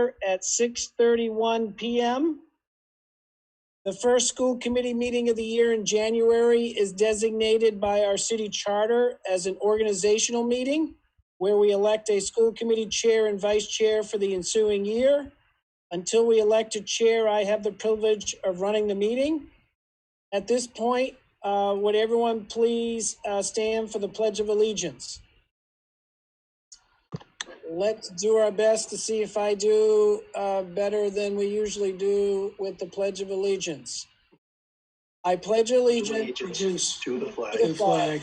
at 6:31 p.m. The first school committee meeting of the year in January is designated by our city charter as an organizational meeting where we elect a school committee chair and vice chair for the ensuing year. Until we elect a chair, I have the privilege of running the meeting. At this point, would everyone please stand for the Pledge of Allegiance? Let's do our best to see if I do better than we usually do with the Pledge of Allegiance. I pledge allegiance to the flag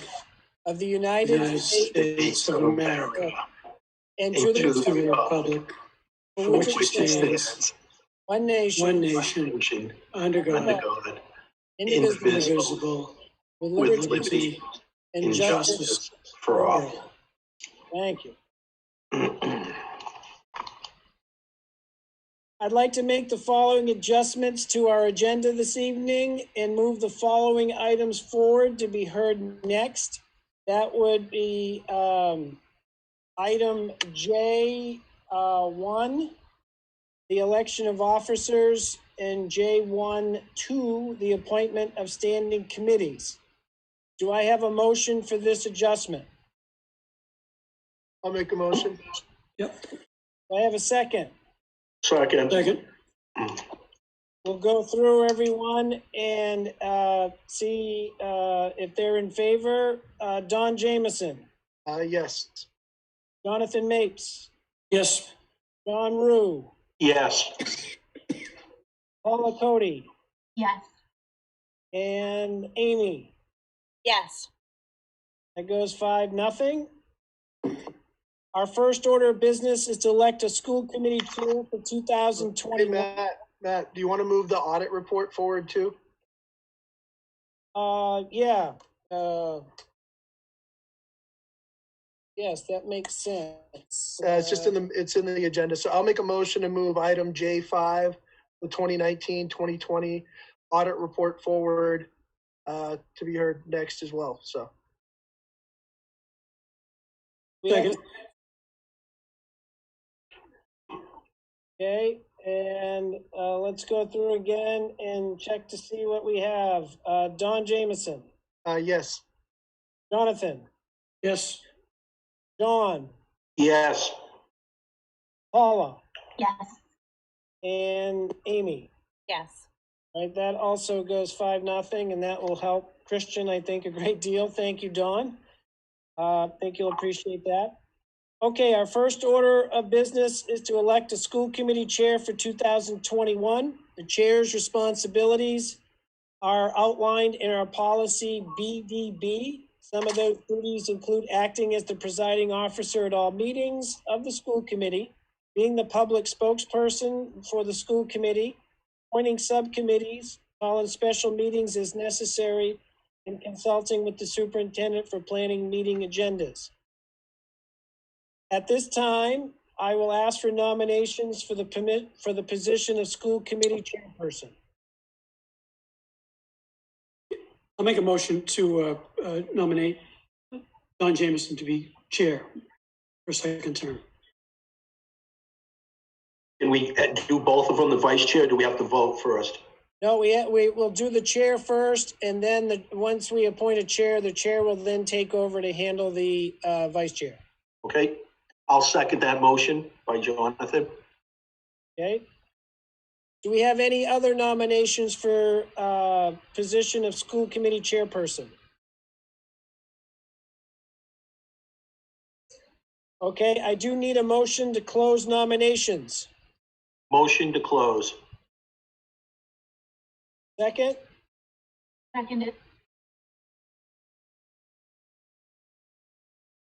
of the United States of America and to the republic for which it stands, one nation, under God, indivisible, with liberty and justice for all. Thank you. I'd like to make the following adjustments to our agenda this evening and move the following items forward to be heard next. That would be item J1, the election of officers, and J1-2, the appointment of standing committees. Do I have a motion for this adjustment? I'll make a motion. Yep. Do I have a second? Second. We'll go through everyone and see if they're in favor. Don Jamieson. Yes. Jonathan Mapes. Yes. John Rue. Yes. Paula Cody. Yes. And Amy. Yes. That goes 5-0. Our first order of business is to elect a school committee chair for 2021. Hey, Matt, do you want to move the audit report forward too? Yeah. Yes, that makes sense. It's just in the agenda. So I'll make a motion to move item J5, the 2019-2020 audit report forward to be heard next as well. So. Second. Okay, and let's go through again and check to see what we have. Don Jamieson. Yes. Jonathan. Yes. John. Yes. Paula. Yes. And Amy. Yes. All right, that also goes 5-0, and that will help Christian, I think, a great deal. Thank you, Don. I think you'll appreciate that. Okay, our first order of business is to elect a school committee chair for 2021. The chair's responsibilities are outlined in our policy BDB. Some of those duties include acting as the presiding officer at all meetings of the school committee, being the public spokesperson for the school committee, appointing subcommittees, calling special meetings as necessary, and consulting with the superintendent for planning meeting agendas. At this time, I will ask for nominations for the position of school committee chairperson. I'll make a motion to nominate Don Jamieson to be chair for second term. Can we do both of them, the vice chair? Do we have to vote first? No, we will do the chair first, and then once we appoint a chair, the chair will then take over to handle the vice chair. Okay. I'll second that motion by Jonathan. Okay. Do we have any other nominations for position of school committee chairperson? Okay, I do need a motion to close nominations. Motion to close. Second? Seconded.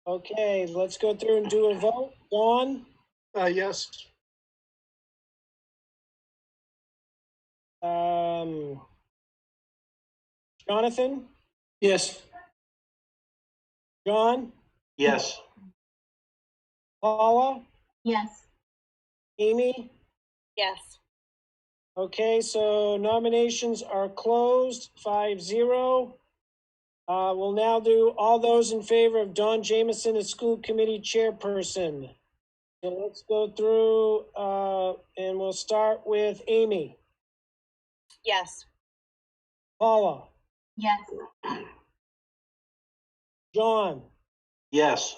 Okay, let's go through and do a vote. Dawn? Yes. Jonathan? Yes. John? Yes. Paula? Yes. Amy? Yes. Okay, so nominations are closed, 5-0. We'll now do all those in favor of Don Jamieson as school committee chairperson. So let's go through, and we'll start with Amy, Yes. Paula, Yes. John, Yes.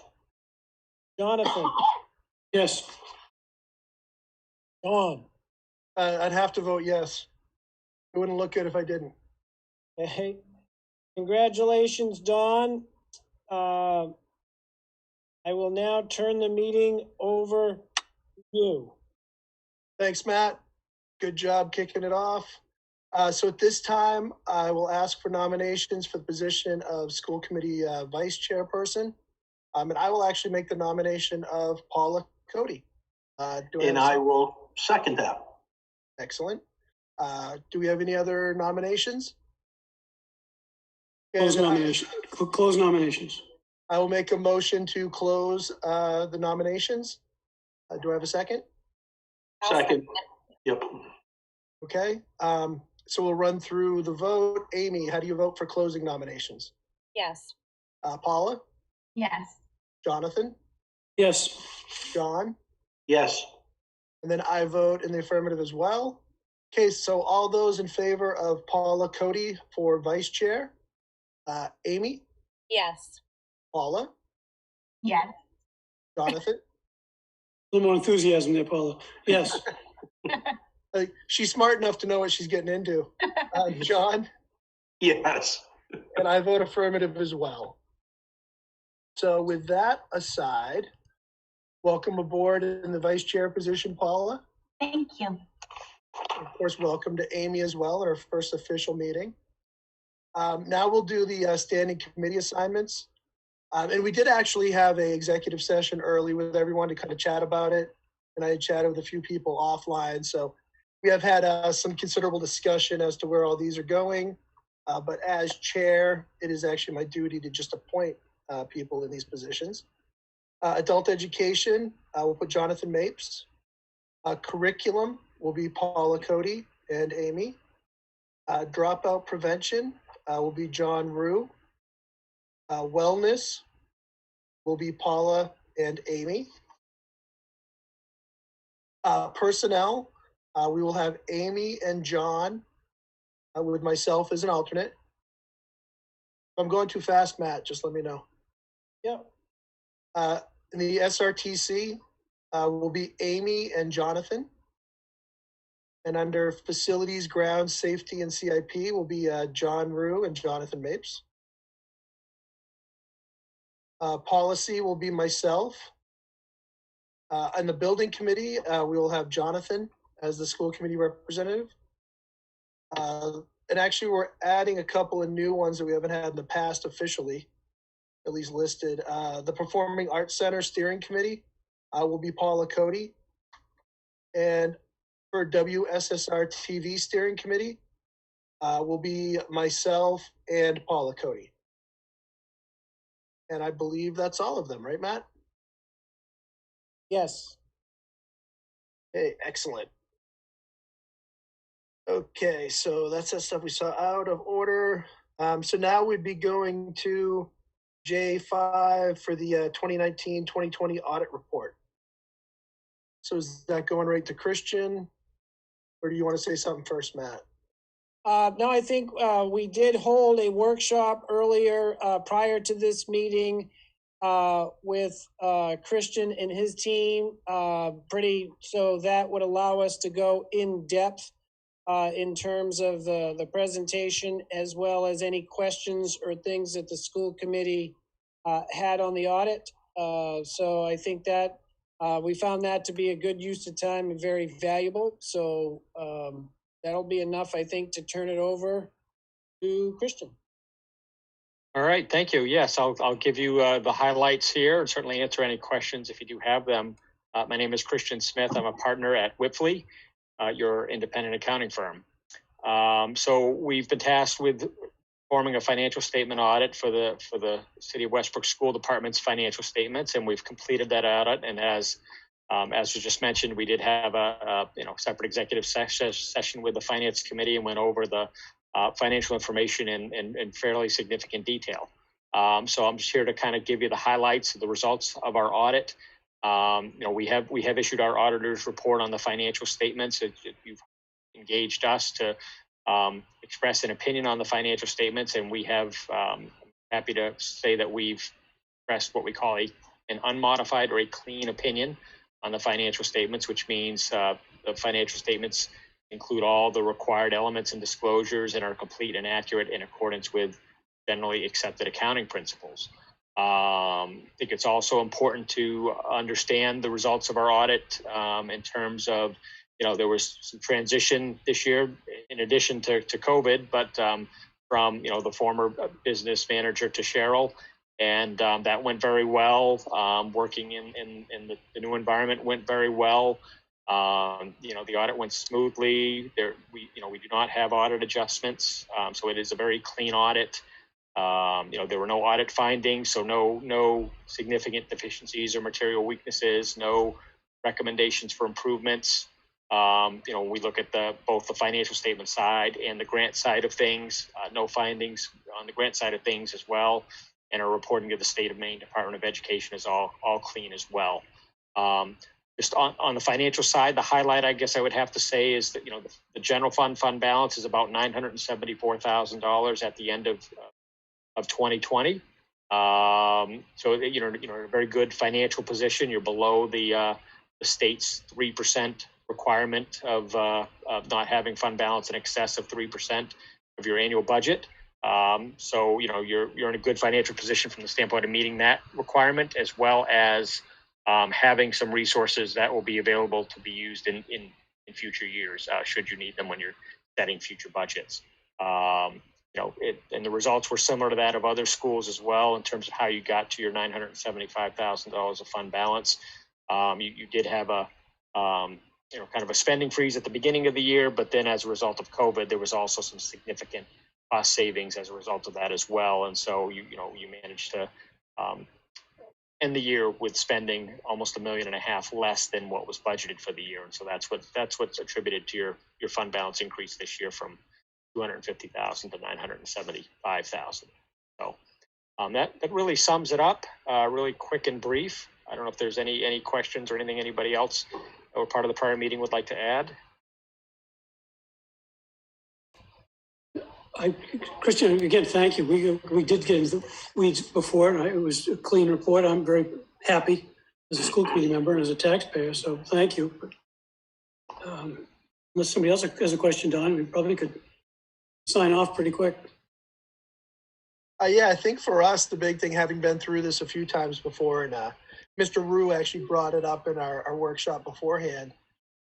Jonathan, Yes. Dawn. I'd have to vote yes. It wouldn't look good if I didn't. Okay. Congratulations, Dawn. I will now turn the meeting over to you. Thanks, Matt. Good job kicking it off. So at this time, I will ask for nominations for the position of school committee vice chairperson. And I will actually make the nomination of Paula Cody. Do And have a I second? will second that. Excellent. Do we have any other nominations? Okay, Close then nomination. Close nominations. I will make a motion to close the nominations. Do I have a second? I'll Second. Yep. Okay. So we'll run through the vote. Amy, how do you vote for closing nominations? Yes. Paula, Yes. Jonathan, Yes. John, Yes. and then I vote in the affirmative as well. Okay, so all those in favor of Paula Cody for vice chair, Amy, Yes. Paula, Yes. Jonathan. A little more enthusiasm there, Paula. Yes. She's smart enough to know what she's getting into. John, Yes. and I vote affirmative as well. So with that aside, welcome aboard in the vice chair position, Paula. Thank you. Of course, welcome to Amy as well in our first official meeting. Now we'll do the standing committee assignments. And we did actually have a executive session early with everyone to kind of chat about it. And I had chatted with a few people offline. So we have had some considerable discussion as to where all these are going. But as chair, it is actually my duty to just appoint people in these positions. Adult education, we'll put Jonathan Mapes. Curriculum will be Paula Cody and Amy. Dropout prevention will be John Rue. Wellness will be Paula and Amy. Personnel, we will have Amy and John with myself as an alternate. If I'm going too fast, Matt, just let me know. Yep. In the SRTC will be Amy and Jonathan. And under facilities, grounds, safety, and CIP will be John Rue and Jonathan Mapes. Policy will be myself. On the building committee, we will have Jonathan as the school committee representative. And actually, we're adding a couple of new ones that we haven't had in the past officially, at least listed. The Performing Arts Center Steering Committee will be Paula Cody. And for WSSR TV Steering Committee will be myself and Paula Cody. And I believe that's all of them, right, Matt? Yes. Hey, excellent. Okay, so that's that stuff we saw out of order. So now we'd be going to J5 for the 2019-2020 audit report. So is that going right to Christian? Or do you want to say something first, Matt? No, I think we did hold a workshop earlier prior to this meeting with Christian and his team. So that would allow us to go in depth in terms of the presentation, as well as any questions or things that the school committee had on the audit. So I think that we found that to be a good use of time and very valuable. So that'll be enough, I think, to turn it over to Christian. All right, thank you. Yes, I'll give you the highlights here and certainly answer any questions if you do have them. My name is Christian Smith. I'm a partner at Wipfli, your independent accounting firm. So we've been tasked with forming a financial statement audit for the City of Westbrook School Department's financial statements, and we've completed that audit. And as was just mentioned, we did have a separate executive session with the Finance Committee and went over the financial information in fairly significant detail. So I'm just here to kind of give you the highlights of the results of our audit. We have issued our auditor's report on the financial statements. You've engaged us to express an opinion on the financial statements, and we have happy to say that we've expressed what we call an unmodified or a clean opinion on the financial statements, which means the financial statements include all the required elements and disclosures and are complete and accurate in accordance with generally accepted accounting principles. I think it's also important to understand the results of our audit in terms of, there was some transition this year in addition to COVID, but from, the former business manager to Cheryl. And that went very well. Working in the new environment went very well. The audit went smoothly. We do not have audit adjustments. So it is a very clean audit. There were no audit findings, so no significant deficiencies or material weaknesses, no recommendations for improvements. We look at both the financial statement side and the grant side of things, no findings on the grant side of things as well. And our reporting to the State of Maine Department of Education is all clean as well. Just on the financial side, the highlight, I guess I would have to say, is that, the general fund balance is about $974,000 at the end of 2020. So, you're in a very good financial position. You're below the state's 3% requirement of not having fund balance in excess of 3% of your annual budget. So, you're in a good financial position from the standpoint of meeting that requirement, as well as having some resources that will be available to be used in future years, should you need them when you're setting future budgets. And the results were similar to that of other schools as well in terms of how you got to your $975,000 of fund balance. You did have a kind of a spending freeze at the beginning of the year, but then as a result of COVID, there was also some significant cost savings as a result of that as well. And so you managed to end the year with spending almost $1.5 million less than what was budgeted for the year. And so that's what's attributed to your fund balance increase this year from $250,000 to $975,000. So that really sums it up, really quick and brief. I don't know if there's any questions or anything anybody else that were part of the prior meeting would like to add. Christian, again, thank you. We did get into the weeds before, and it was a clean report. I'm very happy as a school committee member and as a taxpayer, so thank you. Unless somebody else has a question, Don, we probably could sign off pretty quick. Yeah, I think for us, the big thing, having been through this a few times before, and Mr. Rue actually brought it up in our workshop beforehand,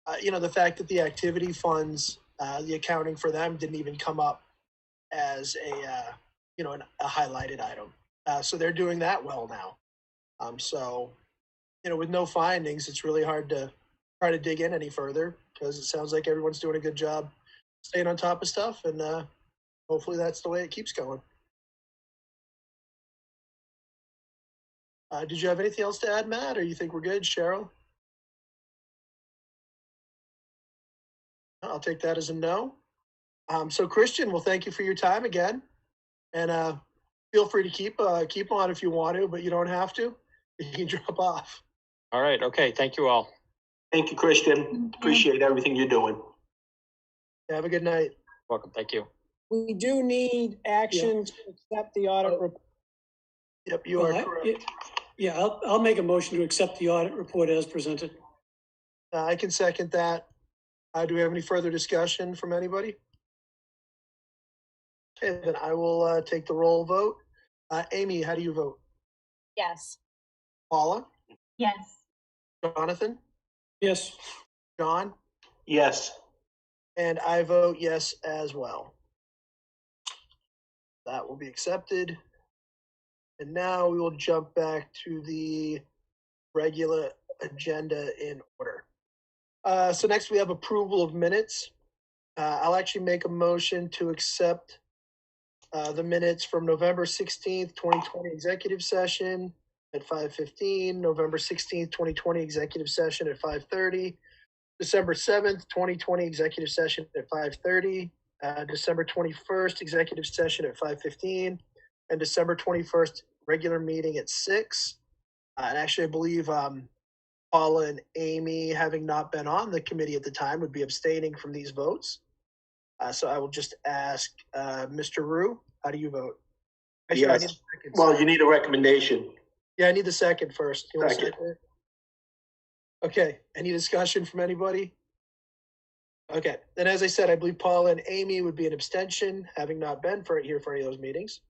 the fact that the activity funds, the accounting for them didn't even come up as a highlighted item. So they're doing that well now. So, with no findings, it's really hard to try to dig in any further, because it sounds like everyone's doing a good job staying on top of stuff, and hopefully that's the way it keeps going. Did you have anything else to add, Matt, or you think we're good, Cheryl? I'll take that as a no. So Christian, well, thank you for your time again, and feel free to keep on if you want to, but you don't have to. You can drop off. All right. Okay. Thank you all. Thank you, Christian. Appreciate everything you're doing. Have a good night. Welcome. Thank you. We do need action to accept the audit report. Yep, you are correct. Yeah, I'll make a motion to accept the audit report as presented. I can second that. Do we have any further discussion from anybody? Okay, then I will take the roll vote. Amy, how do you vote? Yes. Paula? Yes. Jonathan? Yes. John? Yes. And I vote yes as well. That will be accepted. And now we will jump back to the regular agenda in order. So next we have approval of minutes. I'll actually make a motion to accept the minutes from November 16th, 2020 executive session at 5:15, November 16th, 2020 executive session at 5:30, December 7th, 2020 executive session at 5:30, December 21st executive session at 5:15, and December 21st regular meeting at 6. And actually, I believe Paula and Amy, having not been on the committee at the time, would be abstaining from these votes. So I will just ask Mr. Rue, how do you vote? Actually, I Yes. need a second. Well, you need a recommendation. Yeah, I need the second first. You want a Second. second? Okay, any discussion from anybody? Okay, then as I said, I believe Paula and Amy would be an abstention, having not been here for any of those meetings.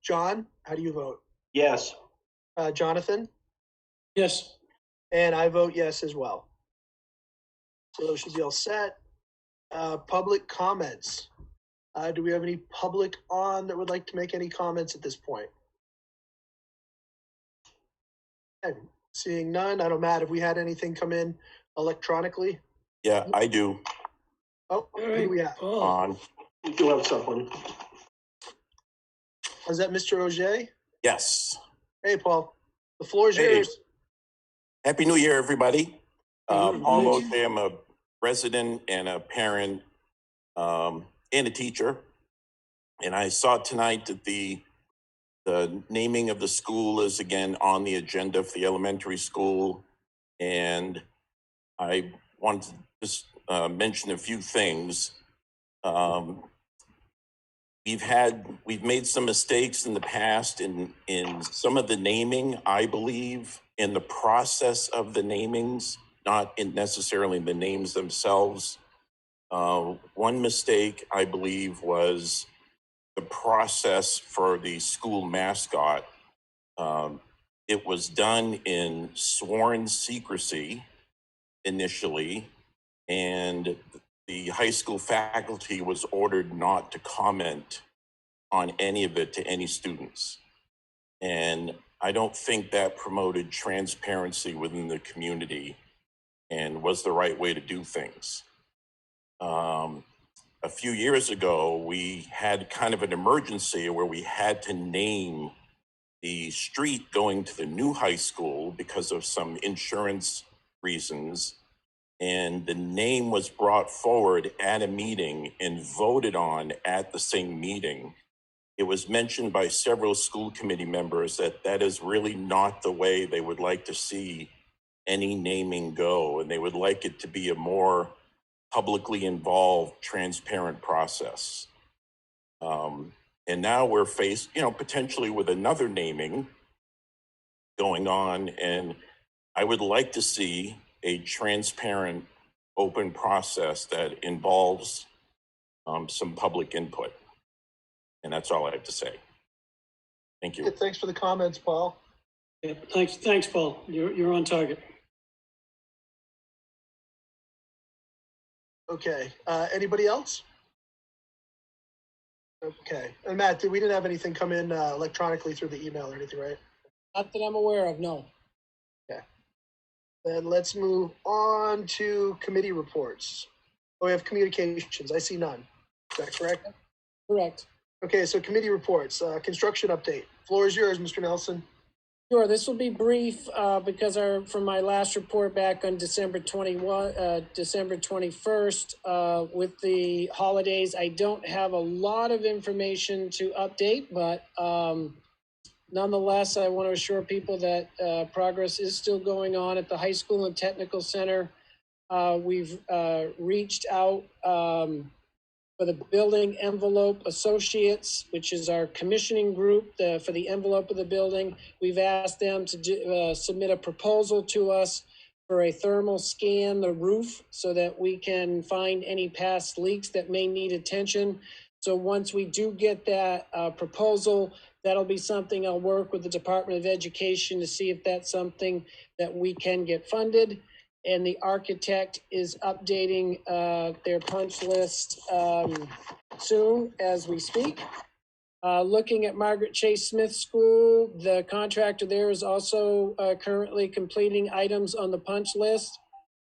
John, how do you vote? Yes. Jonathan? Yes. And I vote yes as well. So those should be all set. Public comments. Do we have any public on that would like to make any comments at this point? And seeing none, I don't know, Matt, have we had anything come in electronically? Yeah, I do. Oh, All who right. do we have? Paul. On. We do have someone. Is that Mr. Auger? Yes. Hey, Paul, the floor is Hey. yours. Happy New Year, everybody. Happy Paul New Year. Auger, I'm a resident and a parent and a teacher. And I saw tonight that the naming of the school is again on the agenda for the elementary school. And I wanted to just mention a few things. We've made some mistakes in the past in some of the naming, I believe, in the process of the namings, not in necessarily the names themselves. One mistake, I believe, was the process for the school mascot. It was done in sworn secrecy initially, and the high school faculty was ordered not to comment on any of it to any students. And I don't think that promoted transparency within the community and was the right way to do things. A few years ago, we had kind of an emergency where we had to name the street going to the new high school because of some insurance reasons. And the name was brought forward at a meeting and voted on at the same meeting. It was mentioned by several school committee members that that is really not the way they would like to see any naming go. And they would like it to be a more publicly involved, transparent process. And now we're faced, potentially with another naming going on. And I would like to see a transparent, open process that involves some public input. And that's all I have to say. Thank you. Good, thanks for the comments, Paul. Yeah, thanks, Paul. You're on target. Okay, anybody else? Okay, and Matt, we didn't have anything come in electronically through the email or anything, right? Not that I'm aware of, no. Then let's move on to committee reports. Oh, we have communications. I see none. Is that correct? Correct. Okay, so committee reports, construction update. Floor is yours, Mr. Nelson. Sure, this will be brief because from my last report back on December 21st, with the holidays, I don't have a lot of information to update, but nonetheless, I want to assure people that progress is still going on at the high school and technical center. We've reached out for the Building Envelope Associates, which is our commissioning group for the envelope of the building. We've asked them to submit a proposal to us for a thermal scan the roof so that we can find any past leaks that may need attention. So once we do get that proposal, that'll be something I'll work with the Department of Education to see if that's something that we can get funded. And the architect is updating their punch list soon as we speak. Looking at Margaret Chase Smith School, the contractor there is also currently completing items on the punch list.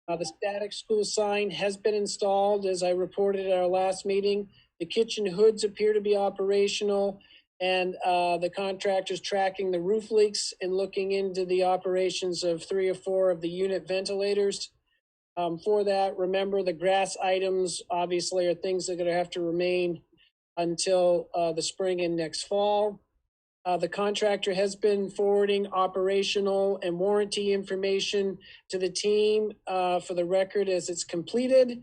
The static school sign has been installed, as I reported at our last meeting. The kitchen hoods appear to be operational, and the contractor's tracking the roof leaks and looking into the operations of 3 or 4 of the unit ventilators. For that, remember the grass items obviously are things that are going to have to remain until the spring and next fall. The contractor has been forwarding operational and warranty information to the team for the record as it's completed,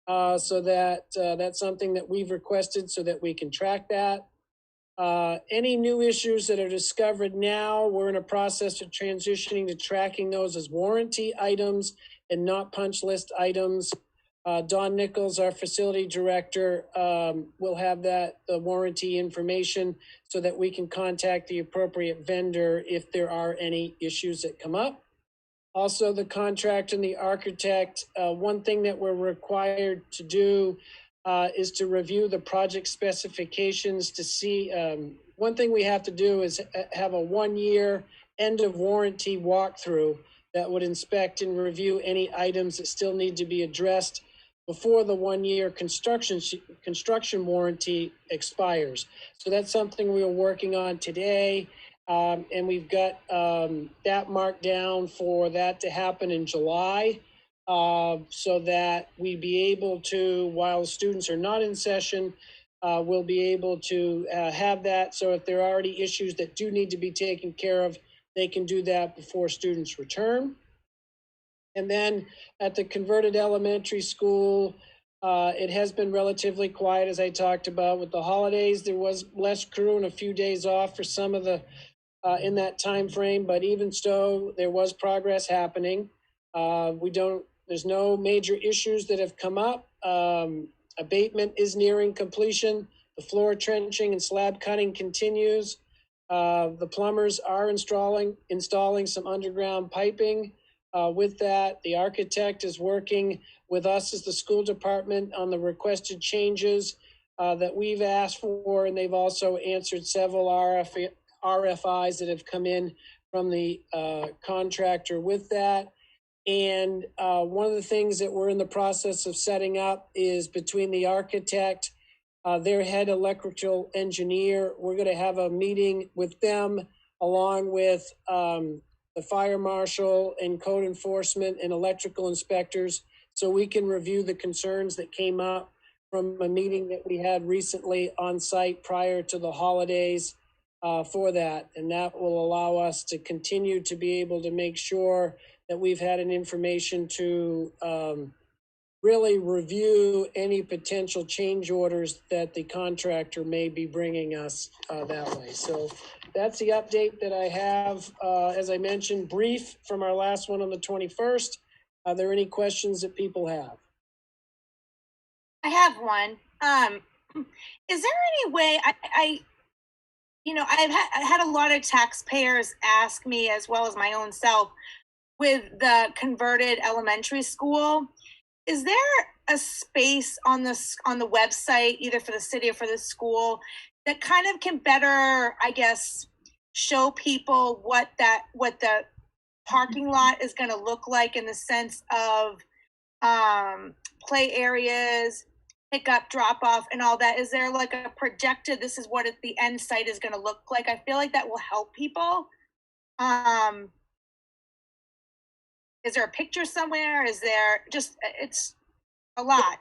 so that that's something that we've requested so that we can track that. Any new issues that are discovered now, we're in a process of transitioning to tracking those as warranty items and not punch list items. Don Nichols, our facility director, will have the warranty information so that we can contact the appropriate vendor if there are any issues that come up. Also, the contractor and the architect, one thing that we're required to do is to review the project specifications to see, one thing we have to do is have a 1-year end of warranty walkthrough that would inspect and review any items that still need to be addressed before the 1-year construction warranty expires. So that's something we are working on today. And we've got that marked down for that to happen in July, so that we be able to, while students are not in session, we'll be able to have that. So if there are already issues that do need to be taken care of, they can do that before students return. And then at the converted elementary school, it has been relatively quiet, as I talked about. With the holidays, there was less crew and a few days off for some of the in that time frame, but even so, there was progress happening. There's no major issues that have come up. Abatement is nearing completion. The floor trenching and slab cutting continues. The plumbers are installing some underground piping. With that, the architect is working with us as the school department on the requested changes that we've asked for, and they've also answered several RFIs that have come in from the contractor with that. And one of the things that we're in the process of setting up is between the architect, their head electrical engineer, we're going to have a meeting with them along with the fire marshal and code enforcement and electrical inspectors, so we can review the concerns that came up from a meeting that we had recently on site prior to the holidays for that. And that will allow us to continue to be able to make sure that we've had an information to really review any potential change orders that the contractor may be bringing us that way. So that's the update that I have. As I mentioned, brief from our last one on the 21st. Are there any questions that people have? I have one. Is there any way I've had a lot of taxpayers ask me, as well as my own self, with the converted elementary school, is there a space on the website, either for the city or for the school, that kind of can better, I guess, show people what the parking lot is going to look like in the sense of play areas, pick up, drop off, and all that? Is there like a projected, this is what the end site is going to look like? I feel like that will help people. Is there a picture somewhere? Is there just, it's a lot.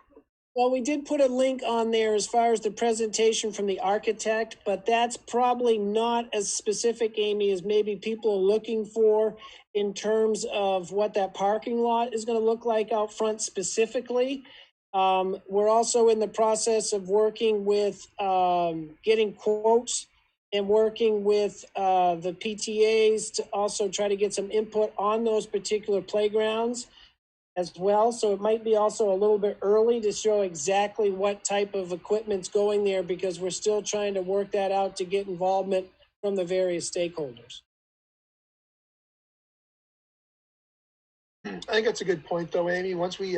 Well, we did put a link on there as far as the presentation from the architect, but that's probably not as specific, Amy, as maybe people are looking for in terms of what that parking lot is going to look like out front specifically. We're also in the process of working with getting quotes and working with the PTAs to also try to get some input on those particular playgrounds as well. So it might be also a little bit early to show exactly what type of equipment's going there, because we're still trying to work that out to get involvement from the various stakeholders. I think that's a good point, though, Amy. Once we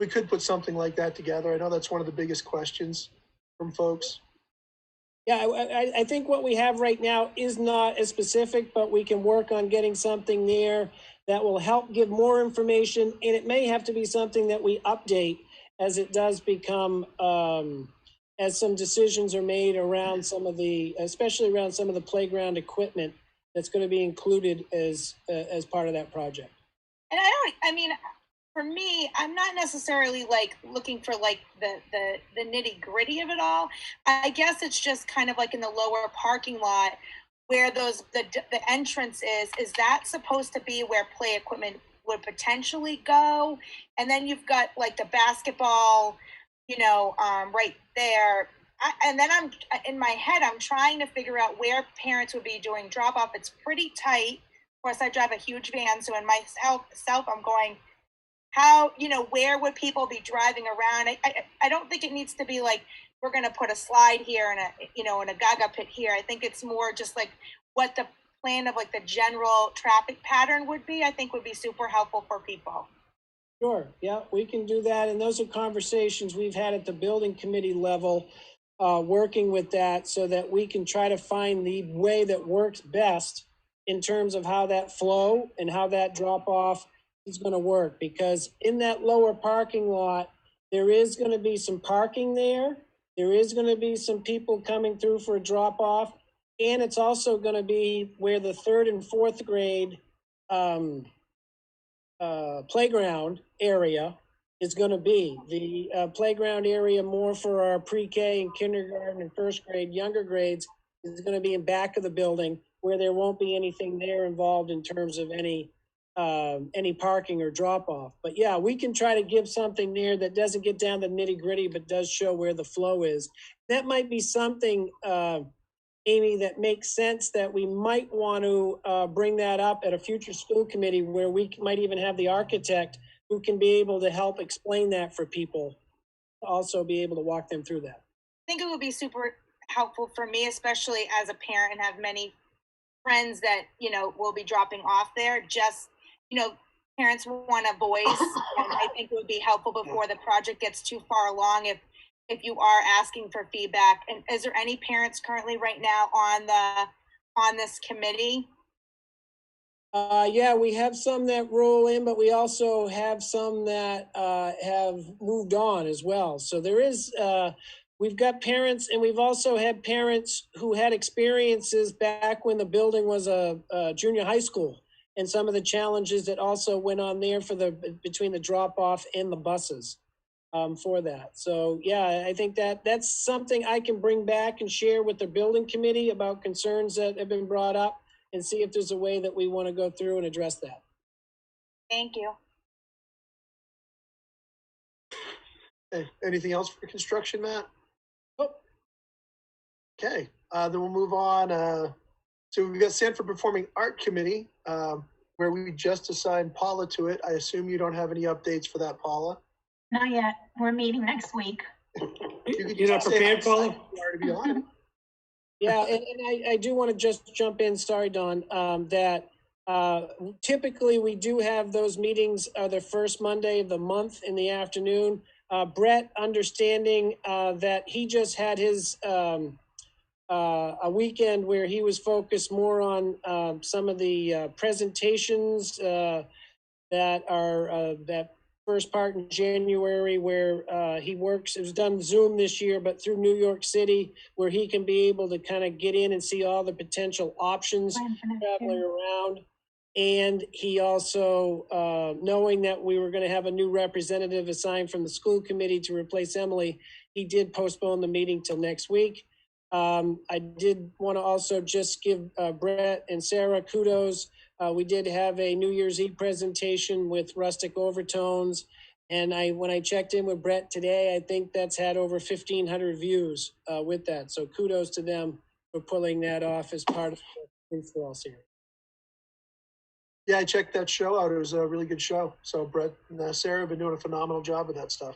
could put something like that together. I know that's one of the biggest questions from folks. Yeah, I think what we have right now is not as specific, but we can work on getting something there that will help give more information. And it may have to be something that we update as it does become, as some decisions are made around some of the, especially around some of the playground equipment that's going to be included as part of that project. And for me, I'm not necessarily like looking for like the nitty gritty of it all. I guess it's just kind of like in the lower parking lot, where the entrance is that supposed to be where play equipment would potentially go? And then you've got like the basketball, right there. And then I'm in my head, I'm trying to figure out where parents would be doing drop off. It's pretty tight. Of course, I drive a huge van, so in myself, I'm going, how, where would people be driving around? I don't think it needs to be like, we're going to put a slide here and a gaga pit here. I think it's more just like what the plan of like the general traffic pattern would be, I think would be super helpful for people. Sure, yeah, we can do that. And those are conversations we've had at the building committee level, working with that so that we can try to find the way that works best in terms of how that flow and how that drop off is going to work. Because in that lower parking lot, there is going to be some parking there. There is going to be some people coming through for a drop off. And it's also going to be where the 3rd and 4th grade playground area is going to be. The playground area more for our pre-K and kindergarten and 1st grade, younger grades, is going to be in back of the building where there won't be anything there involved in terms of any parking or drop off. But yeah, we can try to give something there that doesn't get down to nitty gritty, but does show where the flow is. That might be something, Amy, that makes sense that we might want to bring that up at a future school committee where we might even have the architect who can be able to help explain that for people, to also be able to walk them through that. I think it would be super helpful for me, especially as a parent and have many friends that, will be dropping off there. Just, parents want a voice, and I think it would be helpful before the project gets too far along if you are asking for feedback. And is there any parents currently right now on this committee? Yeah, we have some that roll in, but we also have some that have moved on as well. So there is, we've got parents, and we've also had parents who had experiences back when the building was a junior high school, and some of the challenges that also went on there for between the drop off and the buses for that. So yeah, I think that's something I can bring back and share with the building committee about concerns that have been brought up, and see if there's a way that we want to go through and address that. Thank you. Okay. Anything else for construction, Matt? Oh. Okay, then we'll move on. So we've got Sanford Performing Art Committee, where we just assigned Paula to it. I assume you don't have any updates for that, Paula? Not yet. We're meeting next week. You're not prepared, Paula? To be on it. Yeah, and I do want to just jump in, sorry, Don, that typically we do have those meetings the first Monday of the month in the afternoon. Brett, understanding that he just had his a weekend where he was focused more on some of the presentations that are that first part in January where he works. It was done Zoom this year, but through New York City, where he can be able to kind of get in and see all the potential options traveling around. And he also, knowing that we were going to have a new representative assigned from the school committee to replace Emily, he did postpone the meeting till next week. I did want to also just give Brett and Sarah kudos. We did have a New Year's Eve presentation with Rustic Overtones. And when I checked in with Brett today, I think that's had over 1,500 views with that. So kudos to them for pulling that off as part of the Free For All series. Yeah, I checked that show out. It was a really good show. So Brett and Sarah have been doing a phenomenal job with that stuff.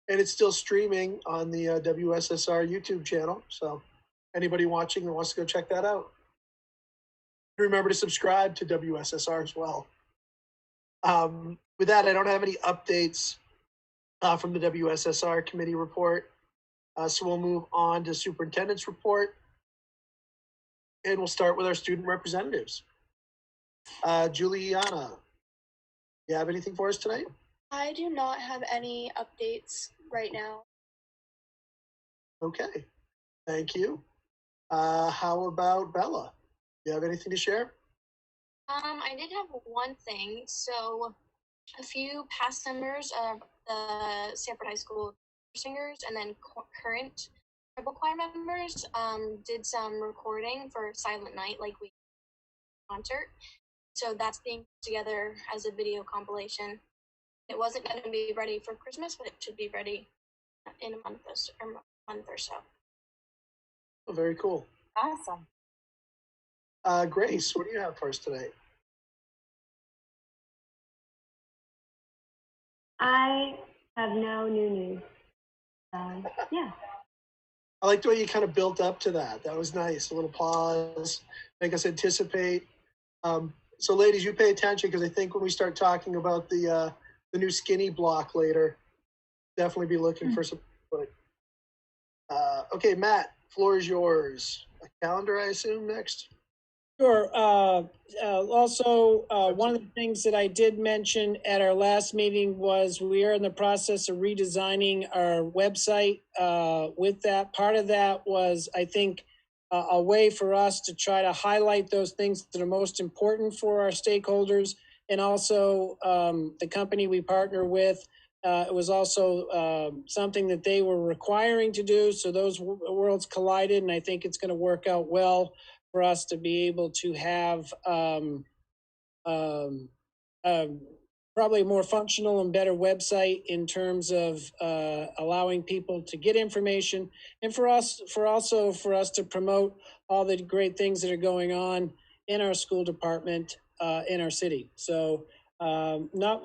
And it's still streaming on the WSSR YouTube channel. So anybody watching that wants to go check that out, remember to subscribe to WSSR as well. With that, I don't have any updates from the WSSR committee report. So we'll move on to superintendent's report. And we'll start with our student representatives. Juliana, you have anything for us tonight? I do not have any updates right now. Okay, thank you. How about Bella? You have anything to share? I did have one thing. So a few past members of the Sanford High School singers and then current tribal choir members did some recording for Silent Night, like we concert. So that's being put together as a video compilation. It wasn't going to be ready for Christmas, but it should be ready in a month or so. Oh, very cool. Awesome. Grace, what do you have for us tonight? I have no new news. Yeah. I like the way you kind of built up to that. That was nice. A little pause, make us anticipate. So ladies, you pay attention, because I think when we start talking about the new skinny block later, definitely be looking for some input. Okay, Matt, floor is yours. A calendar, I assume, next? Sure. Also, one of the things that I did mention at our last meeting was we are in the process of redesigning our website. With that, part of that was, I think, a way for us to try to highlight those things that are most important for our stakeholders. And also, the company we partner with, it was also something that they were requiring to do. So those worlds collided, and I think it's going to work out well for us to be able to have probably a more functional and better website in terms of allowing people to get information, and for us to promote all the great things that are going on in our school department in our city. So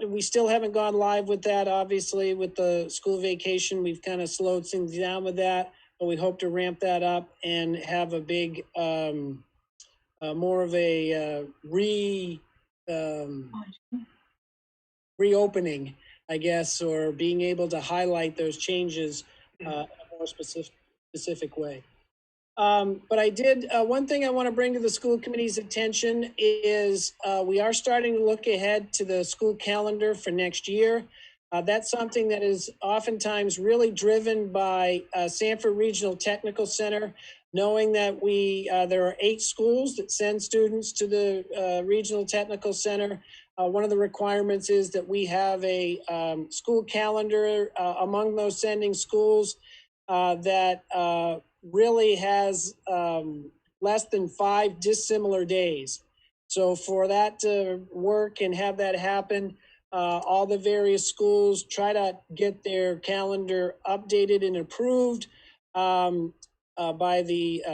we still haven't gone live with that. Obviously, with the school vacation, we've kind of slowed things down with that. But we hope to ramp that up and have a big, more of a reopening, I guess, or being able to highlight those changes in a more specific way. But I did, one thing I want to bring to the school committee's attention is we are starting to look ahead to the school calendar for next year. That's something that is oftentimes really driven by Sanford Regional Technical Center, knowing that there are 8 schools that send students to the Regional Technical Center. One of the requirements is that we have a school calendar among those sending schools that really has less than 5 dissimilar days. So for that to work and have that happen, all the various schools try to get their calendar updated and approved by the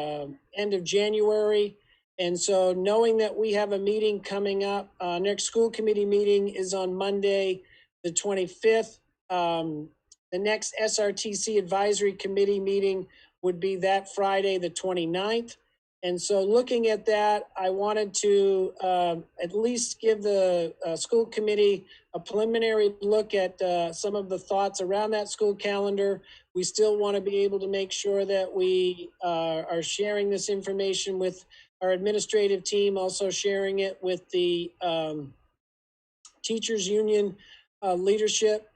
end of January. And so knowing that we have a meeting coming up, next school committee meeting is on Monday, the 25th. The next SRTC advisory committee meeting would be that Friday, the 29th. And so looking at that, I wanted to at least give the school committee a preliminary look at some of the thoughts around that school calendar. We still want to be able to make sure that we are sharing this information with our administrative team, also sharing it with the teachers union leadership.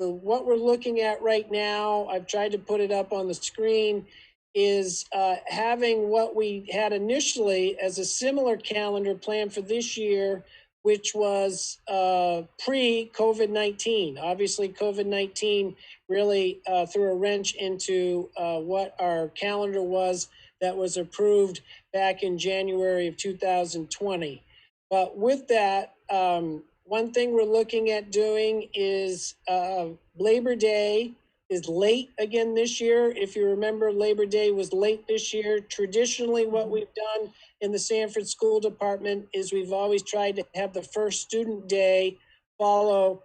So what we're looking at right now, I've tried to put it up on the screen, is having what we had initially as a similar calendar plan for this year, which was pre-COVID-19. Obviously, COVID-19 really threw a wrench into what our calendar was that was approved back in January of 2020. But with that, one thing we're looking at doing is Labor Day is late again this year. If you remember, Labor Day was late this year. Traditionally, what we've done in the Sanford School Department is we've always tried to have the first student day follow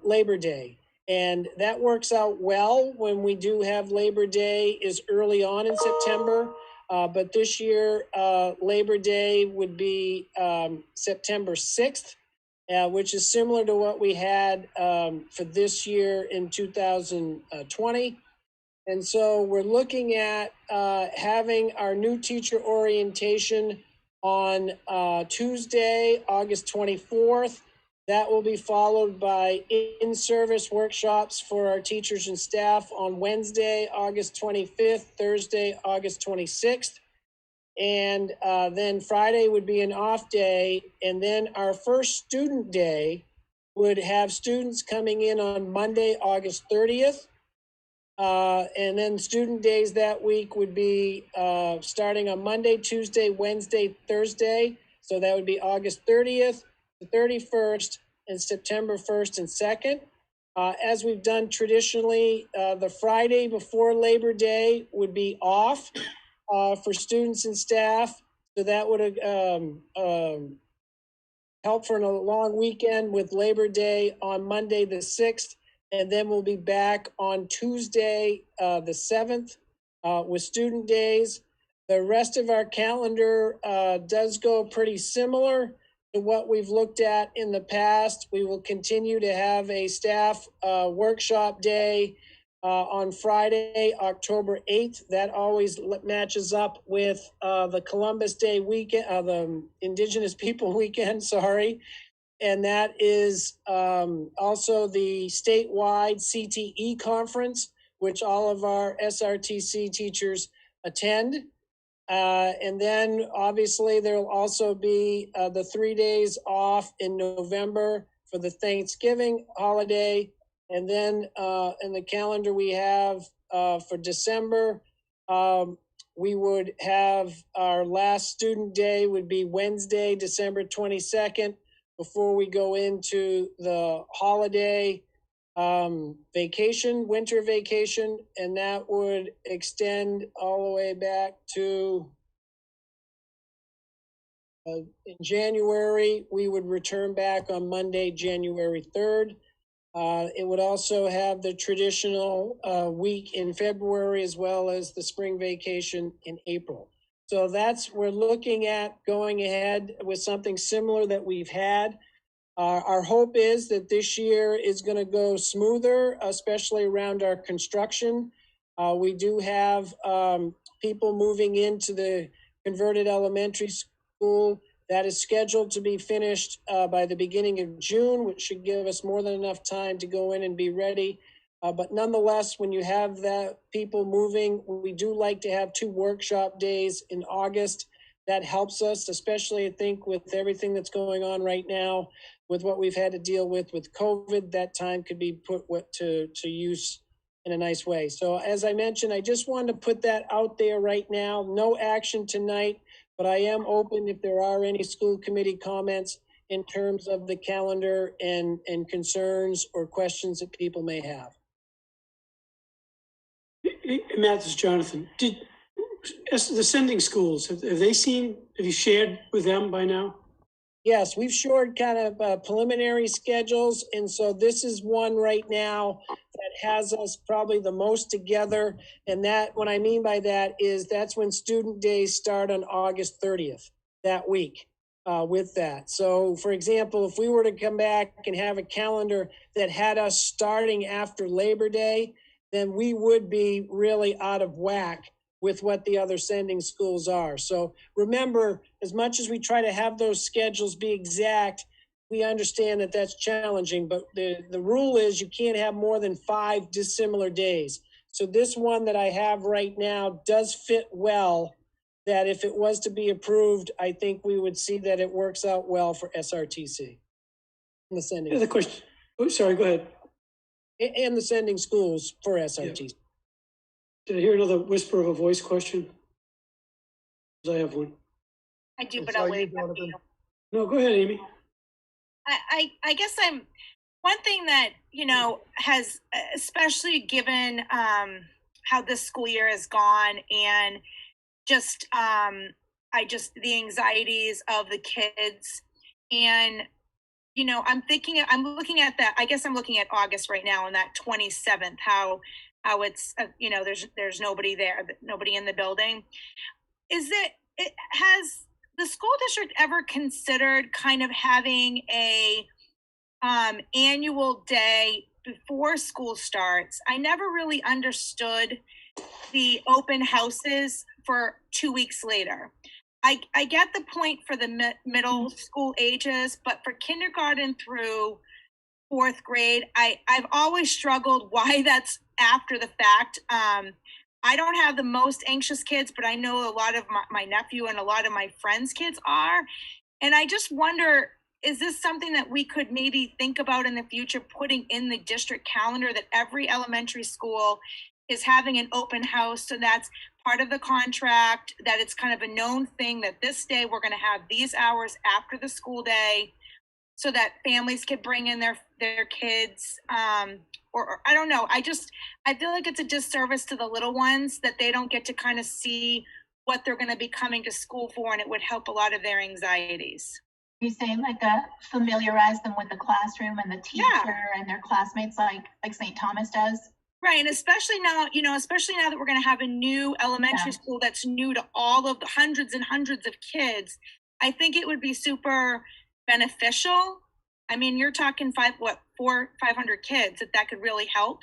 Labor Day. And that works out well when we do have Labor Day is early on in September. But this year, Labor Day would be September 6th. Which is similar to what we had for this year in 2020. And so we're looking at having our new teacher orientation on Tuesday, August 24th. That will be followed by in-service workshops for our teachers and staff on Wednesday, August 25th, Thursday, August 26th. And then Friday would be an off day. And then our first student day would have students coming in on Monday, August 30th. And then student days that week would be starting on Monday, Tuesday, Wednesday, Thursday. So that would be August 30th, the 31st, and September 1st and 2nd. As we've done traditionally, the Friday before Labor Day would be off for students and staff. So that would help for a long weekend with Labor Day on Monday, the 6th. And then we'll be back on Tuesday, the 7th, with student days. The rest of our calendar does go pretty similar to what we've looked at in the past. We will continue to have a staff workshop day on Friday, October 8th. That always matches up with the Columbus Day weekend, the Indigenous People Weekend, sorry. And that is also the statewide CTE conference, which all of our SRTC teachers attend. And then obviously there will also be the 3 days off in November for the Thanksgiving holiday. And then in the calendar we have for December, we would have our last student day would be Wednesday, December 22nd, before we go into the holiday vacation, winter vacation, and that would extend all the way back to in January. We would return back on Monday, January 3rd. It would also have the traditional week in February, as well as the spring vacation in April. So we're looking at going ahead with something similar that we've had. Our hope is that this year is going to go smoother, especially around our construction. We do have people moving into the converted elementary school that is scheduled to be finished by the beginning of June, which should give us more than enough time to go in and be ready. But nonetheless, when you have that people moving, we do like to have 2 workshop days in August. That helps us, especially I think with everything that's going on right now, with what we've had to deal with COVID. That time could be put to use in a nice way. So as I mentioned, I just wanted to put that out there right now. No action tonight, but I am open if there are any school committee comments in terms of the calendar and concerns or questions that people may have. Matt, this is Jonathan. As the sending schools, have you shared with them by now? Yes, we've shared kind of preliminary schedules. And so this is one right now that has us probably the most together. And that, what I mean by that is that's when student days start on August 30th, that week with that. So for example, if we were to come back and have a calendar that had us starting after Labor Day, then we would be really out of whack with what the other sending schools are. So remember, as much as we try to have those schedules be exact, we understand that that's challenging, but the rule is you can't have more than 5 dissimilar days. So this one that I have right now does fit well, that if it was to be approved, I think we would see that it works out well for SRTC. And the sending. The question, sorry, go ahead. And the sending schools for SRTC. Yeah. Did I hear another whisper of a voice question? I have one. I do, but I'll wait. No, go ahead, Amy. I guess one thing that, has, especially given how this school year has gone and just, the anxieties of the kids and, I'm looking at that, I guess I'm looking at August right now and that 27th, how it's, there's nobody there, nobody in the building. Has the school district ever considered kind of having a annual day before school starts? I never really understood the open houses for 2 weeks later. I get the point for the middle school ages, but for kindergarten through 4th grade, I've always struggled why that's after the fact. I don't have the most anxious kids, but I know a lot of my nephew and a lot of my friends' kids are. And I just wonder, is this something that we could maybe think about in the future, putting in the district calendar that every elementary school is having an open house. So that's part of the contract, that it's kind of a known thing that this day we're going to have these hours after the school day, so that families could bring in their kids. Or I don't know. I feel like it's a disservice to the little ones that they don't get to kind of see what they're going to be coming to school for, and it would help a lot of their anxieties. You saying like familiarize them with the classroom and the teacher and their classmates, like St. Thomas does? Right, and especially now that we're going to have a new elementary school that's new to all of the hundreds and hundreds of kids, I think it would be super beneficial. I mean, you're talking 500 kids, that could really help.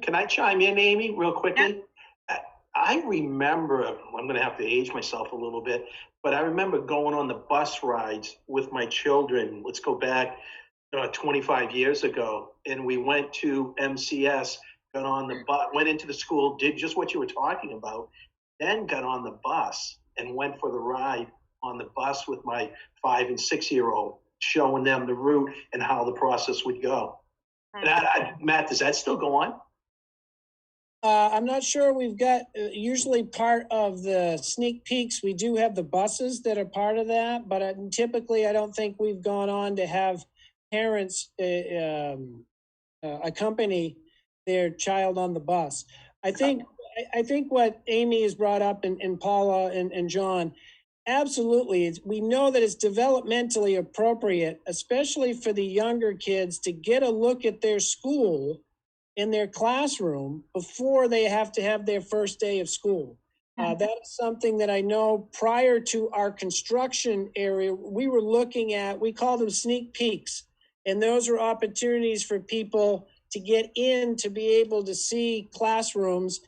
Can I chime in, Amy, real quickly? Yeah. I remember, I'm going to have to age myself a little bit, but I remember going on the bus rides with my children. Let's go back 25 years ago, and we went to MCS, got on the bus, went into the school, did just what you were talking about, then got on the bus and went for the ride on the bus with my 5 and 6 year old, showing them the route and how the process would go. And Matt, does that still go on? I'm not sure. We've got usually part of the sneak peeks. We do have the buses that are part of that, but typically I don't think we've gone on to have parents accompany their child on the bus. I think what Amy has brought up, and Paula and John, absolutely. We know that it's developmentally appropriate, especially for the younger kids, to get a look at their school in their classroom before they have to have their first day of school. That is something that I know prior to our construction area, we were looking at, we call them sneak peeks. And those are opportunities for people to get in, to be able to see classrooms.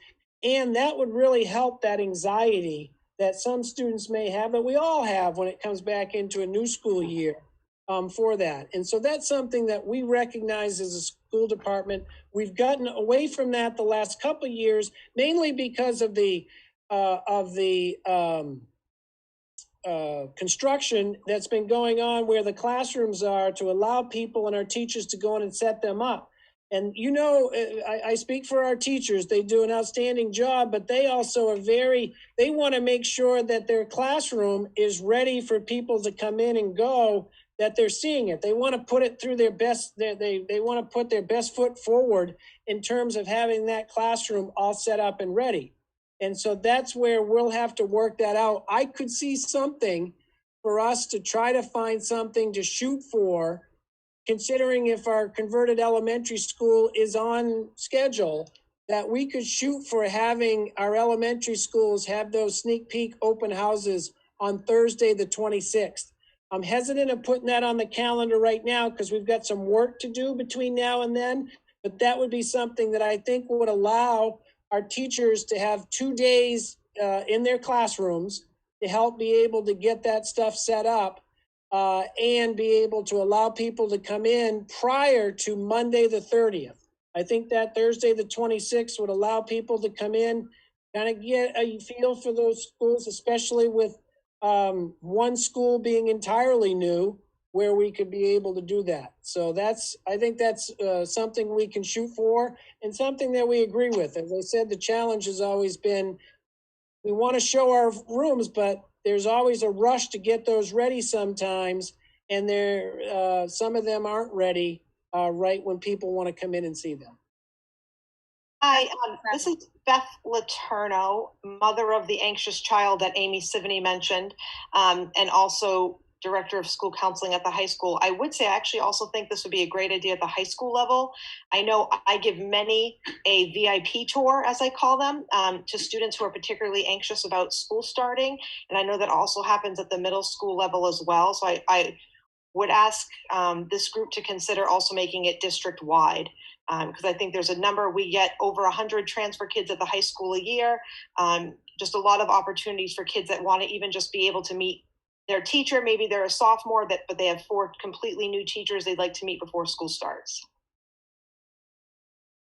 And that would really help that anxiety that some students may have, that we all have when it comes back into a new school year for that. And so that's something that we recognize as a school department. We've gotten away from that the last couple of years, mainly because of the construction that's been going on where the classrooms are, to allow people and our teachers to go in and set them up. And I speak for our teachers. They do an outstanding job, but they also are they want to make sure that their classroom is ready for people to come in and go, that they're seeing it. They want to put it through their best, they want to put their best foot forward in terms of having that classroom all set up and ready. And so that's where we'll have to work that out. I could see something for us to try to find something to shoot for, considering if our converted elementary school is on schedule, that we could shoot for having our elementary schools have those sneak peek open houses on Thursday, the 26th. I'm hesitant of putting that on the calendar right now because we've got some work to do between now and then, but that would be something that I think would allow our teachers to have 2 days in their classrooms to help be able to get that stuff set up and be able to allow people to come in prior to Monday the 30th. I think that Thursday the 26th would allow people to come in, kind of get a feel for those schools, especially with one school being entirely new, where we could be able to do that. So I think that's something we can shoot for, and something that we agree with. As I said, the challenge has always been, we want to show our rooms, but there's always a rush to get those ready sometimes, and some of them aren't ready right when people want to come in and see them. Hi, this is Beth Letourneau, mother of the anxious child that Amy Sivany mentioned, and also director of school counseling at the high school. I would say I actually also think this would be a great idea at the high school level. I know I give many a VIP tour, as I call them, to students who are particularly anxious about school starting. And I know that also happens at the middle school level as well. So I would ask this group to consider also making it district-wide. Because I think there's a number, we get over 100 transfer kids at the high school a year. Just a lot of opportunities for kids that want to even just be able to meet their teacher. Maybe they're a sophomore, but they have 4 completely new teachers they'd like to meet before school starts.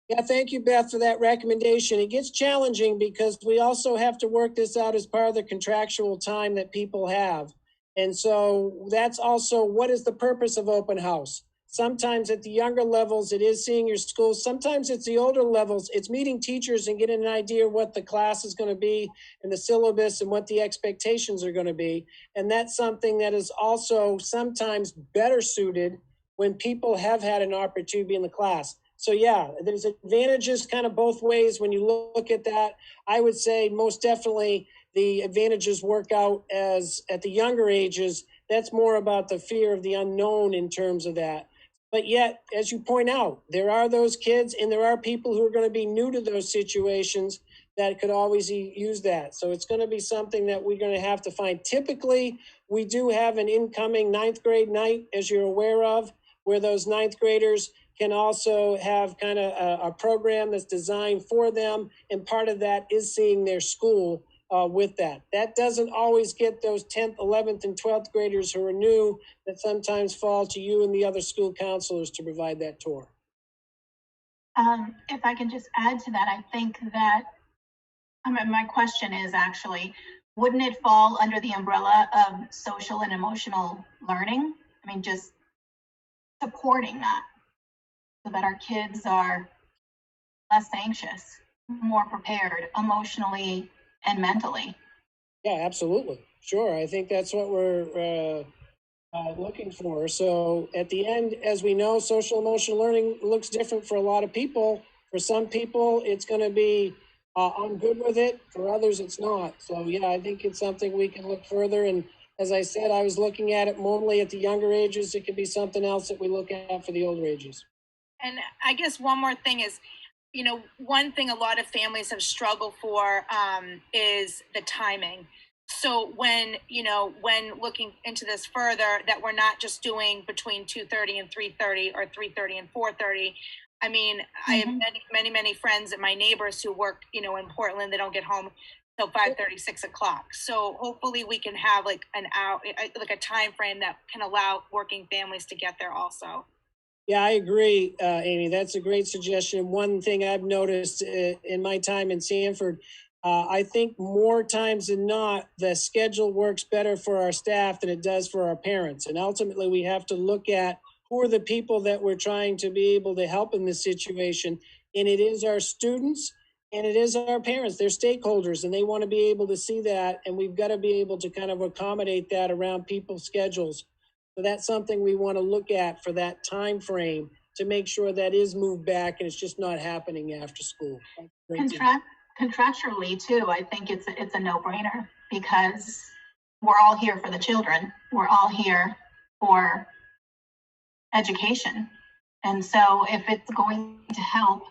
Yeah, thank you, Beth, for that recommendation. It gets challenging because we also have to work this out as part of the contractual time that people have. And so that's also, what is the purpose of open house? Sometimes at the younger levels, it is seeing your schools. Sometimes it's the older levels. It's meeting teachers and getting an idea of what the class is going to be and the syllabus and what the expectations are going to be. And that's something that is also sometimes better suited when people have had an opportunity to be in the class. So yeah, there's advantages kind of both ways when you look at that. I would say most definitely the advantages work out as at the younger ages. That's more about the fear of the unknown in terms of that. But yet, as you point out, there are those kids and there are people who are going to be new to those situations that could always use that. So it's going to be something that we're going to have to find. Typically, we do have an incoming 9th grade night, as you're aware of, where those 9th graders can also have kind of a program that's designed for them. And part of that is seeing their school with that. That doesn't always get those 10th, 11th, and 12th graders who are new, that sometimes fall to you and the other school counselors to provide that tour. If I can just add to that, I think that, my question is actually, wouldn't it fall under the umbrella of social and emotional learning? I mean, just supporting that so that our kids are less anxious, more prepared emotionally and mentally. Yeah, absolutely. Sure. I think that's what we're looking for. So at the end, as we know, social emotional learning looks different for a lot of people. For some people, it's going to be, I'm good with it. For others, it's not. So yeah, I think it's something we can look further. And as I said, I was looking at it normally at the younger ages. It could be something else that we look at for the older ages. And I guess one more thing is, you know, one thing a lot of families have struggled for is the timing. So when looking into this further, that we're not just doing between 2:30 and 3:30 or 3:30 and 4:30. I mean, I have many friends and my neighbors who work, in Portland. They don't get home till 5:30, 6 o'clock. So hopefully we can have like an hour, like a time frame that can allow working families to get there also. Yeah, I agree, Amy. That's a great suggestion. One thing I've noticed in my time in Sanford, I think more times than not, the schedule works better for our staff than it does for our parents. And ultimately, we have to look at who are the people that we're trying to be able to help in this situation. And it is our students and it is our parents. They're stakeholders and they want to be able to see that. And we've got to be able to kind of accommodate that around people's schedules. So that's something we want to look at for that time frame to make sure that is moved back and it's just not happening after school. Contractually too, I think it's a no-brainer because we're all here for the children. We're all here for education. And so if it's going to help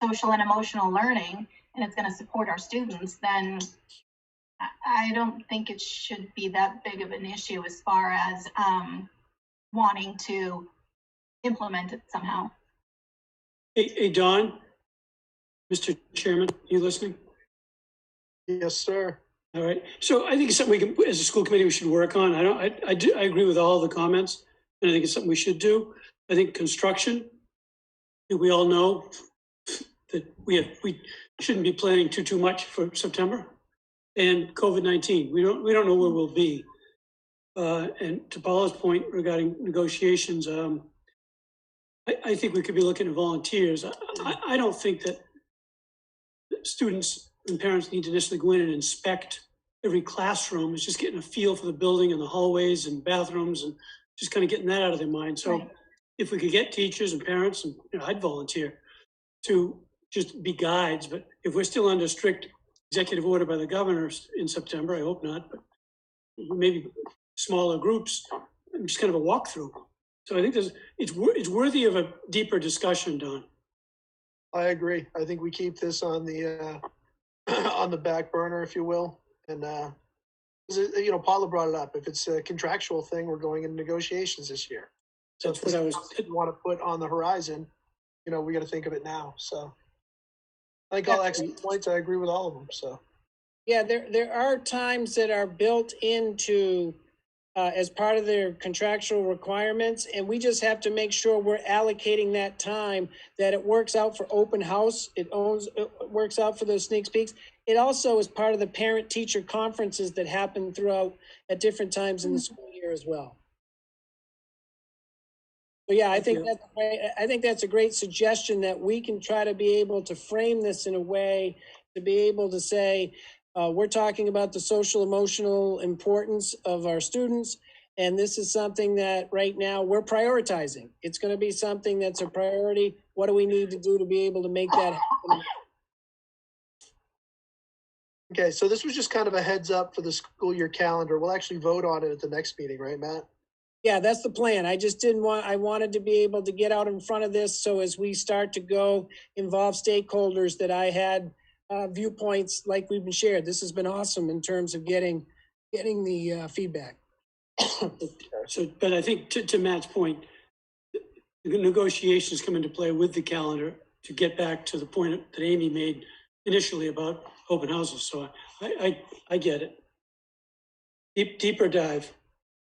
social and emotional learning and it's going to support our students, then I don't think it should be that big of an issue as far as wanting to implement it somehow. Hey, Don, Mr. Chairman, you listening? Yes, sir. All right. So I think it's something we can, as a school committee, we should work on. I agree with all the comments, and I think it's something we should do. I think construction, we all know that we shouldn't be planning too much for September. And COVID-19, we don't know where we'll be. And to Paula's point regarding negotiations, I think we could be looking at volunteers. I don't think that students and parents need to necessarily go in and inspect every classroom. It's just getting a feel for the building and the hallways and bathrooms and just kind of getting that out of their mind. So right. If we could get teachers and parents, and I'd volunteer to just be guides. But if we're still under strict executive order by the governor in September, I hope not, but maybe smaller groups, just kind of a walkthrough. So I think it's worthy of a deeper discussion, Don. I agree. I think we keep this on the on the back burner, if you will. And Paula brought it up. If it's a contractual thing, we're going into negotiations this year. So that's what I was want to put on the horizon. We got to think of it now. So I think all excellent points. I agree with all of them. So yeah, there are times that are built into as part of their contractual requirements, and we just have to make sure we're allocating that time, that it works out for open house, it works out for those sneak peeks. It also is part of the parent-teacher conferences that happen throughout at different times in the school year as well. So yeah, I Thank think you. that's great. I think that's a great suggestion that we can try to be able to frame this in a way to be able to say, we're talking about the social emotional importance of our students. And this is something that right now we're prioritizing. It's going to be something that's a priority. What do we need to do to be able to make that happen? Okay, so this was just kind of a heads up for the school year calendar. We'll actually vote on it at the next meeting, right, Matt? Yeah, that's the plan. I just didn't want, I wanted to be able to get out in front of this. So as we start to go involve stakeholders that I had viewpoints like we've been shared. This has been awesome in terms of getting the feedback. So, but I think to Matt's point, the negotiations come into play with the calendar to get back to the point that Amy made initially about open houses. So I get it. Deeper dive.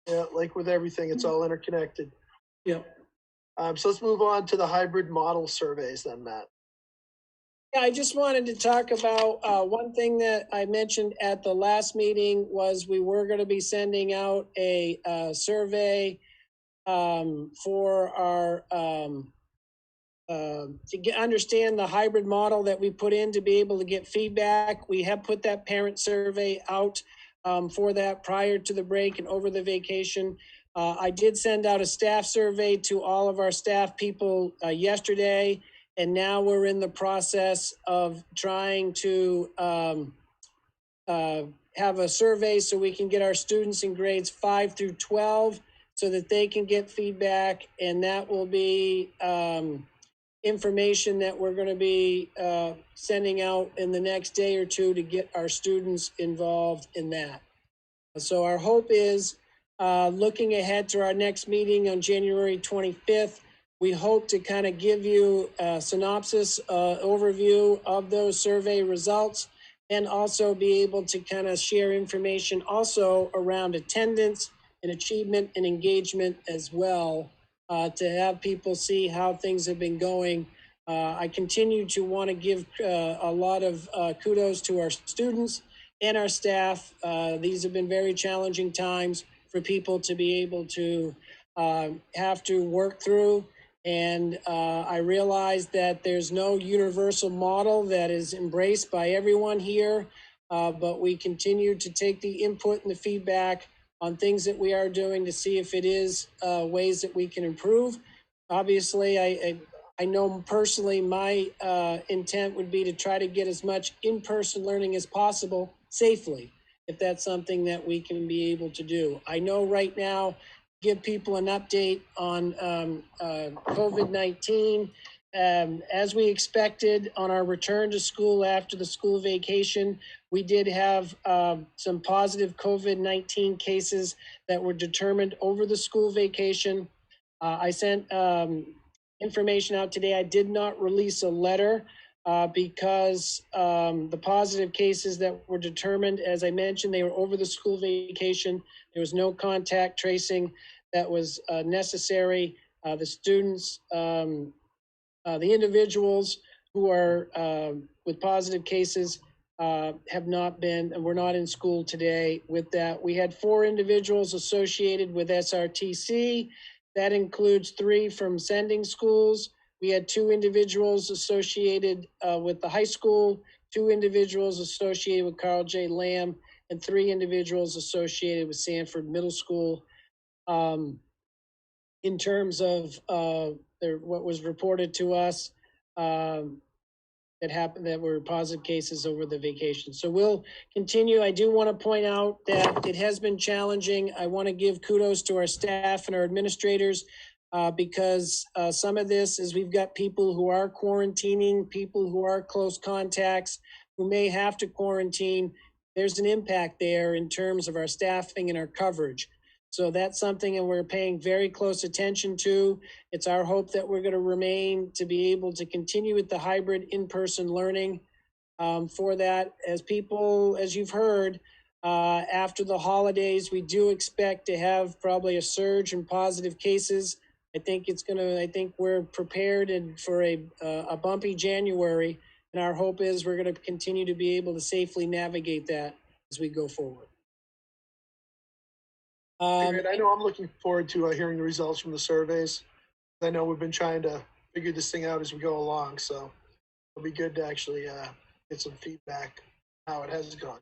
Yeah, like with everything, it's all interconnected. Yep. So let's move on to the hybrid model surveys then, Matt. Yeah, I just wanted to talk about one thing that I mentioned at the last meeting was we were going to be sending out a survey for our understand the hybrid model that we put in to be able to get feedback. We have put that parent survey out for that prior to the break and over the vacation. I did send out a staff survey to all of our staff people yesterday, and now we're in the process of trying to have a survey so we can get our students in grades 5 through 12 so that they can get feedback, and that will be information that we're going to be sending out in the next day or two to get our students involved in that. So our hope is looking ahead to our next meeting on January 25th, we hope to kind of give you a synopsis, overview of those survey results, and also be able to kind of share information also around attendance and achievement and engagement as well, to have people see how things have been going. I continue to want to give a lot of kudos to our students and our staff. These have been very challenging times for people to be able to have to work through. And I realize that there's no universal model that is embraced by everyone here, but we continue to take the input and the feedback on things that we are doing to see if it is ways that we can improve. Obviously, I know personally my intent would be to try to get as much in-person learning as possible safely, if that's something that we can be able to do. I know right now, give people an update on COVID-19. As we expected on our return to school after the school vacation, we did have some positive COVID-19 cases that were determined over the school vacation. I sent information out today. I did not release a letter because the positive cases that were determined, as I mentioned, they were over the school vacation. There was no contact tracing that was necessary. The students, the individuals who are with positive cases have not been, and we're not in school today with that. We had 4 individuals associated with SRTC. That includes 3 from sending schools. We had 2 individuals associated with the high school, 2 individuals associated with Carl J. Lamb, and 3 individuals associated with Sanford Middle School. In terms of what was reported to us that happened, that were positive cases over the vacation. So we'll continue. I do want to point out that it has been challenging. I want to give kudos to our staff and our administrators because some of this is we've got people who are quarantining, people who are close contacts, who may have to quarantine. There's an impact there in terms of our staffing and our coverage. So that's something that we're paying very close attention to. It's our hope that we're going to remain to be able to continue with the hybrid in-person learning for that. As people, as you've heard, after the holidays, we do expect to have probably a surge in positive cases. I think we're prepared and for a bumpy January. And our hope is we're going to continue to be able to safely navigate that as we go forward. I know I'm looking forward to hearing the results from the surveys. I know we've been trying to figure this thing out as we go along, so it'll be good to actually get some feedback how it has gone.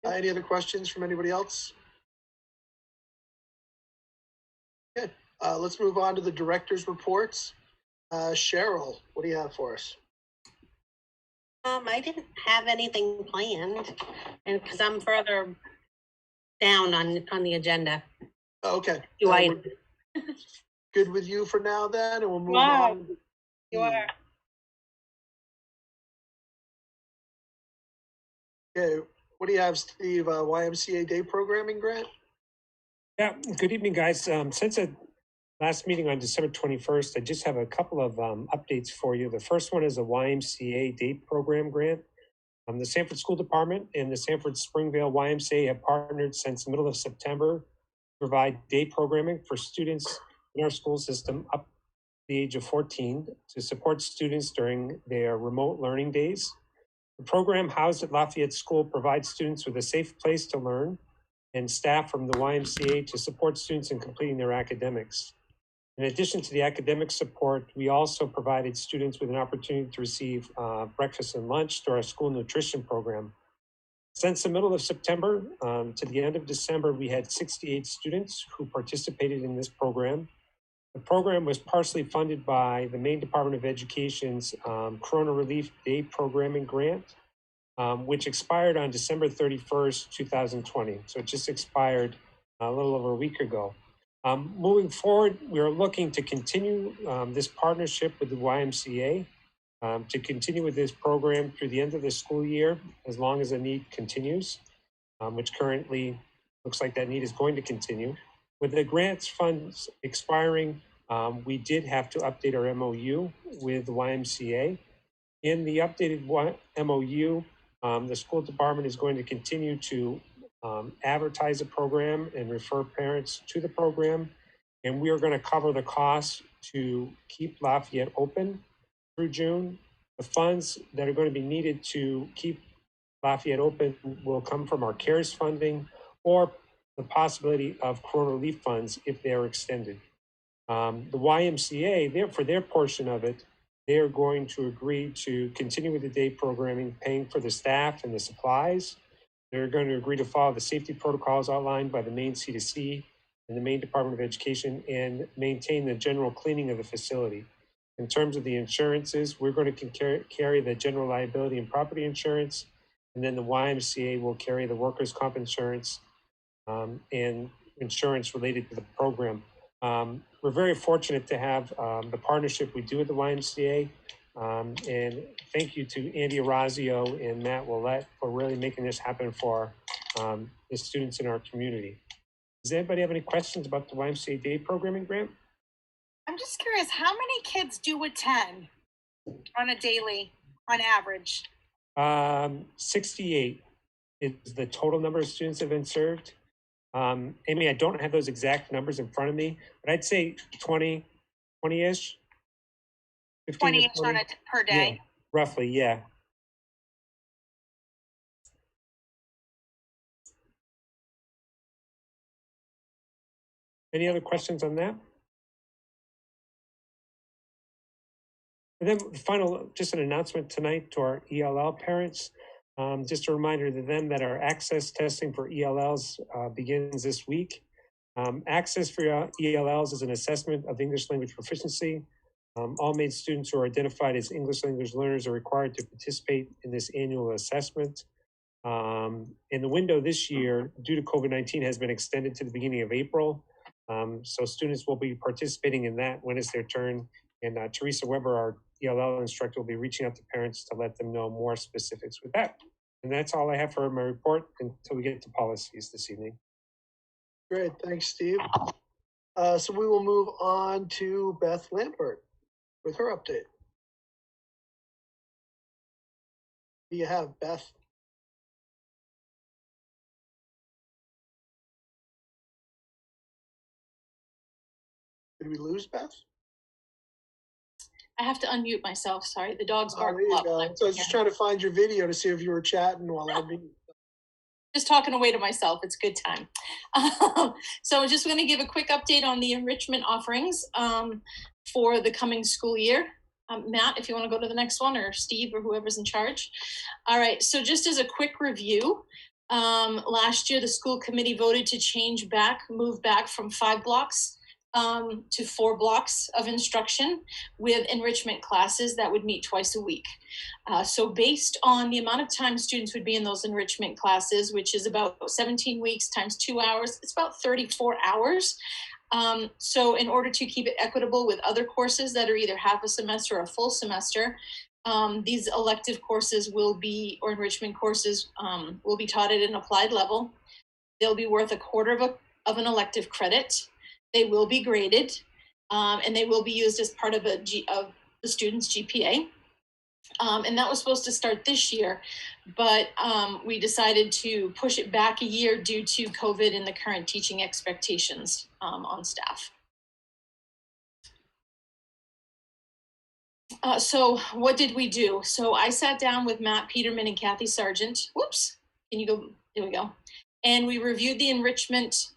Any other questions from anybody else? Okay, let's move on to the director's reports. Cheryl, what do you have for us? I didn't have anything planned, and because I'm further down on the agenda. Okay. Do I? Good with you for now then, and we'll move Wow. on. You are. Okay, what do you have, Steve? YMCA Day Programming Grant? Yeah, good evening, guys. Since the last meeting on December 21st, I just have a couple of updates for you. The first one is a YMCA Day Program Grant. The Sanford School Department and the Sanford Springvale YMCA have partnered since the middle of September to provide day programming for students in our school system up to the age of 14 to support students during their remote learning days. The program housed at Lafayette School provides students with a safe place to learn and staff from the YMCA to support students in completing their academics. In addition to the academic support, we also provided students with an opportunity to receive breakfast and lunch through our school nutrition program. Since the middle of September to the end of December, we had 68 students who participated in this program. The program was partially funded by the Maine Department of Education's Corona Relief Day Programming Grant, which expired on December 31st, 2020. So it just expired a little over a week ago. Moving forward, we are looking to continue this partnership with the YMCA to continue with this program through the end of the school year, as long as the need continues, which currently looks like that need is going to continue. With the grants funds expiring, we did have to update our MOU with the YMCA. In the updated MOU, the school department is going to continue to advertise the program and refer parents to the program. And we are going to cover the costs to keep Lafayette open through June. The funds that are going to be needed to keep Lafayette open will come from our CARES funding or the possibility of Corona Relief funds if they are extended. The YMCA, for their portion of it, they are going to agree to continue with the day programming, paying for the staff and the supplies. They're going to agree to follow the safety protocols outlined by the Maine CDC and the Maine Department of Education and maintain the general cleaning of the facility. In terms of the insurances, we're going to carry the general liability and property insurance, and then the YMCA will carry the workers' comp insurance and insurance related to the program. We're very fortunate to have the partnership we do with the YMCA. And thank you to Andy Orazio and Matt Willett for really making this happen for the students in our community. Does anybody have any questions about the YMCA Day Programming Grant? I'm just curious, how many kids do attend on a daily, on average? 68 is the total number of students that have been served. Amy, I don't have those exact numbers in front of me, but I'd say 20-ish. 20 per day? Yeah, roughly, yeah. Any other questions on that? And then final, just an announcement tonight to our ELL parents. Just a reminder to them that our access testing for ELLs begins this week. Access for ELLs is an assessment of English language proficiency. All Maine students who are identified as English language learners are required to participate in this annual assessment. And the window this year, due to COVID-19, has been extended to the beginning of April. So students will be participating in that when it's their turn. And Teresa Weber, our ELL instructor, will be reaching out to parents to let them know more specifics with that. And that's all I have for my report until we get to policies this evening. Great, thanks, Steve. So we will move on to Beth Lampert with her update. What do you have, Beth? Did we lose Beth? I have to unmute myself. Sorry, the dog's barking. There you go. So I was just trying to find your video to see if you were chatting while I'm being. Just talking away to myself. It's a good time. So I'm just going to give a quick update on the enrichment offerings for the coming school year. Matt, if you want to go to the next one, or Steve, or whoever's in charge. All right, so just as a quick review, last year the school committee voted to move back from 5 blocks to 4 blocks of instruction with enrichment classes that would meet twice a week. So based on the amount of time students would be in those enrichment classes, which is about 17 weeks times 2 hours, it's about 34 hours. So in order to keep it equitable with other courses that are either half a semester or a full semester, these elective courses or enrichment courses will be taught at an applied level. They'll be worth 1/4 of an elective credit. They will be graded, and they will be used as part of the student's GPA. And that was supposed to start this year, but we decided to push it back a year due to COVID and the current teaching expectations on staff. So what did we do? So I sat down with Matt Peterman and Kathy Sargent. Whoops, can you go? There we go. And we reviewed the enrichment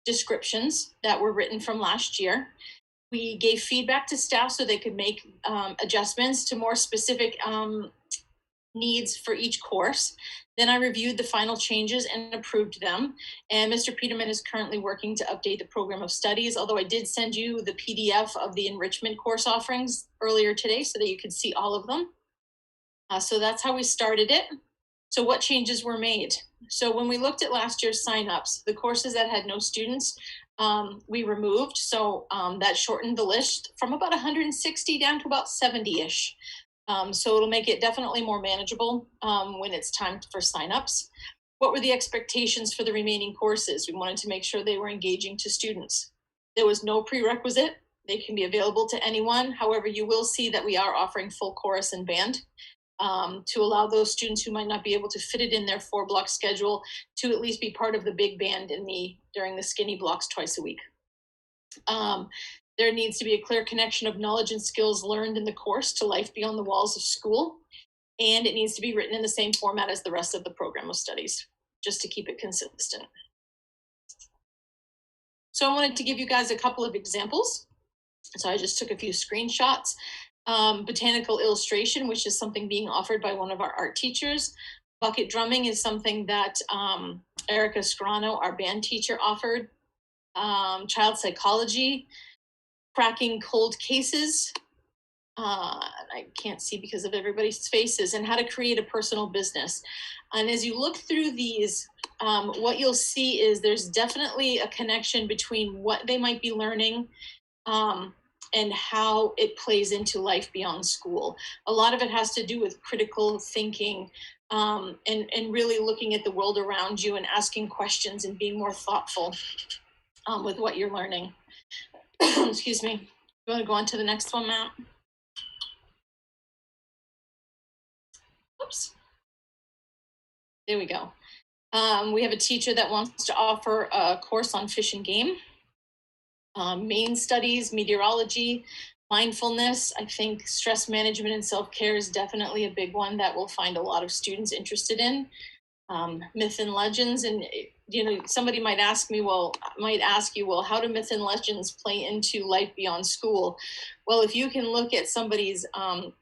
descriptions that were written from last year. We gave feedback to staff so they could make adjustments to more specific needs for each course. Then I reviewed the final changes and approved them. And Mr. Peterman is currently working to update the program of studies, although I did send you the PDF of the enrichment course offerings earlier today so that you could see all of them. So that's how we started it. So what changes were made? So when we looked at last year's signups, the courses that had no students, we removed. So that shortened the list from about 160 down to about 70-ish. So it'll make it definitely more manageable when it's time for signups. What were the expectations for the remaining courses? We wanted to make sure they were engaging to students. There was no prerequisite. They can be available to anyone. However, you will see that we are offering full chorus and band to allow those students who might not be able to fit it in their 4-block schedule to at least be part of the big band during the skinny blocks twice a week. There needs to be a clear connection of knowledge and skills learned in the course to life beyond the walls of school. And it needs to be written in the same format as the rest of the program of studies, just to keep it consistent. So I wanted to give you guys a couple of examples. So I just took a few screenshots. Botanical illustration, which is something being offered by one of our art teachers. Bucket drumming is something that Erica Scarano, our band teacher, offered. Child psychology, cracking cold cases. I can't see because of everybody's faces, and how to create a personal business. And as you look through these, what you'll see is there's definitely a connection between what they might be learning and how it plays into life beyond school. A lot of it has to do with critical thinking and really looking at the world around you and asking questions and being more thoughtful with what you're learning. Excuse me. You want to go on to the next one, Matt? Oops. There we go. We have a teacher that wants to offer a course on fish and game, Maine studies, meteorology, mindfulness. I think stress management and self-care is definitely a big one that we'll find a lot of students interested in. Myth and legends, and somebody might ask you, well, how do myth and legends play into life beyond school? Well, if you can look at somebody's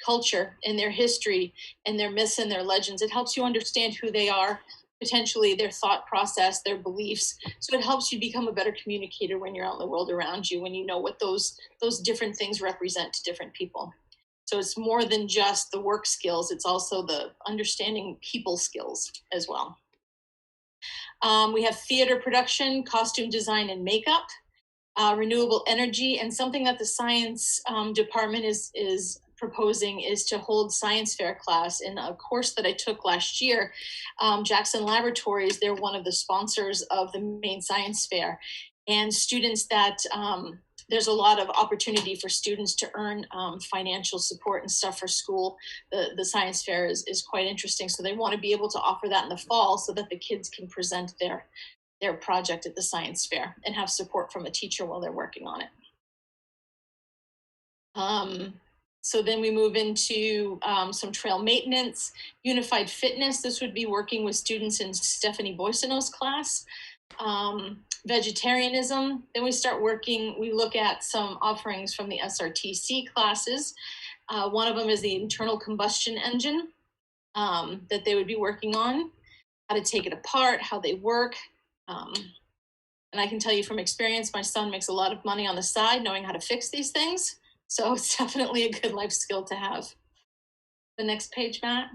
culture and their history and their myths and their legends, it helps you understand who they are, potentially their thought process, their beliefs. So it helps you become a better communicator when you're out in the world around you, when you know what those different things represent to different people. So it's more than just the work skills, it's also the understanding people skills as well. We have theater production, costume design and makeup, renewable energy, and something that the science department is proposing is to hold science fair class in a course that I took last year. Jackson Laboratories, they're one of the sponsors of the Maine Science Fair, and students that there's a lot of opportunity for students to earn financial support and stuff for school. The science fair is quite interesting. So they want to be able to offer that in the fall so that the kids can present their project at the science fair and have support from a teacher while they're working on it. So then we move into some trail maintenance, unified fitness. This would be working with students in Stephanie Boissonneau's class. Vegetarianism. Then we look at some offerings from the SRTC classes. One of them is the internal combustion engine that they would be working on, how to take it apart, how they work. And I can tell you from experience, my son makes a lot of money on the side knowing how to fix these things. So it's definitely a good life skill to have. The next page, Matt.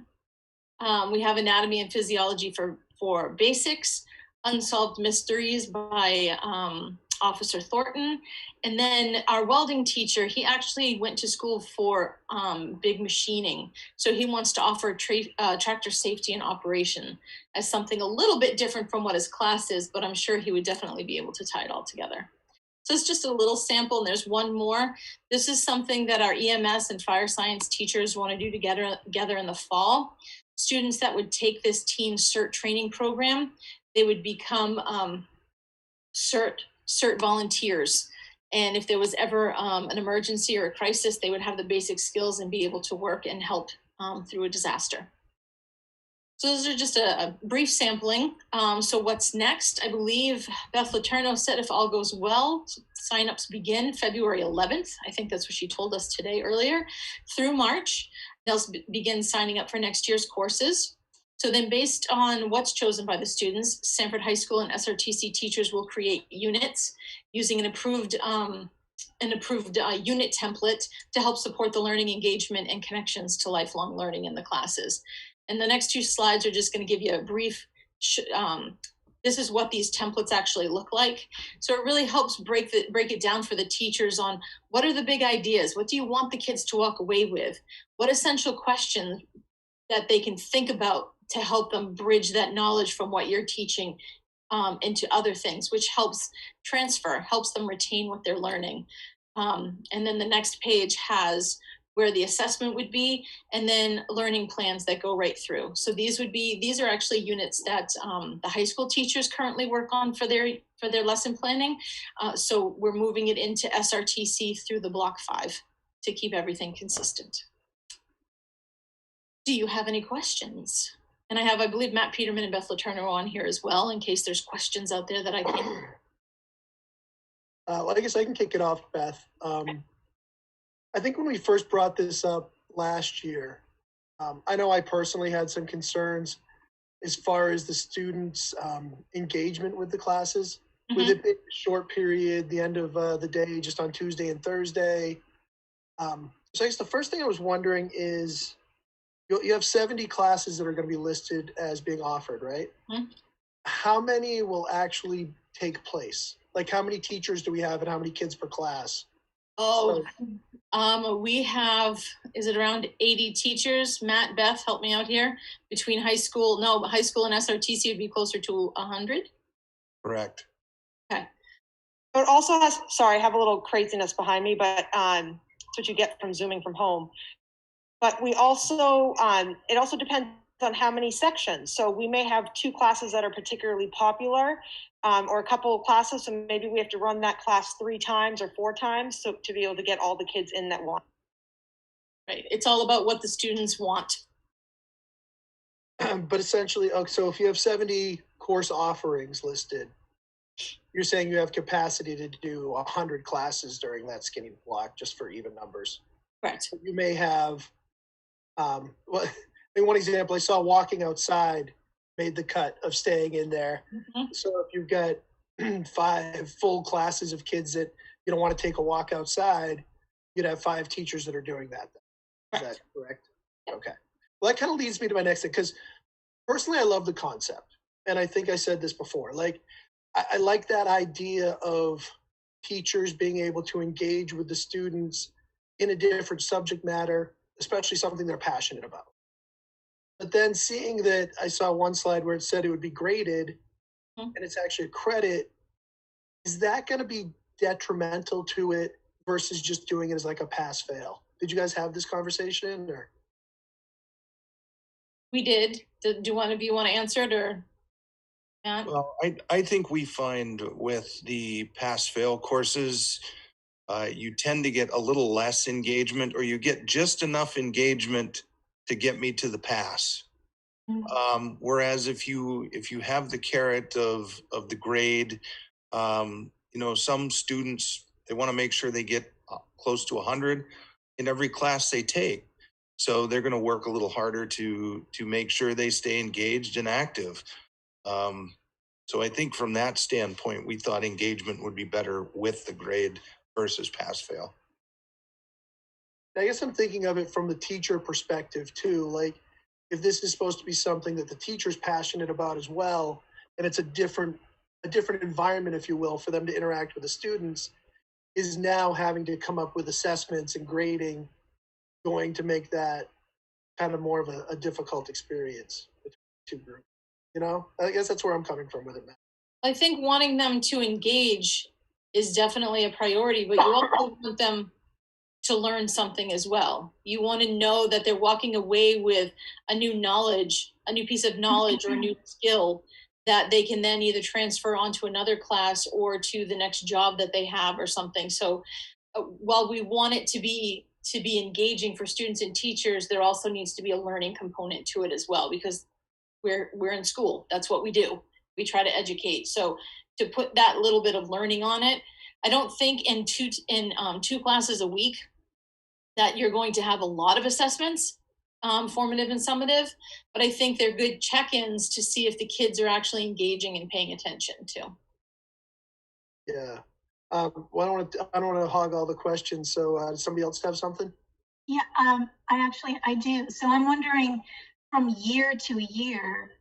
We have anatomy and physiology for basics, unsolved mysteries by Officer Thornton. And then our welding teacher, he actually went to school for big machining. So he wants to offer tractor safety and operation as something a little bit different from what his class is, but I'm sure he would definitely be able to tie it all together. So it's just a little sample, and there's one more. This is something that our EMS and fire science teachers want to do together in the fall. Students that would take this teen CERT training program, they would become CERT volunteers. And if there was ever an emergency or a crisis, they would have the basic skills and be able to work and help through a disaster. So those are just a brief sampling. So what's next? I believe Beth Letourneau said if all goes well, signups begin February 11th. I think that's what she told us today earlier. Through March, they'll begin signing up for next year's courses. So then based on what's chosen by the students, Sanford High School and SRTC teachers will create units using an approved unit template to help support the learning engagement and connections to lifelong learning in the classes. And the next two slides are just going to give you a brief, this is what these templates actually look like. So it really helps break it down for the teachers on what are the big ideas? What do you want the kids to walk away with? What essential questions that they can think about to help them bridge that knowledge from what you're teaching into other things, which helps transfer, helps them retain what they're learning. And then the next page has where the assessment would be, and then learning plans that go right through. So these are actually units that the high school teachers currently work on for their lesson planning. So we're moving it into SRTC through the Block 5 to keep everything consistent. Do you have any questions? And I have, I believe, Matt Peterman and Beth Letourneau on here as well, in case there's questions out there that I can. Well, I guess I can kick it off, Beth. I think when we first brought this up last year, I know I personally had some concerns as far as the students' engagement with the classes. Mm-hmm. With it being a short period, the end of the day, just on Tuesday and Thursday. So I guess the first thing I was wondering is, you have 70 classes that are going to be listed as being offered, right? Mm-hmm. How many will actually take place? Like, how many teachers do we have and how many kids per class? Oh, we have, is it around 80 teachers? Matt, Beth, help me out here. Between high school and SRTC would be closer to 100? Correct. Okay. But it also has, sorry, I have a little craziness behind me, but it's what you get from Zooming from home. But we also, it also depends on how many sections. So we may have 2 classes that are particularly popular, or a couple of classes. So maybe we have to run that class 3 times or 4 times so to be able to get all the kids in that want. Right. It's all about what the students want. But essentially, so if you have 70 course offerings listed, you're saying you have capacity to do 100 classes during that skinny block, just for even numbers. Correct. So you may have, in one example, I saw walking outside made the cut of staying in there. Mm-hmm. So if you've got 5 full classes of kids that you don't want to take a walk outside, you'd have 5 teachers that are doing that. Is that correct? Okay. Well, that kind of leads me to my next thing, because personally, I love the concept. And I think I said this before. Like, I like that idea of teachers being able to engage with the students in a different subject matter, especially something they're passionate about. But then seeing that, I saw one slide where it said it would be graded, and it's actually a credit. Is that going to be detrimental to it versus just doing it as like a pass-fail? Did you guys have this conversation, or? We did. Do one of you want to answer it, or Matt? Well, I think we find with the pass-fail courses, you tend to get a little less engagement, or you get just enough engagement to get me to the pass. Whereas if you have the carrot of the grade, some students, they want to make sure they get close to 100 in every class they take. So they're going to work a little harder to make sure they stay engaged and active. So I think from that standpoint, we thought engagement would be better with the grade versus pass fail. I guess I'm thinking of it from the teacher perspective too. Like, if this is supposed to be something that the teacher's passionate about as well, and it's a different environment, if you will, for them to interact with the students, is now having to come up with assessments and grading going to make that kind of more of a difficult experience between the two groups? I guess that's where I'm coming from with it, Matt. I think wanting them to engage is definitely a priority, but you also want them to learn something as well. You want to know that they're walking away with a new piece of knowledge or a new skill that they can then either transfer onto another class or to the next job that they have or something. So while we want it to be engaging for students and teachers, there also needs to be a learning component to it as well, because we're in school. That's what we do. We try to educate. So to put that little bit of learning on it, I don't think in two classes a week that you're going to have a lot of assessments, formative and summative, but I think they're good check-ins to see if the kids are actually engaging and paying attention too. Yeah. Well, I don't want to hog all the questions. So does somebody else have something? Yeah, I do. So I'm wondering, from year to year,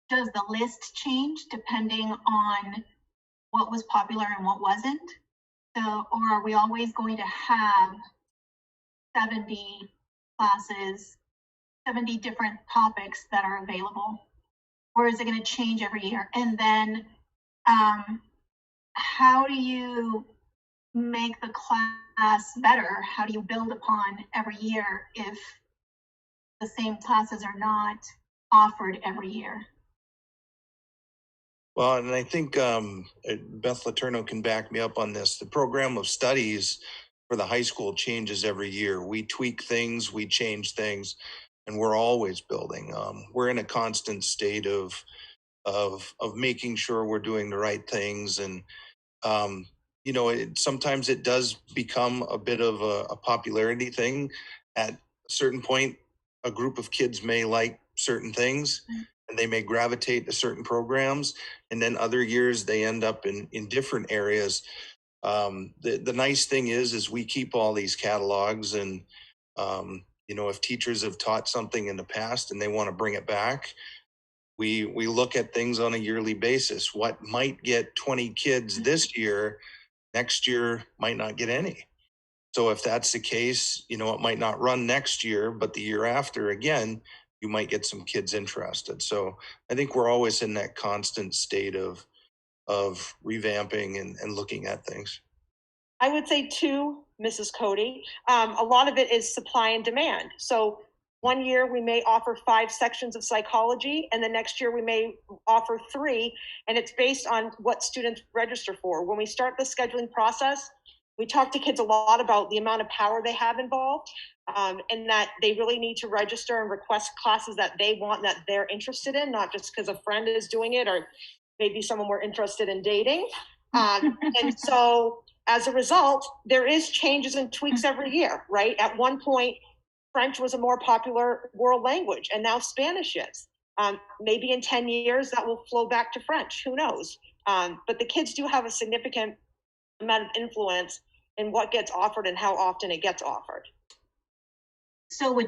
does the list change depending on what was popular and what wasn't? So, or are we always going to have 70 classes, 70 different topics that are available? Or is it going to change every year? And then how do you make the class better? How do you build upon every year if the same classes are not offered every year? Well, and I think Beth Letourneau can back me up on this. The program of studies for the high school changes every year. We tweak things, we change things, and we're always building. We're in a constant state of making sure we're doing the right things. And, sometimes it does become a bit of a popularity thing. At a certain point, a group of kids may like certain things, and they may gravitate to certain programs, and then other years they end up in different areas. The nice thing is we keep all these catalogs, and if teachers have taught something in the past and they want to bring it back, we look at things on a yearly basis. What might get 20 kids this year, next year might not get any. So if that's the case, it might not run next year, but the year after, again, you might get some kids interested. So I think we're always in that constant state of revamping and looking at things. I would say two, Mrs. Cody. A lot of it is supply and demand. So one year we may offer 5 sections of psychology, and the next year we may offer 3, and it's based on what students register for. When we start the scheduling process, we talk to kids a lot about the amount of power they have involved, and that they really need to register and request classes that they want, that they're interested in, not just because a friend is doing it or maybe someone we're interested in dating. And so as a result, there is changes and tweaks every year, right? At one point, French was a more popular world language, and now Spanish is. Maybe in 10 years, that will flow back to French, who knows? But the kids do have a significant amount of influence in what gets offered and how often it gets offered. So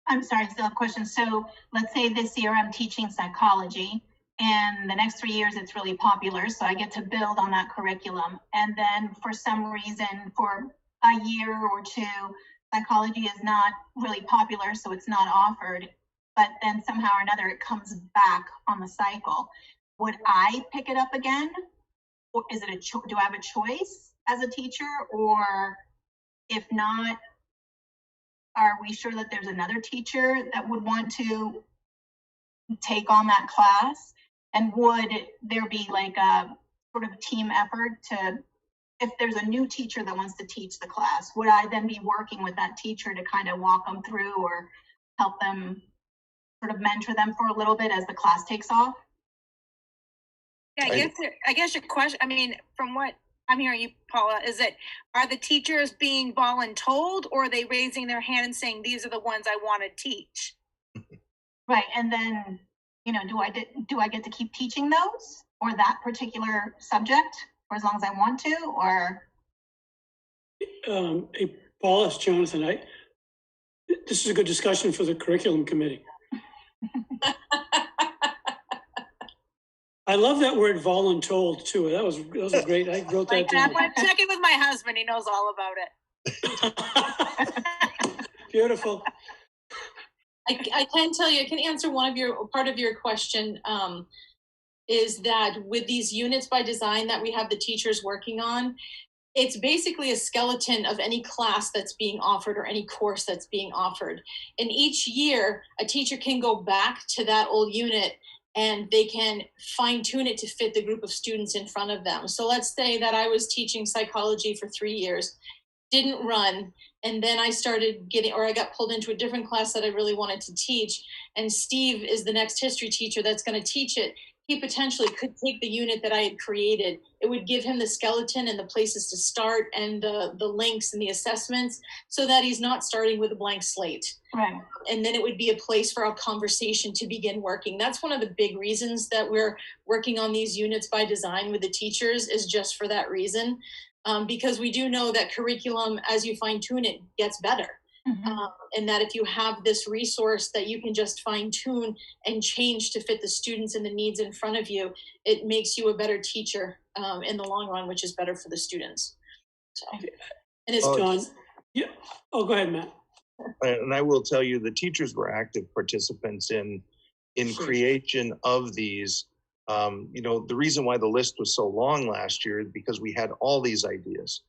I'm sorry, I still have questions. So let's say this year I'm teaching psychology, and the next 3 years it's really popular, so I get to build on that curriculum. And then for some reason, for a year or two, psychology is not really popular, so it's not offered, but then somehow or another it comes back on the cycle. Would I pick it up again? Or is it do I have a choice as a teacher? Or if not, are we sure that there's another teacher that would want to take on that class? And would there be like a sort of team effort to if there's a new teacher that wants to teach the class, would I then be working with that teacher to kind of walk them through or help them sort of mentor them for a little bit as the class takes off? Yeah, I guess your question, I mean, from what I'm hearing you, Paula, is it, are the teachers being voluntold, or are they raising their hand and saying, these are the ones I want to teach? Right, and then, you know, do I get to keep teaching those or that particular subject for as long as I want to, or? Hey, Paula, it's Jonathan. This is a good discussion for the curriculum committee. I love that word voluntold too. That was great. I wrote that down. I'm going to check it with my husband. He knows all about it. Beautiful. I can tell you, I can answer part of your question, is that with these units by design that we have the teachers working on, it's basically a skeleton of any class that's being offered or any course that's being offered. And each year, a teacher can go back to that old unit and they can fine tune it to fit the group of students in front of them. So let's say that I was teaching psychology for 3 years, didn't run, and then I I got pulled into a different class that I really wanted to teach, and Steve is the next history teacher that's going to teach it. He potentially could take the unit that I had created. It would give him the skeleton and the places to start and the links and the assessments, so that he's not starting with a blank slate. Right. And then it would be a place for a conversation to begin working. That's one of the big reasons that we're working on these units by design with the teachers, is just for that reason. Because we do know that curriculum, as you fine tune it, gets better. Mm-hmm. And that if you have this resource that you can just fine tune and change to fit the students and the needs in front of you, it makes you a better teacher in the long run, which is better for the students. So, and it's John. Yeah. Oh, go ahead, Matt. And I will tell you, the teachers were active participants in creation of these. You know, the reason why the list was so long last year is because we had all these ideas.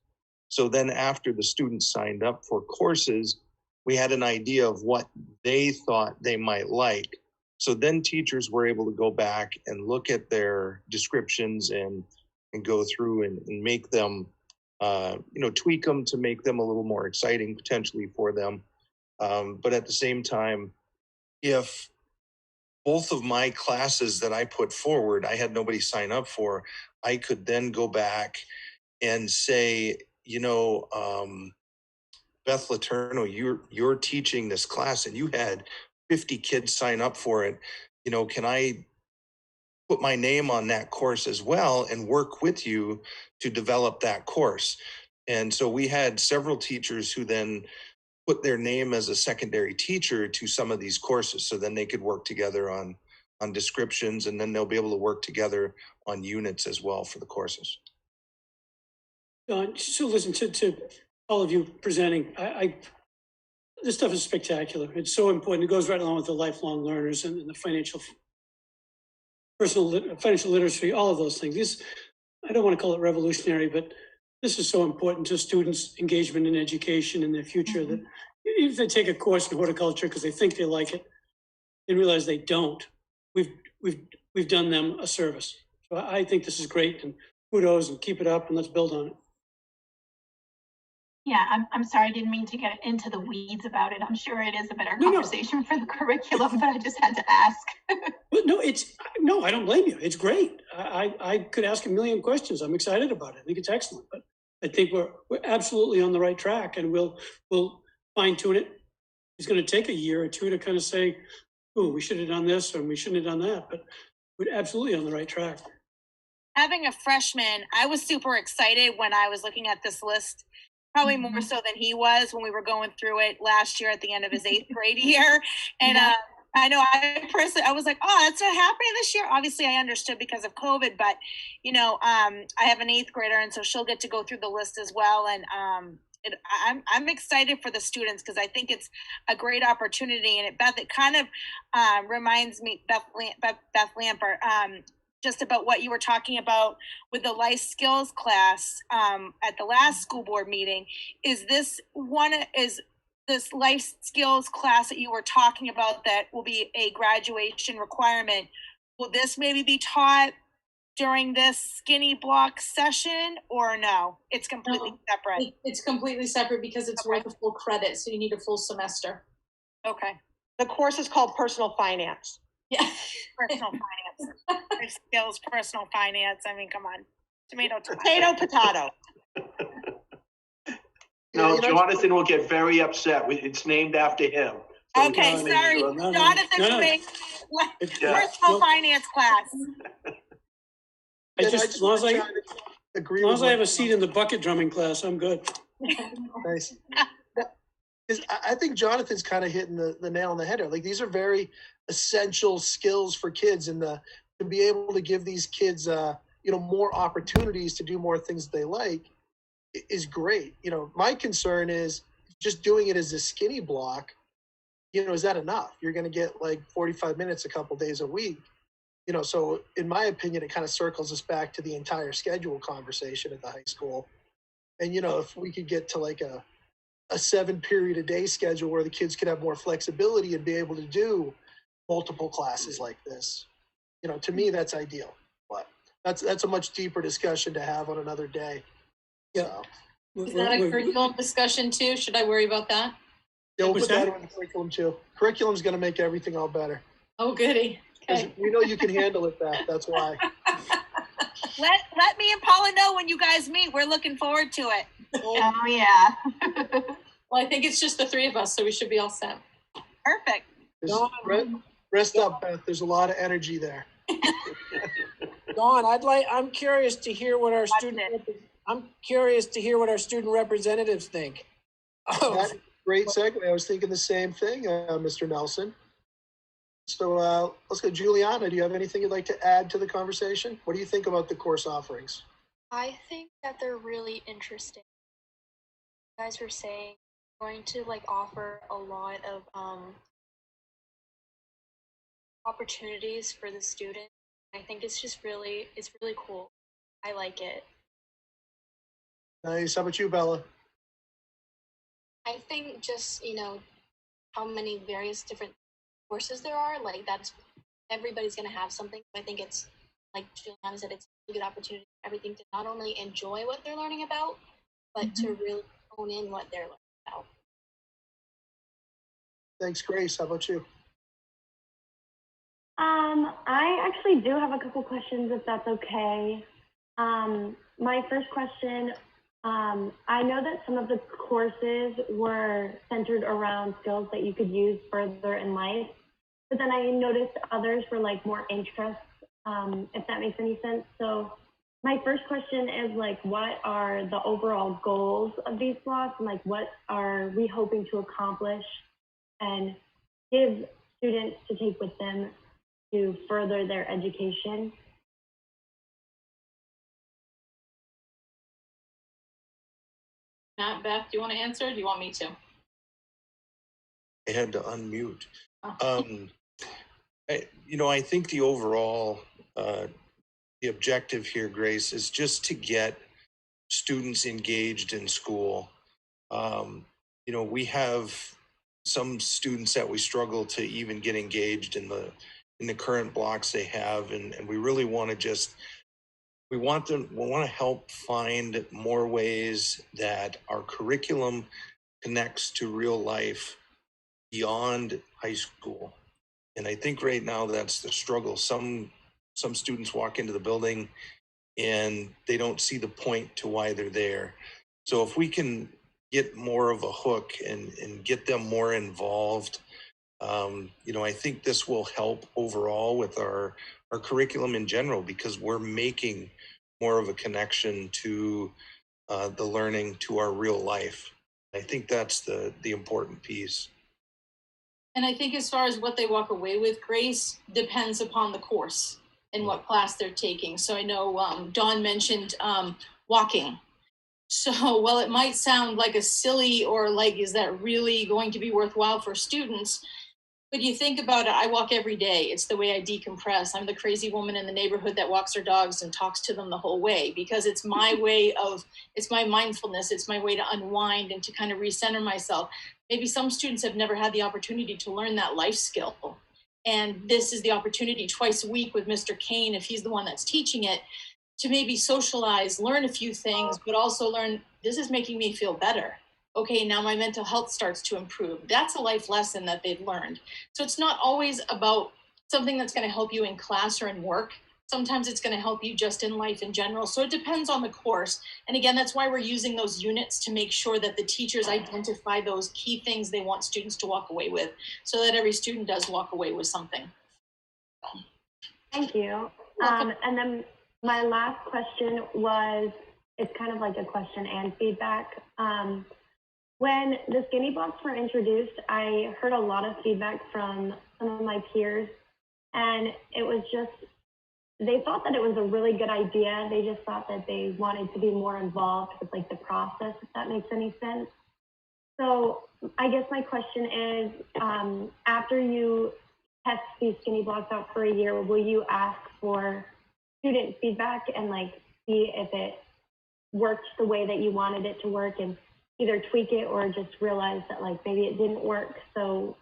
So then after the students signed up for courses, we had an idea of what they thought they might like. So then teachers were able to go back and look at their descriptions and go through and make them, you know, tweak them to make them a little more exciting potentially for them. But at the same time, if both of my classes that I put forward, I had nobody sign up for, I could then go back and say, you know, Beth Letourneau, you're teaching this class and you had 50 kids sign up for it. You know, can I put my name on that course as well and work with you to develop that course? And so we had several teachers who then put their name as a secondary teacher to some of these courses. So then they could work together on descriptions, and then they'll be able to work together on units as well for the courses. So listen to all of you presenting. This stuff is spectacular. It's so important. It goes right along with the lifelong learners and the financial literacy, all of those things. I don't want to call it revolutionary, but this is so important to students' engagement in education and their future. Mm-hmm. That if they take a course in horticulture because they think they like it, and realize they don't, we've done them a service. So I think this is great, and kudos, and keep it up, and let's build on it. Yeah, I'm sorry, I didn't mean to get into the weeds about it. I'm sure it is a better conversation for the curriculum, but I just had to ask. But no, I don't blame you. It's great. I could ask a million questions. I'm excited about it. I think it's excellent. But I think we're absolutely on the right track, and we'll fine tune it. It's going to take a year or two to kind of say, oh, we should have done this or we shouldn't have done that. But we're absolutely on the right track. Having a freshman, I was super excited when I was looking at this list. Probably more so than he was when we were going through it last year at the end of his 8th grade year. And I know I was like, oh, that's not happening this year. Obviously, I understood because of COVID, but, you know, I have an 8th grader, and so she'll get to go through the list as well. And I'm excited for the students because I think it's a great opportunity. And it kind of reminds me, Beth Lampert, just about what you were talking about with the life skills class at the last school board meeting. Is this life skills class that you were talking about that will be a graduation requirement? Will this maybe be taught during this skinny block session, or no? It's completely No, separate. It's completely separate because it's worth a full credit, so you need a full semester. Okay. The course is called Personal Finance. Yeah. Personal finance. Life skills, personal finance. I mean, come on. Tomato, Potato, potato. No, Jonathan will get very upset. It's named after him. So we Okay, gotta make sorry. sure- Jonathan Drake, Yeah. personal finance class. As long as I agree. I have a seat in the bucket drumming class, I'm good. Nice. I think Jonathan's kind of hitting the nail on the head. Like, these are very essential skills for kids, and to be able to give these kids, more opportunities to do more things they like is great. My concern is just doing it as a skinny block. Is that enough? You're going to get like 45 minutes a couple days a week. So in my opinion, it kind of circles us back to the entire schedule conversation at the high school. And, if we could get to like a 7-period-a-day schedule where the kids could have more flexibility and be able to do multiple classes like this, to me, that's ideal. But that's a much deeper discussion to have on another day. So, Is that a curriculum discussion too? Should I worry about that? yeah, we'll put that in the curriculum too. Curriculum's going to make everything all better. Oh, goody. Okay. We know you can handle it, Beth. That's why. Let me and Paula know when you guys meet. We're looking forward to it. Oh, yeah. Well, I think it's just the three of us, so we should be all set. Perfect. Just rest up, Beth. There's a lot of energy there. Dawn, I'm curious to hear what our student representatives think. That's a great segue. I was thinking the same thing, Mr. Nelson. So let's go. Juliana, do you have anything you'd like to add to the conversation? What do you think about the course offerings? I think that they're really interesting. You guys were saying going to offer a lot of opportunities for the student. I think it's really cool. I like it. Nice. How about you, Bella? I think just how many various different courses there are, everybody's going to have something. I think it's, like Juliana said, it's a good opportunity for everything to not only enjoy what they're learning about, but to really hone in what they're learning about. Thanks, Grace. How about you? I actually do have a couple questions, if that's okay. My first question, I know that some of the courses were centered around skills that you could use further in life, but then I noticed others were more interests, if that makes any sense. So my first question is what are the overall goals of these blocks, and what are we hoping to accomplish and give students to take with them to further their education? Matt, Beth, do you want to answer? Or do you want me to? I had to unmute. I think the overall, the objective here, Grace, is just to get students engaged in school. We have some students that we struggle to even get engaged in the current blocks they have, and we really want to we want to help find more ways that our curriculum connects to real life beyond high school. And I think right now that's the struggle. Some students walk into the building and they don't see the point to why they're there. So if we can get more of a hook and get them more involved, I think this will help overall with our curriculum in general, because we're making more of a connection to the learning, to our real life. I think that's the important piece. And I think as far as what they walk away with, Grace, depends upon the course and what class they're taking. So I know Dawn mentioned walking. So while it might sound like a silly or is that really going to be worthwhile for students? But you think about it, I walk every day. It's the way I decompress. I'm the crazy woman in the neighborhood that walks her dogs and talks to them the whole way, because it's my way it's my mindfulness. It's my way to unwind and to kind of recenter myself. Maybe some students have never had the opportunity to learn that life skill. And this is the opportunity twice a week with Mr. Kane, if he's the one that's teaching it, to maybe socialize, learn a few things, but also learn, this is making me feel better. Okay, now my mental health starts to improve. That's a life lesson that they've learned. So it's not always about something that's going to help you in class or in work. Sometimes it's going to help you just in life in general. So it depends on the course. And again, that's why we're using those units to make sure that the teachers identify those key things they want students to walk away with, so that every student does walk away with something. Thank you. And then my last question was, it's kind of like a question and feedback. When the skinny blocks were introduced, I heard a lot of feedback from some of my peers, and it was just, they thought that it was a really good idea. They just thought that they wanted to be more involved with like the process, if that makes any sense. So I guess my question is, after you test these skinny blocks out for a year, will you ask for student feedback and like see if it worked the way that you wanted it to work, and either tweak it or just realize that like maybe it didn't work, so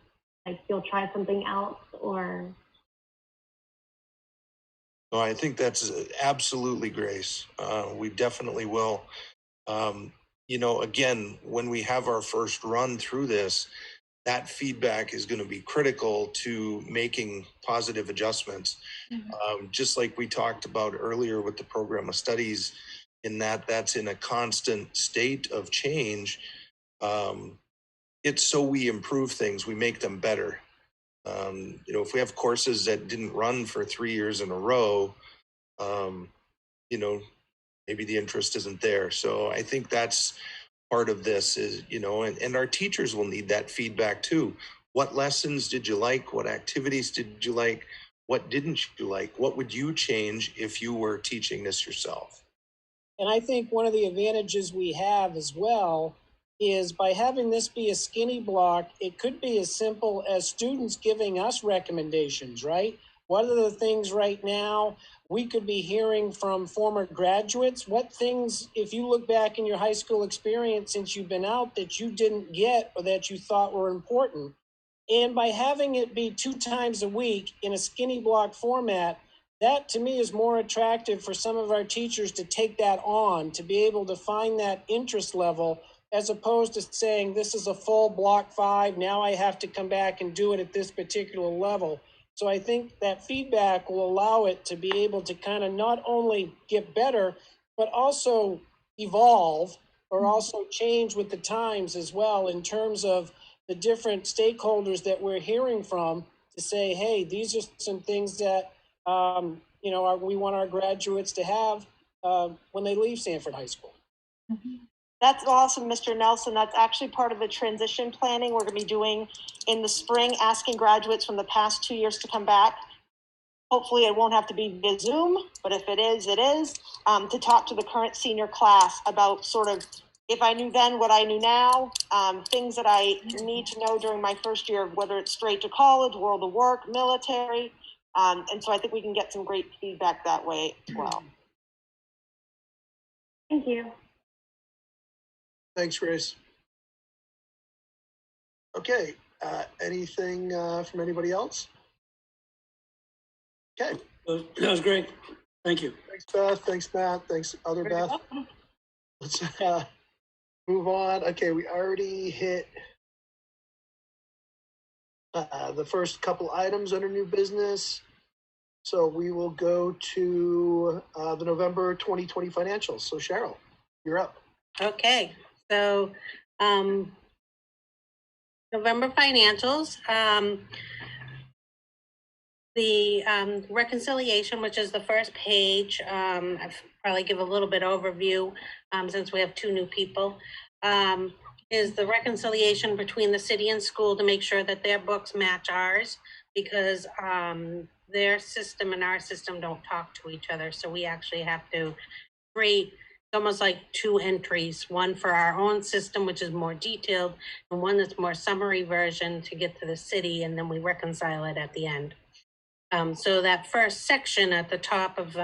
like you'll try something else? Or No, I think that's absolutely, Grace. We definitely will. You know, again, when we have our first run through this, that feedback is going to be critical to making positive adjustments. Just like we talked about earlier with the program of studies, in that that's in a constant state of change. It's so we improve things, we make them better. You know, if we have courses that didn't run for 3 years in a row, you know, maybe the interest isn't there. So I think that's part of this is, you know, and our teachers will need that feedback too. What lessons did you like? What activities did you like? What didn't you like? What would you change if you were teaching this yourself? And I think one of the advantages we have as well is by having this be a skinny block, it could be as simple as students giving us recommendations, right? What are the things right now we could be hearing from former graduates? What things, if you look back in your high school experience since you've been out, that you didn't get or that you thought were important? And by having it be 2 times a week in a skinny block format, that to me is more attractive for some of our teachers to take that on, to be able to find that interest level, as opposed to saying, this is a full block 5, now I have to come back and do it at this particular level. So I think that feedback will allow it to be able to kind of not only get better, but also evolve or also change with the times as well, in terms of the different stakeholders that we're hearing from, to say, hey, these are some things that you know, we want our graduates to have when they leave Sanford High School. That's awesome, Mr. Nelson. That's actually part of the transition planning we're going to be doing in the spring, asking graduates from the past 2 years to come back. Hopefully it won't have to be via Zoom, but if it is, to talk to the current senior class about sort of, if I knew then what I knew now, things that I need to know during my first year, whether it's straight to college, world of work, military. And so I think we can get some great feedback that way as well. thank you. Thanks, Grace. Okay, anything from anybody else? Okay. That was great. Thank you. Thanks, Beth. Thanks, Matt. Thanks, other Beth. Let's move on. Okay, we already hit the first couple items under new business. So we will go to the November 2020 financials. So Cheryl, you're up. Okay, so November financials, the reconciliation, which is the first page, I'll probably give a little bit overview since we have 2 new people, is the reconciliation between the city and school to make sure that their books match ours, because their system and our system don't talk to each other. So we actually have to create almost like 2 entries, one for our own system, which is more detailed, and one that's more summary version to get to the city, and then we reconcile it at the end. So that first section at the top of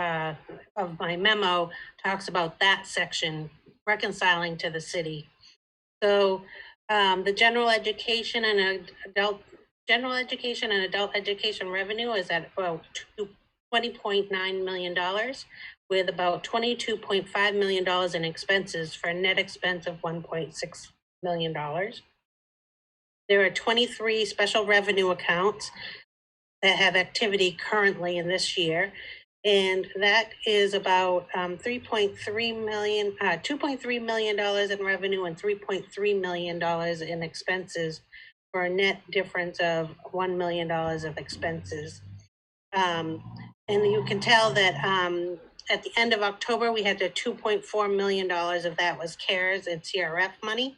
my memo talks about that section, reconciling to the city. So the general education and adult General education and adult education revenue is at about $20.9 million, with about $22.5 million in expenses for a net expense of $1.6 million. There are 23 special revenue accounts that have activity currently in this year, and that is about $2.3 million in revenue and $3.3 million in expenses, for a net difference of $1 million of expenses. And you can tell that at the end of October, we had the $2.4 million of that was CARES and CRF money.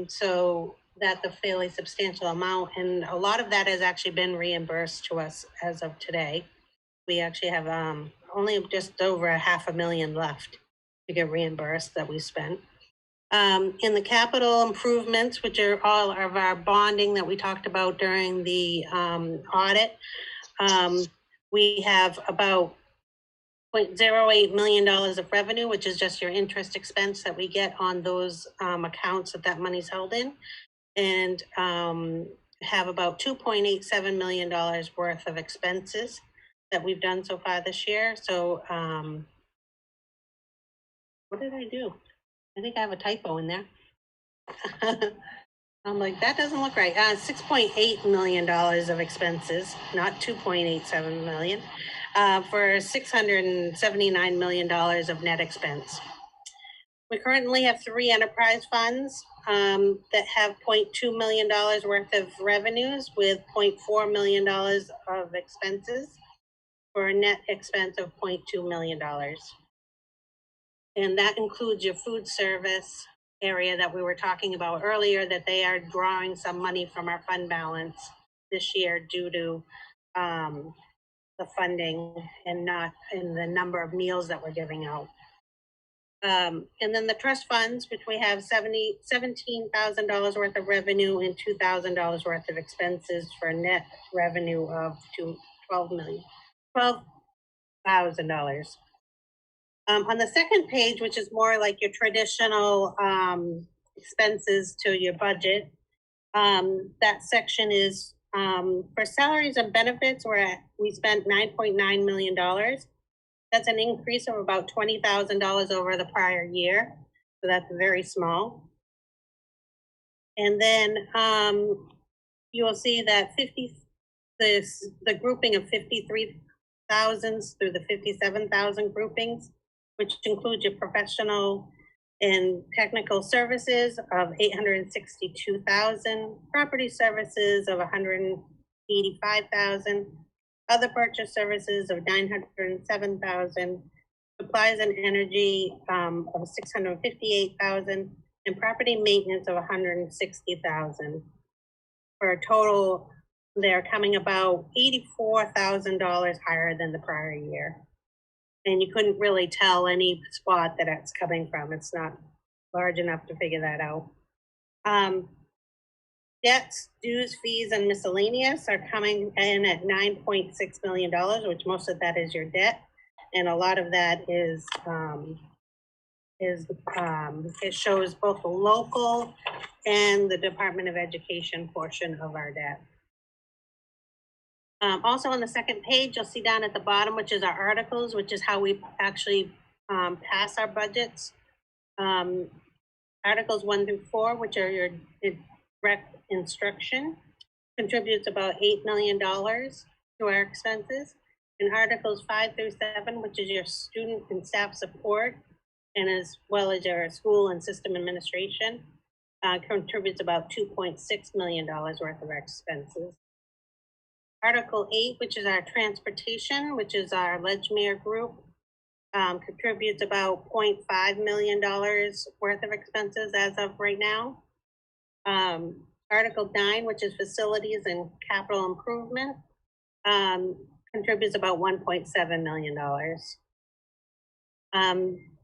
So that's a fairly substantial amount, and a lot of that has actually been reimbursed to us as of today. We actually have only just over $500,000 left to get reimbursed that we spent. In the capital improvements, which are all of our bonding that we talked about during the audit, we have about $0.08 million of revenue, which is just your interest expense that we get on those accounts that money's held in, and have about $2.87 million worth of expenses that we've done so far this year. So what did I do? I think I have a typo in there. I'm like, that doesn't look right. $6.8 million of expenses, not $2.87 million, for $679 million of net expense. We currently have 3 enterprise funds that have $0.2 million worth of revenues with $0.4 million of expenses, for a net expense of $0.2 million. And that includes your food service area that we were talking about earlier, that they are drawing some money from our fund balance this year due to the funding and not in the number of meals that we're giving out. And then the trust funds, which we have $17,000 worth of revenue and $2,000 worth of expenses, for a net revenue of $12,000. On the second page, which is more like your traditional expenses to your budget, that section is for salaries and benefits, we spent $9.9 million. That's an increase of about $20,000 over the prior year. So that's very small. And then you will see that the grouping of 53,000s through the 57,000 groupings, which includes your professional and technical services of 862,000, property services of 185,000, other purchase services of 907,000, supplies and energy of 658,000, and property maintenance of 160,000. For a total, they're coming about $84,000 higher than the prior year. And you couldn't really tell any spot that it's coming from. It's not large enough to figure that out. Debts, dues, fees, and miscellaneous are coming in at $9.6 million, which most of that is your debt. And a lot of that is it shows both the local and the Department of Education portion of our debt. Also on the second page, you'll see down at the bottom, which is our articles, which is how we actually pass our budgets. Articles 1 through 4, which are your direct instruction, contributes about $8 million to our expenses. And Articles 5 through 7, which is your student and staff support, and as well as your school and system administration, contributes about $2.6 million worth of our expenses. Article 8, which is our transportation, which is our Ledgmere group, contributes about $0.5 million worth of expenses as of right now. Article 9, which is facilities and capital improvement, contributes about $1.7 million.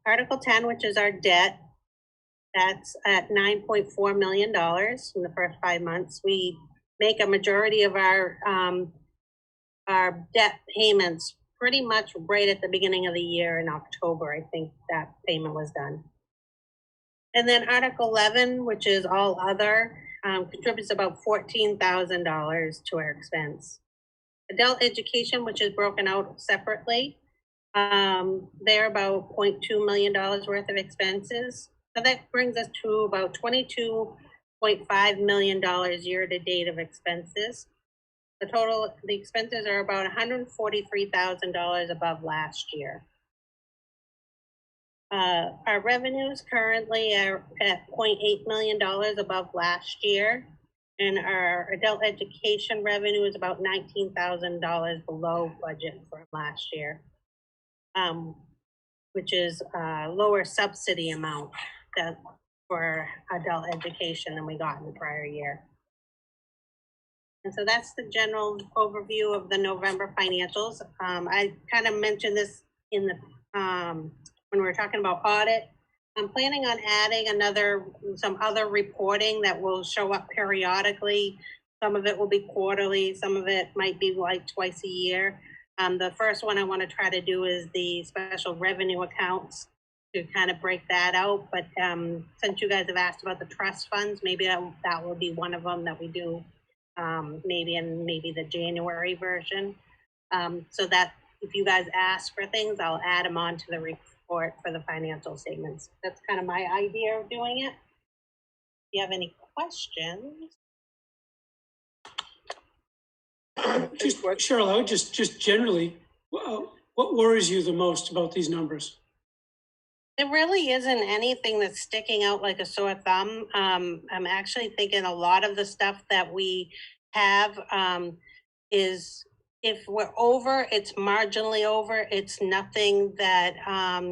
Article 10, which is our debt, that's at $9.4 million in the first 5 months. We make a majority of our debt payments pretty much right at the beginning of the year in October. I think that payment was done. And then Article 11, which is all other, contributes about $14,000 to our expense. Adult education, which is broken out separately, they're about $0.2 million worth of expenses. So that brings us to about $22.5 million year to date of expenses. The expenses are about $143,000 above last year. Our revenues currently are at $0.8 million above last year, and our adult education revenue is about $19,000 below budget from last year, which is a lower subsidy amount for adult education than we got in the prior year. And so that's the general overview of the November financials. I kind of mentioned this in the when we were talking about audit. I'm planning on adding some other reporting that will show up periodically. Some of it will be quarterly, some of it might be like twice a year. The first one I want to try to do is the special revenue accounts to kind of break that out. But since you guys have asked about the trust funds, maybe that will be one of them that we do. Maybe the January version, so that if you guys ask for things, I'll add them onto the report for the financial statements. That's kind of my idea of doing it. If you have any questions? Cheryl, I would just generally, what worries you the most about these numbers? There really isn't anything that's sticking out like a sore thumb. I'm actually thinking a lot of the stuff that we have is, if we're over, it's marginally over. It's nothing that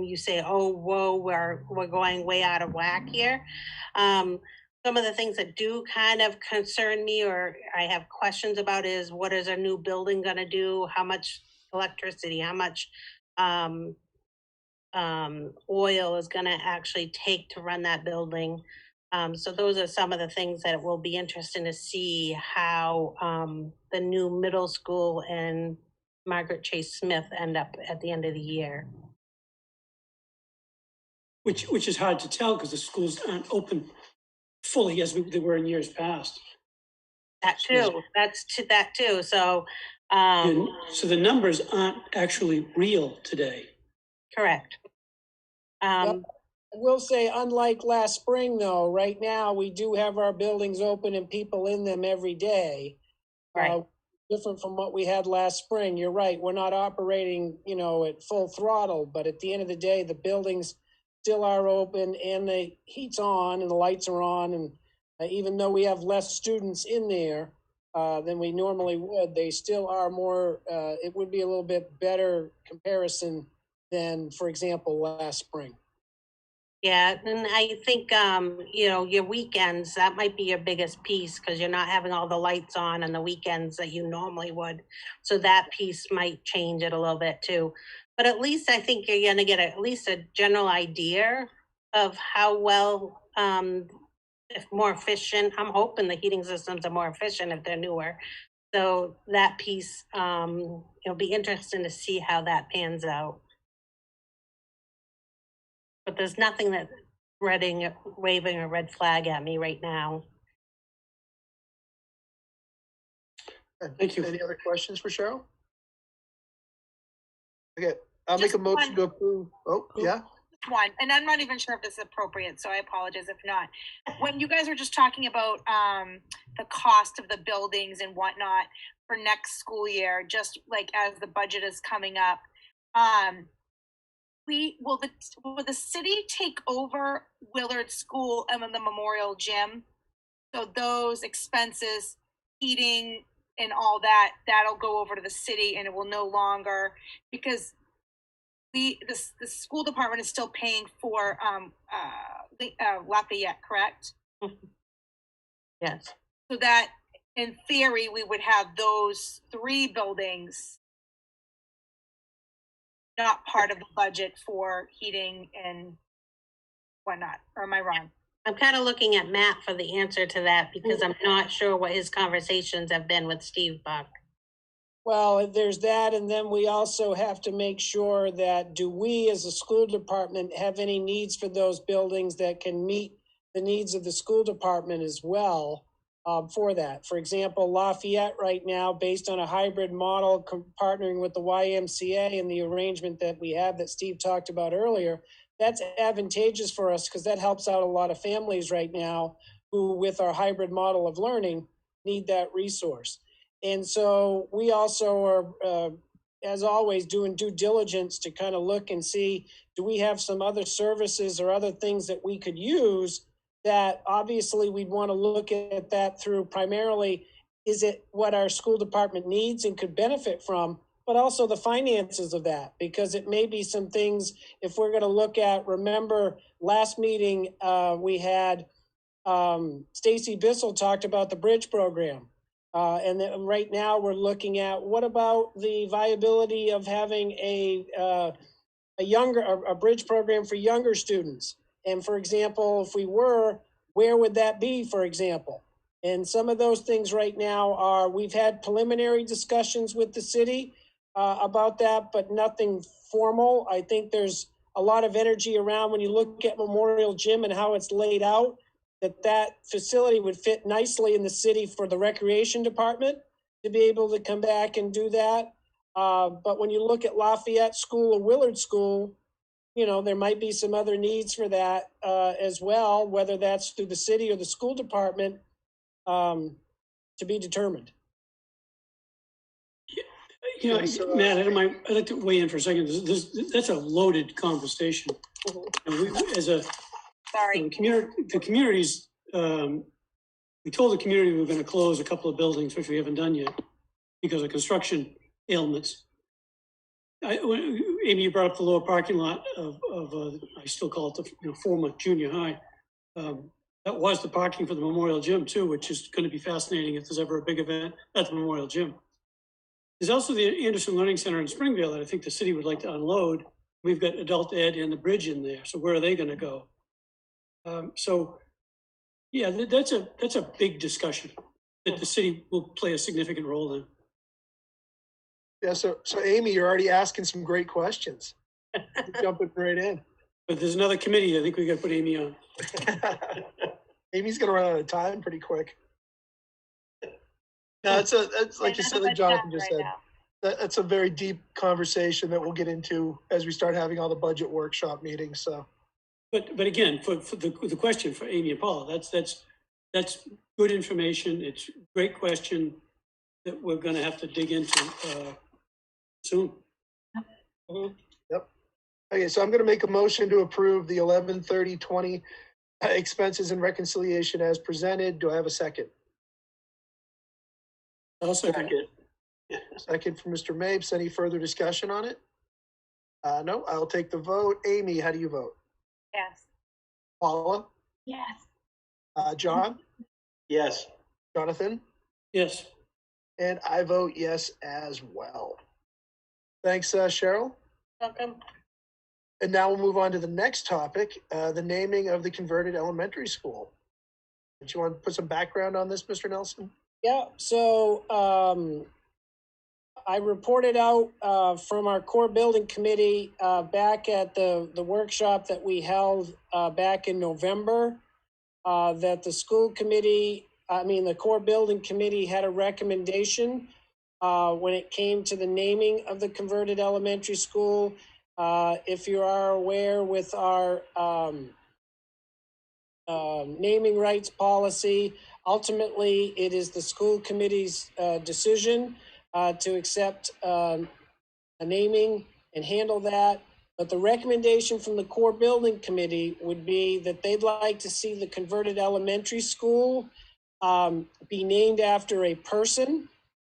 you say, oh, whoa, we're going way out of whack here. Some of the things that do kind of concern me or I have questions about is, what is a new building going to do? How much electricity? How much oil is going to actually take to run that building? So those are some of the things that will be interesting to see how the new middle school and Margaret Chase Smith end up at the end of the year. Which is hard to tell because the schools aren't open fully as they were in years past. That too. That too. So so the numbers aren't actually real today. Correct. I will say, unlike last spring, though, right now we do have our buildings open and people in them every day. Right. Different from what we had last spring. You're right. We're not operating, at full throttle, but at the end of the day, the buildings still are open and the heat's on and the lights are on. And even though we have less students in there than we normally would, they still are more, it would be a little bit better comparison than, for example, last spring. Yeah, and I think, your weekends, that might be your biggest piece because you're not having all the lights on the weekends that you normally would. So that piece might change it a little bit too. But at least I think you're going to get at least a general idea of how well, if more efficient. I'm hoping the heating systems are more efficient if they're newer. So that piece, it'll be interesting to see how that pans out. But there's nothing that's waving a red flag at me right now. Thank you. Any other questions for Cheryl? Okay, I'll make a motion to approve. Oh, yeah. One, and I'm not even sure if this is appropriate, so I apologize if not. When you guys were just talking about the cost of the buildings and whatnot for next school year, just like as the budget is coming up, will the city take over Willard School and then the Memorial Gym? So those expenses, heating and all that, that'll go over to the city and it will no longer, because the school department is still paying for Lafayette, correct? Yes. So that in theory, we would have those 3 buildings not part of the budget for heating and whatnot, or am I wrong? I'm kind of looking at Matt for the answer to that because I'm not sure what his conversations have been with Steve Buck. Well, there's that, and then we also have to make sure that, do we as a school department have any needs for those buildings that can meet the needs of the school department as well? for that. For example, Lafayette right now, based on a hybrid model, partnering with the YMCA and the arrangement that we have that Steve talked about earlier, that's advantageous for us because that helps out a lot of families right now who, with our hybrid model of learning, need that resource. And so we also are, as always, doing due diligence to kind of look and see, do we have some other services or other things that we could use that obviously we'd want to look at that through primarily, is it what our school department needs and could benefit from, but also the finances of that, because it may be some things, if we're going to look at, remember last meeting we had Stacy Bissell talked about the bridge program. And then right now we're looking at what about the viability of having a bridge program for younger students. And for example, if we were, where would that be, for example? And some of those things right now are, we've had preliminary discussions with the city about that, but nothing formal. I think there's a lot of energy around when you look at Memorial Gym and how it's laid out, that facility would fit nicely in the city for the recreation department to be able to come back and do that. But when you look at Lafayette School or Willard School, you know, there might be some other needs for that as well, whether that's through the city or the school department, to be determined. You know, Matt, I'd like to weigh in for a second. That's a loaded conversation. As a Sorry. The communities, we told the community we were going to close a couple of buildings, which we haven't done yet because of construction ailments. Amy, you brought up the lower parking lot of I still call it the former junior high. That was the parking for the Memorial Gym too, which is going to be fascinating if there's ever a big event at the Memorial Gym. There's also the Anderson Learning Center in Springvale that I think the city would like to unload. We've got adult ed and the bridge in there. So where are they going to go? So yeah, that's a big discussion that the city will play a significant role in. Yeah, so Amy, you're already asking some great questions. Jumping right in. But there's another committee I think we got to put Amy on. Amy's gonna run out of time pretty quick. No, it's like you said, like Jonathan just said. That's a very deep conversation that we'll get into as we start having all the budget workshop meetings. So, but again, for the question for Amy and Paula, that's good information. It's a great question that we're going to have to dig into soon. Yep. Okay, so I'm going to make a motion to approve the 11/30/20 expenses and reconciliation as presented. Do I have a second? I'll second it. Second from Mr. Mapes. Any further discussion on it? No, I'll take the vote. Amy, how do you vote? Yes. Paula? Yes. John? Yes. Jonathan? Yes. And I vote yes as well. Thanks, Cheryl. Welcome. And now we'll move on to the next topic, the naming of the converted elementary school. Do you want to put some background on this, Mr. Nelson? Yeah, so I reported out from our core building committee back at the workshop that we held back in November that the the core building committee had a recommendation when it came to the naming of the converted elementary school. If you are aware, with our naming rights policy, ultimately it is the school committee's decision to accept a naming and handle that. But the recommendation from the core building committee would be that they'd like to see the converted elementary school be named after a person.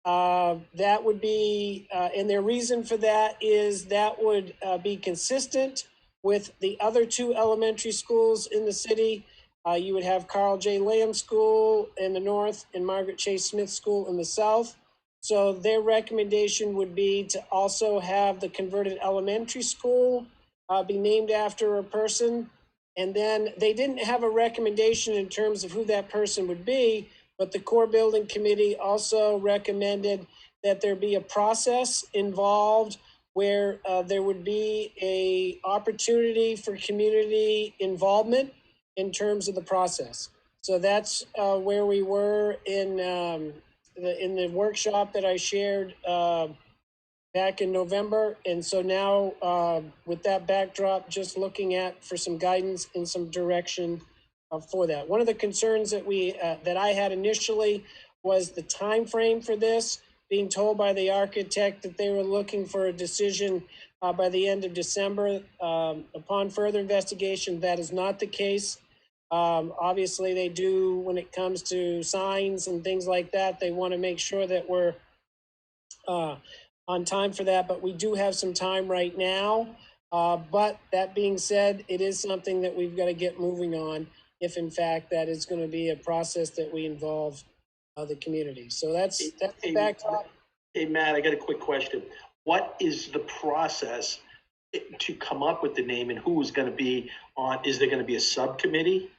That would be, and their reason for that is that would be consistent with the other two elementary schools in the city. You would have Carl J. Lamb School in the north and Margaret Chase Smith School in the south. So their recommendation would be to also have the converted elementary school be named after a person. And then they didn't have a recommendation in terms of who that person would be, but the core building committee also recommended that there be a process involved where there would be a opportunity for community involvement in terms of the process. So that's where we were in the workshop that I shared back in November. And so now with that backdrop, just looking at for some guidance and some direction for that. One of the concerns that that I had initially was the time frame for this, being told by the architect that they were looking for a decision by the end of December. Upon further investigation, that is not the case. Obviously, they do, when it comes to signs and things like that, they want to make sure that we're on time for that, but we do have some time right now. But that being said, it is something that we've got to get moving on if in fact that is going to be a process that we involve the community. So that's the backdrop. Hey, Matt, I got a quick question. What is the process to come up with the name, and who is going to be on? Is there going to be a subcommittee?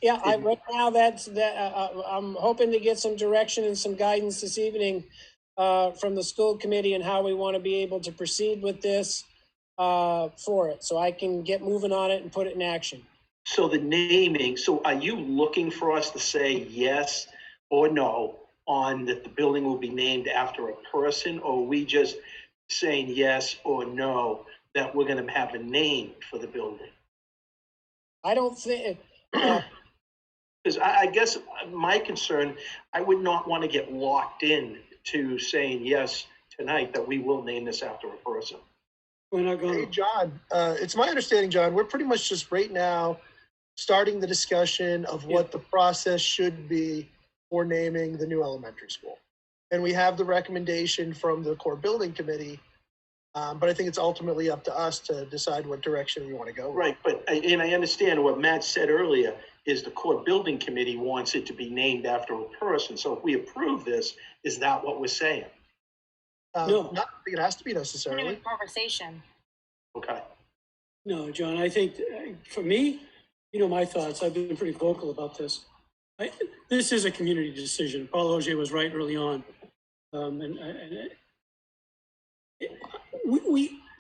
Yeah, right now I'm hoping to get some direction and some guidance this evening from the school committee and how we want to be able to proceed with this for it, so I can get moving on it and put it in action. So the naming, so are you looking for us to say yes or no on that the building will be named after a person, or are we just saying yes or no that we're going to have a name for the building? I don't think... Because I guess my concern, I would not want to get locked in to saying yes tonight that we will name this after a person. We're not going. Hey, John, it's my understanding, John, we're pretty much just right now starting the discussion of what the process should be for naming the new elementary school. And we have the recommendation from the core building committee, but I think it's ultimately up to us to decide what direction we want to go. Right, but I understand what Matt said earlier is the core building committee wants it to be named after a person. So if we approve this, is that what we're saying? No. Not think it has to be necessarily. Conversation. Okay. No, John, I think for me, you know my thoughts. I've been pretty vocal about this. This is a community decision. Paul Auger was right early on.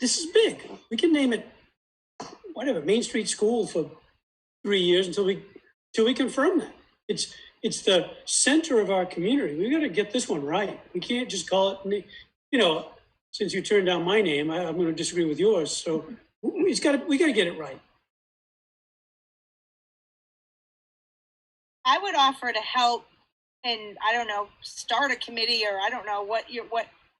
This is big. We can name it, whatever, Main Street School for 3 years until we confirm that. It's the center of our community. We got to get this one right. We can't just call it, you know, since you turned down my name, I'm going to disagree with yours. So we got to get it right. I would offer to help, and I don't know, start a committee, or I don't know what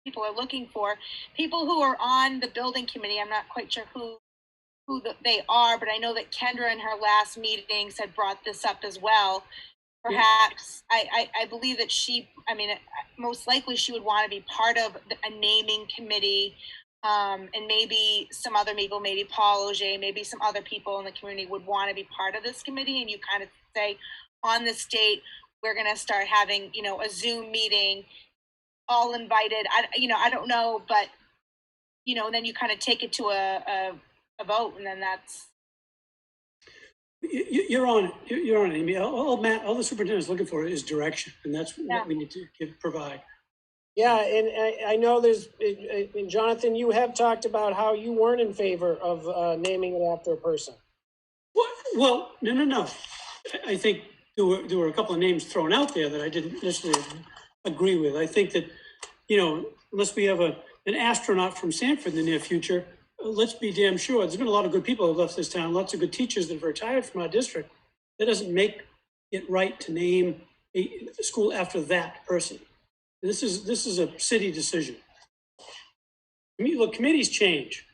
people are looking for. People who are on the building committee, I'm not quite sure who they are, but I know that Kendra in her last meetings had brought this up as well. Perhaps, I believe that most likely she would want to be part of a naming committee, and maybe some other people, maybe Paul Auger, maybe some other people in the community would want to be part of this committee, and you kind of say, on this date, we're going to start having, a Zoom meeting, all invited. I don't know, but, then you kind of take it to a vote, and then that's. You're on it, Amy. All the superintendent is looking for is direction, and that's what we need to provide. Yeah, and I know and Jonathan, you have talked about how you weren't in favor of naming it after a person. Well, no. I think there were a couple of names thrown out there that I didn't necessarily agree with. I think that, unless we have an astronaut from Sanford in the near future, let's be damn sure. There's been a lot of good people who have left this town, lots of good teachers that have retired from our district. That doesn't make it right to name a school after that person. This is a city decision. Look, committees change.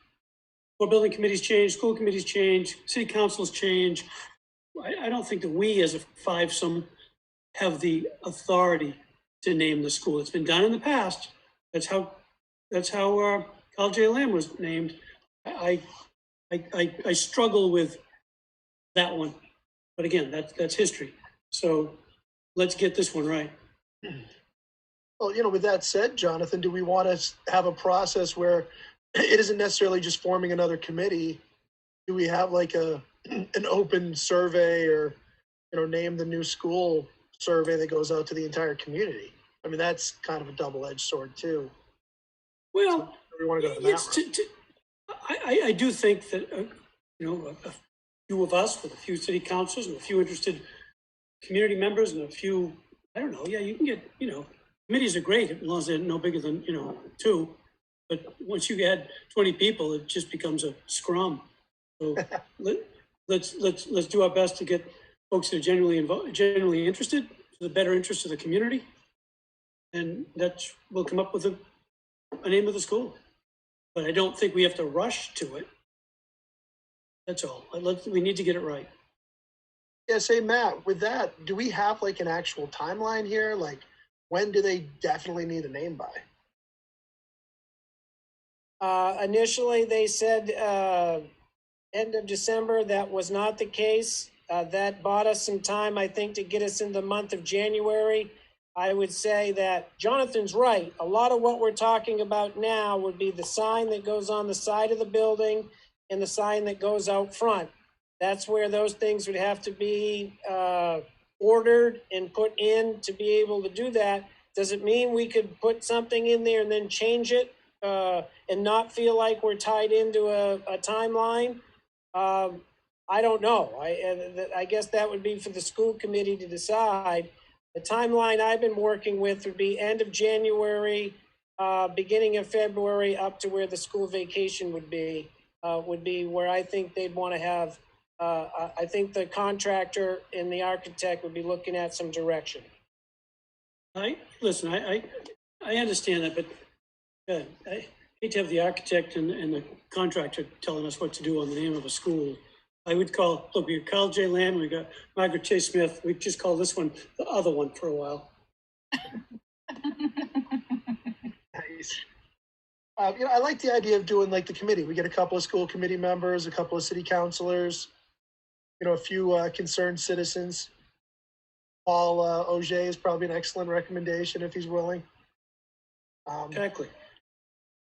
Core building committees change, school committees change, city councils change. I don't think that we as a fivesome have the authority to name the school. It's been done in the past. That's how Carl J. Lamb was named. I struggle with that one, but again, that's history. So let's get this one right. Well, with that said, Jonathan, do we want to have a process where it isn't necessarily just forming another committee? Do we have like an open survey, or name the new school survey that goes out to the entire community? I mean, that's kind of a double-edged sword too. Well, so we want to go that route. I do think that few of us with a few city councilors and a few interested community members and a few, I don't know, yeah, you can get, committees are great as long as they're no bigger than, 2. But once you add 20 people, it just becomes a scrum. So let's do our best to get folks that are generally interested for the better interest of the community. And we'll come up with a name of the school. But I don't think we have to rush to it. That's all. We need to get it right. Yeah, say Matt, with that, do we have like an actual timeline here? Like, when do they definitely need a name by? Initially, they said end of December. That was not the case. That bought us some time, I think, to get us in the month of January. I would say that Jonathan's right. A lot of what we're talking about now would be the sign that goes on the side of the building and the sign that goes out front. That's where those things would have to be ordered and put in to be able to do that. Does it mean we could put something in there and then change it and not feel like we're tied into a timeline? I don't know. I guess that would be for the school committee to decide. The timeline I've been working with would be end of January, beginning of February, up to where the school vacation would be where I think they'd want to have. I think the contractor and the architect would be looking at some direction. I understand that, but I hate to have the architect and the contractor telling us what to do on the name of a school. I would we got Carl J. Lamb, we got Margaret Chase Smith. We just call this one the other one for a while. Nice. I like the idea of doing like the committee. We get a couple of school committee members, a couple of city councilors, a few concerned citizens. Paul Auger is probably an excellent recommendation if he's willing. Exactly.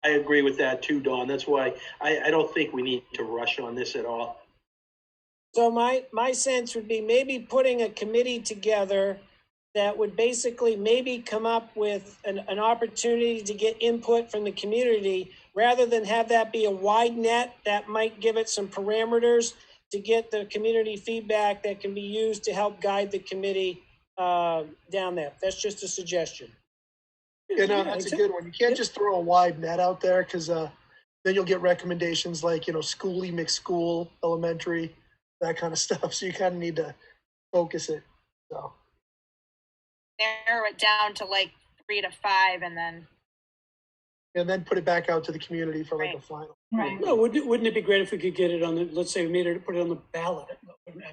I agree with that too, Don. That's why I don't think we need to rush on this at all. So my sense would be maybe putting a committee together that would basically maybe come up with an opportunity to get input from the community rather than have that be a wide net. That might give it some parameters to get the community feedback that can be used to help guide the committee down there. That's just a suggestion. That's a good one. You can't just throw a wide net out there because then you'll get recommendations like, schooly, mixed school, elementary, that kind of stuff. So you kind of need to focus it. So narrow it down to like 3 to 5 and then put it back out to the community for like a final. Right. No, wouldn't it be great if we could get it on let's say we put it on the ballot,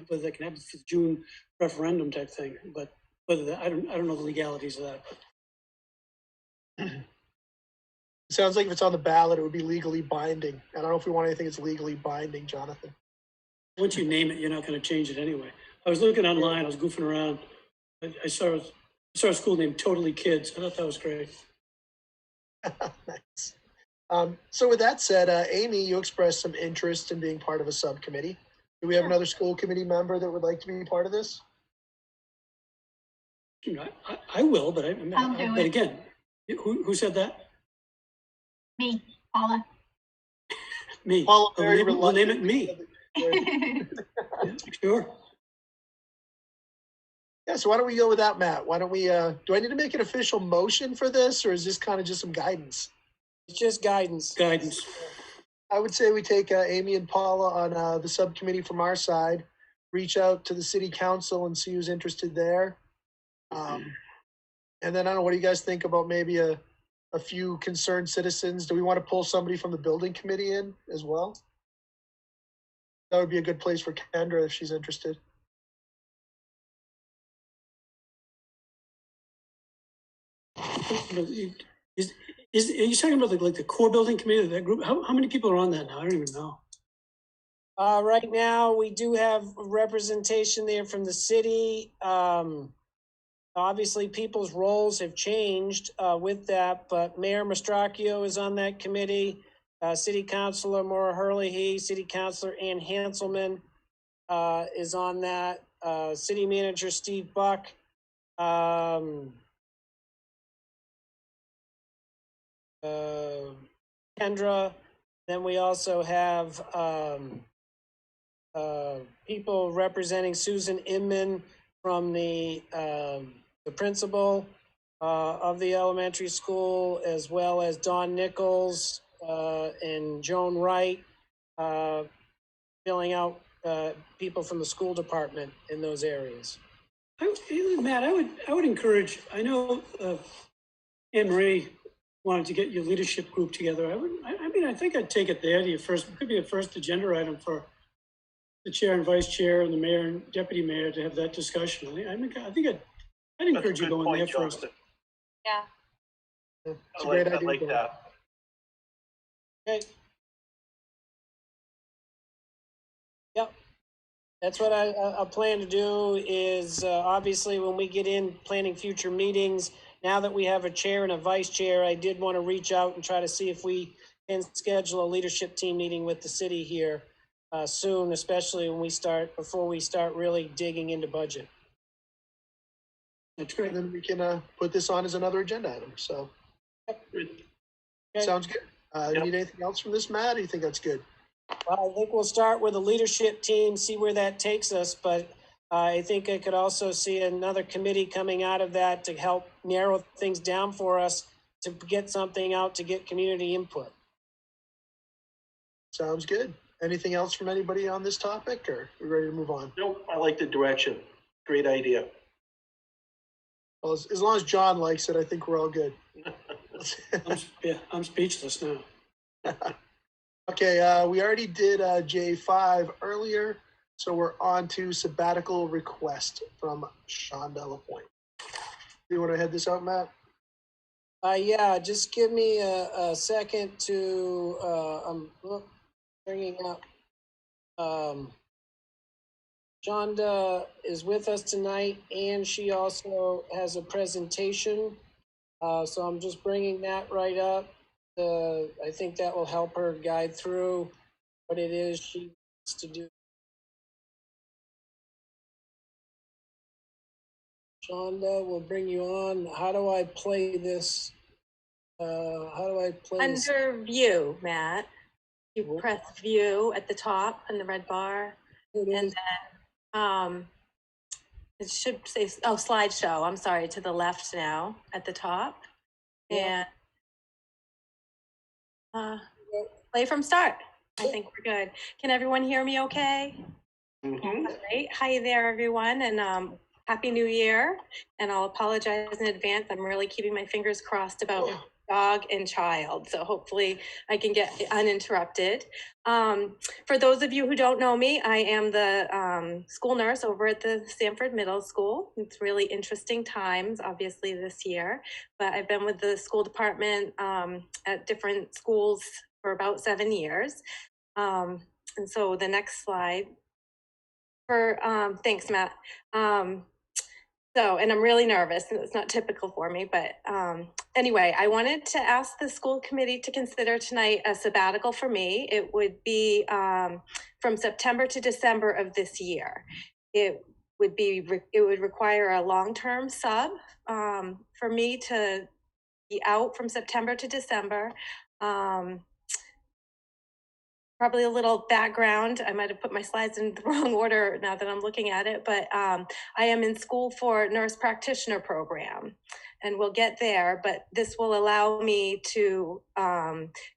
whether they can have the June referendum type thing, but I don't know the legalities of that. It sounds like if it's on the ballot, it would be legally binding. I don't know if we want anything that's legally binding, Jonathan. Once you name it, you're not going to change it anyway. I was looking online, I was goofing around. I saw a school named Totally Kids. I thought that was great. Nice. So with that said, Amy, you expressed some interest in being part of a subcommittee. Do we have another school committee member that would like to be part of this? I will, but but again, who said that? Me, Paula. Me. Paula, we'll name it me. Yeah, sure. Yeah, so why don't we go with that, Matt? Why don't we, do I need to make an official motion for this, or is this kind of just some guidance? It's just guidance. Guidance. I would say we take Amy and Paula on the subcommittee from our side, reach out to the city council and see who's interested there. And then I don't know, what do you guys think about maybe a few concerned citizens? Do we want to pull somebody from the building committee in as well? That would be a good place for Kendra if she's interested. Are you talking about the core building committee, that group? How many people are on that now? I don't even know. Right now, we do have representation there from the city. Obviously, people's roles have changed with that, but Mayor Mastracchio is on that committee. City Councilor Maura Herlihy, City Councilor Ann Hanselman is on that. City Manager Steve Buck. Kendra. Then we also have people representing Susan Inman from the principal of the elementary school, as well as Don Nichols and Joan Wright, filling out people from the school department in those areas. Matt, I would encourage, I know Anne Marie wanted to get your leadership group together. I think I'd take it there to your first, it could be a first agenda item for the chair and vice chair and the mayor and deputy mayor to have that discussion. I think I'd encourage you going there first. Yeah. It's a great idea. I like that. Okay. Yep. That's what I plan to do is obviously when we get in planning future meetings, now that we have a chair and a vice chair, I did want to reach out and try to see if we can schedule a leadership team meeting with the city here soon, especially when before we start really digging into budget. That's great. And then we can put this on as another agenda item. So Okay. Sounds good. Need anything else from this, Matt? Or you think that's good? Well, I think we'll start with a leadership team, see where that takes us, but I think I could also see another committee coming out of that to help narrow things down for us to get something out to get community input. Sounds good. Anything else from anybody on this topic, or are we ready to move on? Nope, I like the direction. Great idea. Well, as long as John likes it, I think we're all good. I'm speechless now. Okay, we already did J5 earlier, so we're on to sabbatical request from Shonda LaPointe. You want to head this out, Matt? Yeah, just give me a second to, I'm bringing up, Shonda is with us tonight, and she also has a presentation. So I'm just bringing that right up. I think that will help her guide through what it is she wants to do. Shonda, we'll bring you on. How do I play this? How do I play this? Under view, Matt, you press view at the top in the red bar, and then it should say, slideshow. I'm sorry, to the left now at the top. Yeah. And play from start. I think we're good. Can everyone hear me okay? Mm-hmm. Great. Hi there, everyone, and Happy New Year. And I'll apologize in advance. I'm really keeping my fingers crossed about dog and child, so hopefully I can get uninterrupted. For those of you who don't know me, I am the school nurse over at the Sanford Middle School. It's really interesting times, obviously, this year, but I've been with the school department at different schools for about 7 years. And so the next slide. Thanks, Matt. And I'm really nervous, and it's not typical for me, but anyway, I wanted to ask the school committee to consider tonight a sabbatical for me. It would be from September to December of this year. It would require a long-term sub for me to be out from September to December. Probably a little background. I might have put my slides in the wrong order now that I'm looking at it, but I am in school for nurse practitioner program, and we'll get there, but this will allow me to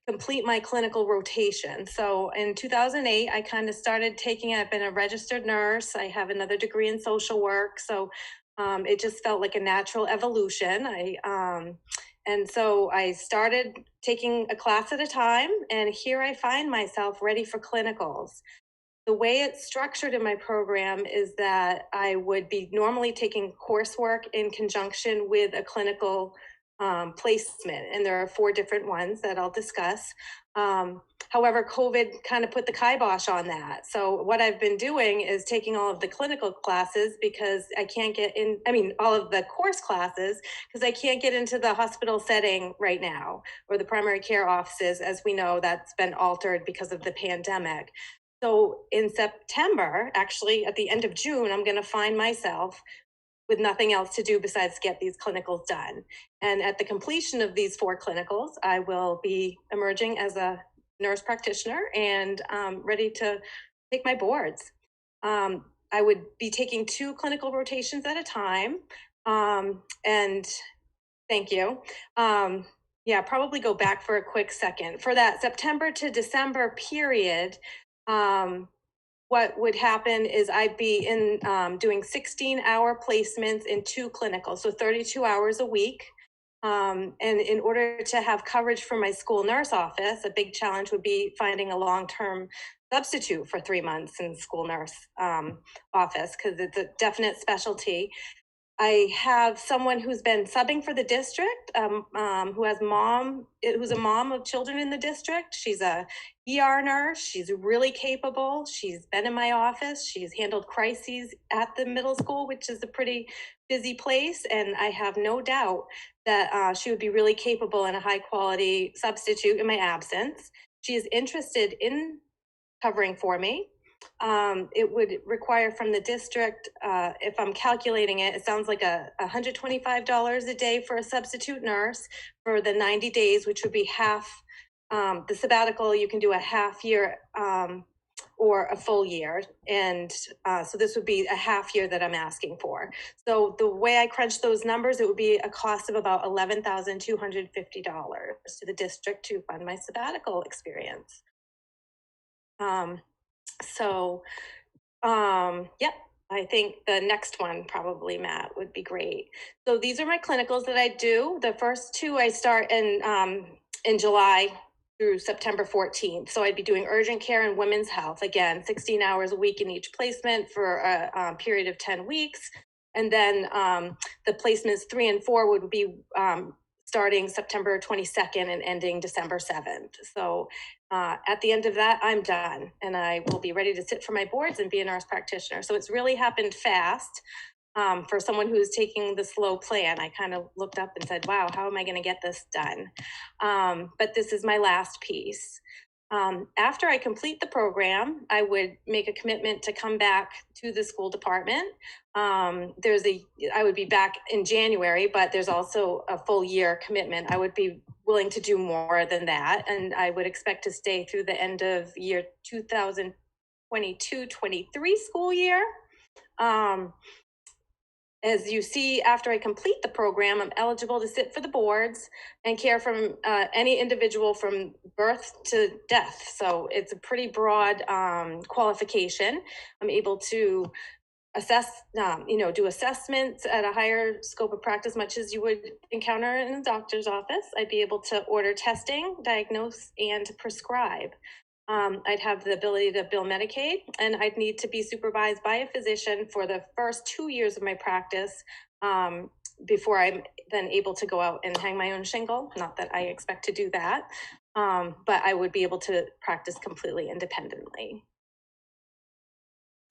complete my clinical rotation. So in 2008, I kind of started I've been a registered nurse. I have another degree in social work. So it just felt like a natural evolution. And so I started taking a class at a time, and here I find myself ready for clinicals. The way it's structured in my program is that I would be normally taking coursework in conjunction with a clinical placement, and there are 4 different ones that I'll discuss. However, COVID kind of put the kibosh on that. So what I've been doing is taking all of the clinical classes because I can't get in, all of the course classes, because I can't get into the hospital setting right now, or the primary care offices. As we know, that's been altered because of the pandemic. So in September, actually at the end of June, I'm going to find myself with nothing else to do besides get these clinicals done. And at the completion of these 4 clinicals, I will be emerging as a nurse practitioner and ready to take my boards. I would be taking 2 clinical rotations at a time. And thank you. Yeah, probably go back for a quick second. For that September to December period, what would happen is I'd be in doing 16-hour placements in 2 clinicals, so 32 hours a week. And in order to have coverage for my school nurse office, a big challenge would be finding a long-term substitute for 3 months in school nurse office, because it's a definite specialty. I have someone who's been subbing for the district, who's a mom of children in the district. She's a ER nurse. She's really capable. She's been in my office. She's handled crises at the middle school, which is a pretty busy place. And I have no doubt that she would be really capable and a high quality substitute in my absence. She is interested in covering for me. It would require from the district, if I'm calculating it, it sounds like $125 a day for a substitute nurse for the 90 days, which would be half. The sabbatical, you can do a half year or a full year. And so this would be a half year that I'm asking for. So the way I crunch those numbers, it would be a cost of about $11,250 to the district to fund my sabbatical experience. Yep, I think the next one probably, Matt, would be great. So these are my clinicals that I do. The first 2 I start in July through September 14th. So I'd be doing urgent care and women's health. Again, 16 hours a week in each placement for a period of 10 weeks. And then the placements 3 and 4 would be starting September 22nd and ending December 7th. So at the end of that, I'm done and I will be ready to sit for my boards and be a nurse practitioner. So it's really happened fast for someone who's taking the slow plan. I kind of looked up and said, wow, how am I going to get this done? But this is my last piece. After I complete the program, I would make a commitment to come back to the school department. I would be back in January, but there's also a full year commitment. I would be willing to do more than that. And I would expect to stay through the end of year 2022-23 school year. As you see, after I complete the program, I'm eligible to sit for the boards and care for any individual from birth to death. So it's a pretty broad qualification. I'm able to assess, do assessments at a higher scope of practice, much as you would encounter in a doctor's office. I'd be able to order testing, diagnose, and prescribe. I'd have the ability to bill Medicaid, and I'd need to be supervised by a physician for the first 2 years of my practice before I'm then able to go out and hang my own shingle. Not that I expect to do that, but I would be able to practice completely independently.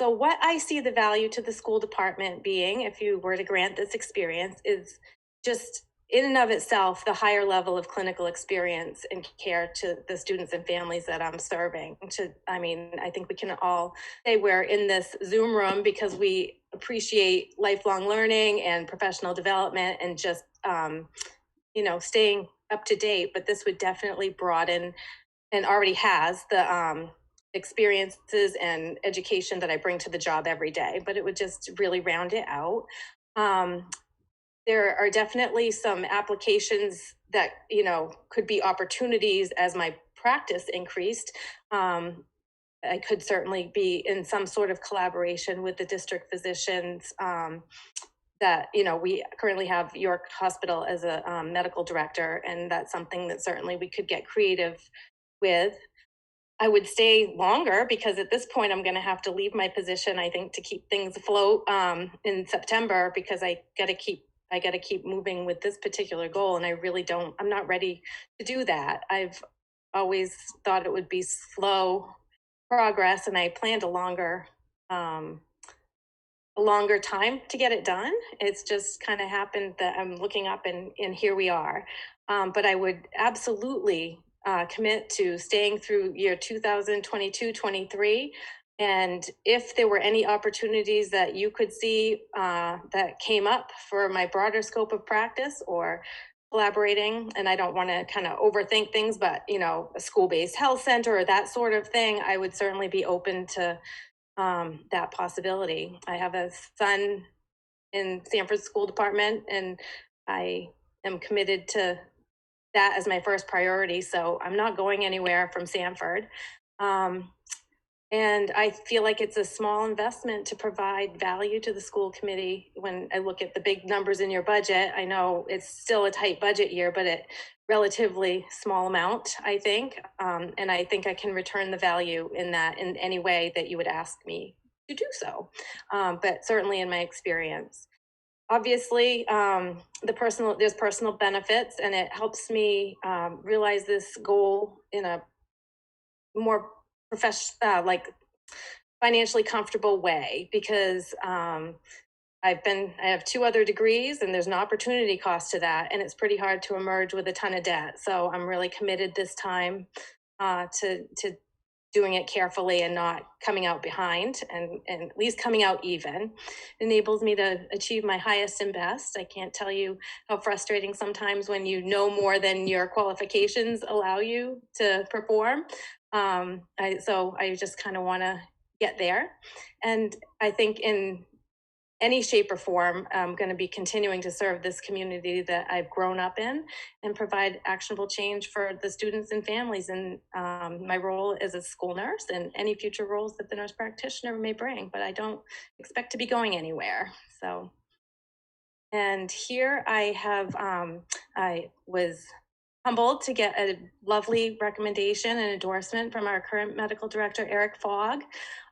So what I see the value to the school department being, if you were to grant this experience, is just in and of itself, the higher level of clinical experience and care to the students and families that I'm serving. I think we can all say we're in this Zoom room because we appreciate lifelong learning and professional development and just, staying up to date. But this would definitely broaden, and already has, the experiences and education that I bring to the job every day. But it would just really round it out. There are definitely some applications that, could be opportunities as my practice increased. I could certainly be in some sort of collaboration with the district physicians that, we currently have York Hospital as a medical director, and that's something that certainly we could get creative with. I would stay longer because at this point I'm going to have to leave my position, I think, to keep things afloat in September, because I got to keep moving with this particular goal. And I'm not ready to do that. I've always thought it would be slow progress, and I planned a longer time to get it done. It's just kind of happened that I'm looking up and here we are. But I would absolutely commit to staying through year 2022-23. And if there were any opportunities that you could see that came up for my broader scope of practice, or collaborating, and I don't want to kind of overthink things, but you know, a school-based health center or that sort of thing, I would certainly be open to that possibility. I have a son in Sanford School Department, and I am committed to that as my first priority. So I'm not going anywhere from Sanford. And I feel like it's a small investment to provide value to the school committee. When I look at the big numbers in your budget, I know it's still a tight budget year, but a relatively small amount, I think. And I think I can return the value in that in any way that you would ask me to do so. But certainly in my experience. Obviously, there's personal benefits, and it helps me realize this goal in a more like financially comfortable way, because I have 2 other degrees, and there's an opportunity cost to that, and it's pretty hard to emerge with a ton of debt. So I'm really committed this time to doing it carefully and not coming out behind, and at least coming out even. It enables me to achieve my highest and best. I can't tell you how frustrating sometimes when you know more than your qualifications allow you to perform. So I just kind of want to get there. And I think in any shape or form, I'm going to be continuing to serve this community that I've grown up in and provide actionable change for the students and families in my role as a school nurse and any future roles that the nurse practitioner may bring. But I don't expect to be going anywhere. So, and here I have, I was humbled to get a lovely recommendation and endorsement from our current medical director, Eric Fogg.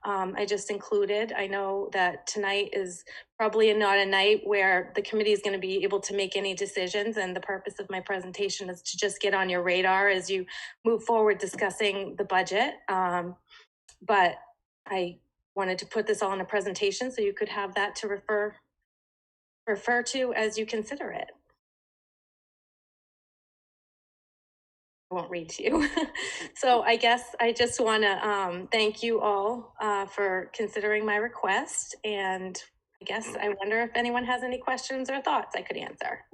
I just included, I know that tonight is probably not a night where the committee is going to be able to make any decisions, and the purpose of my presentation is to just get on your radar as you move forward discussing the budget. But I wanted to put this all in a presentation so you could have that to refer to as you consider it. I won't read to you. So I guess I just want to thank you all for considering my request. And I guess I wonder if anyone has any questions or thoughts I could answer.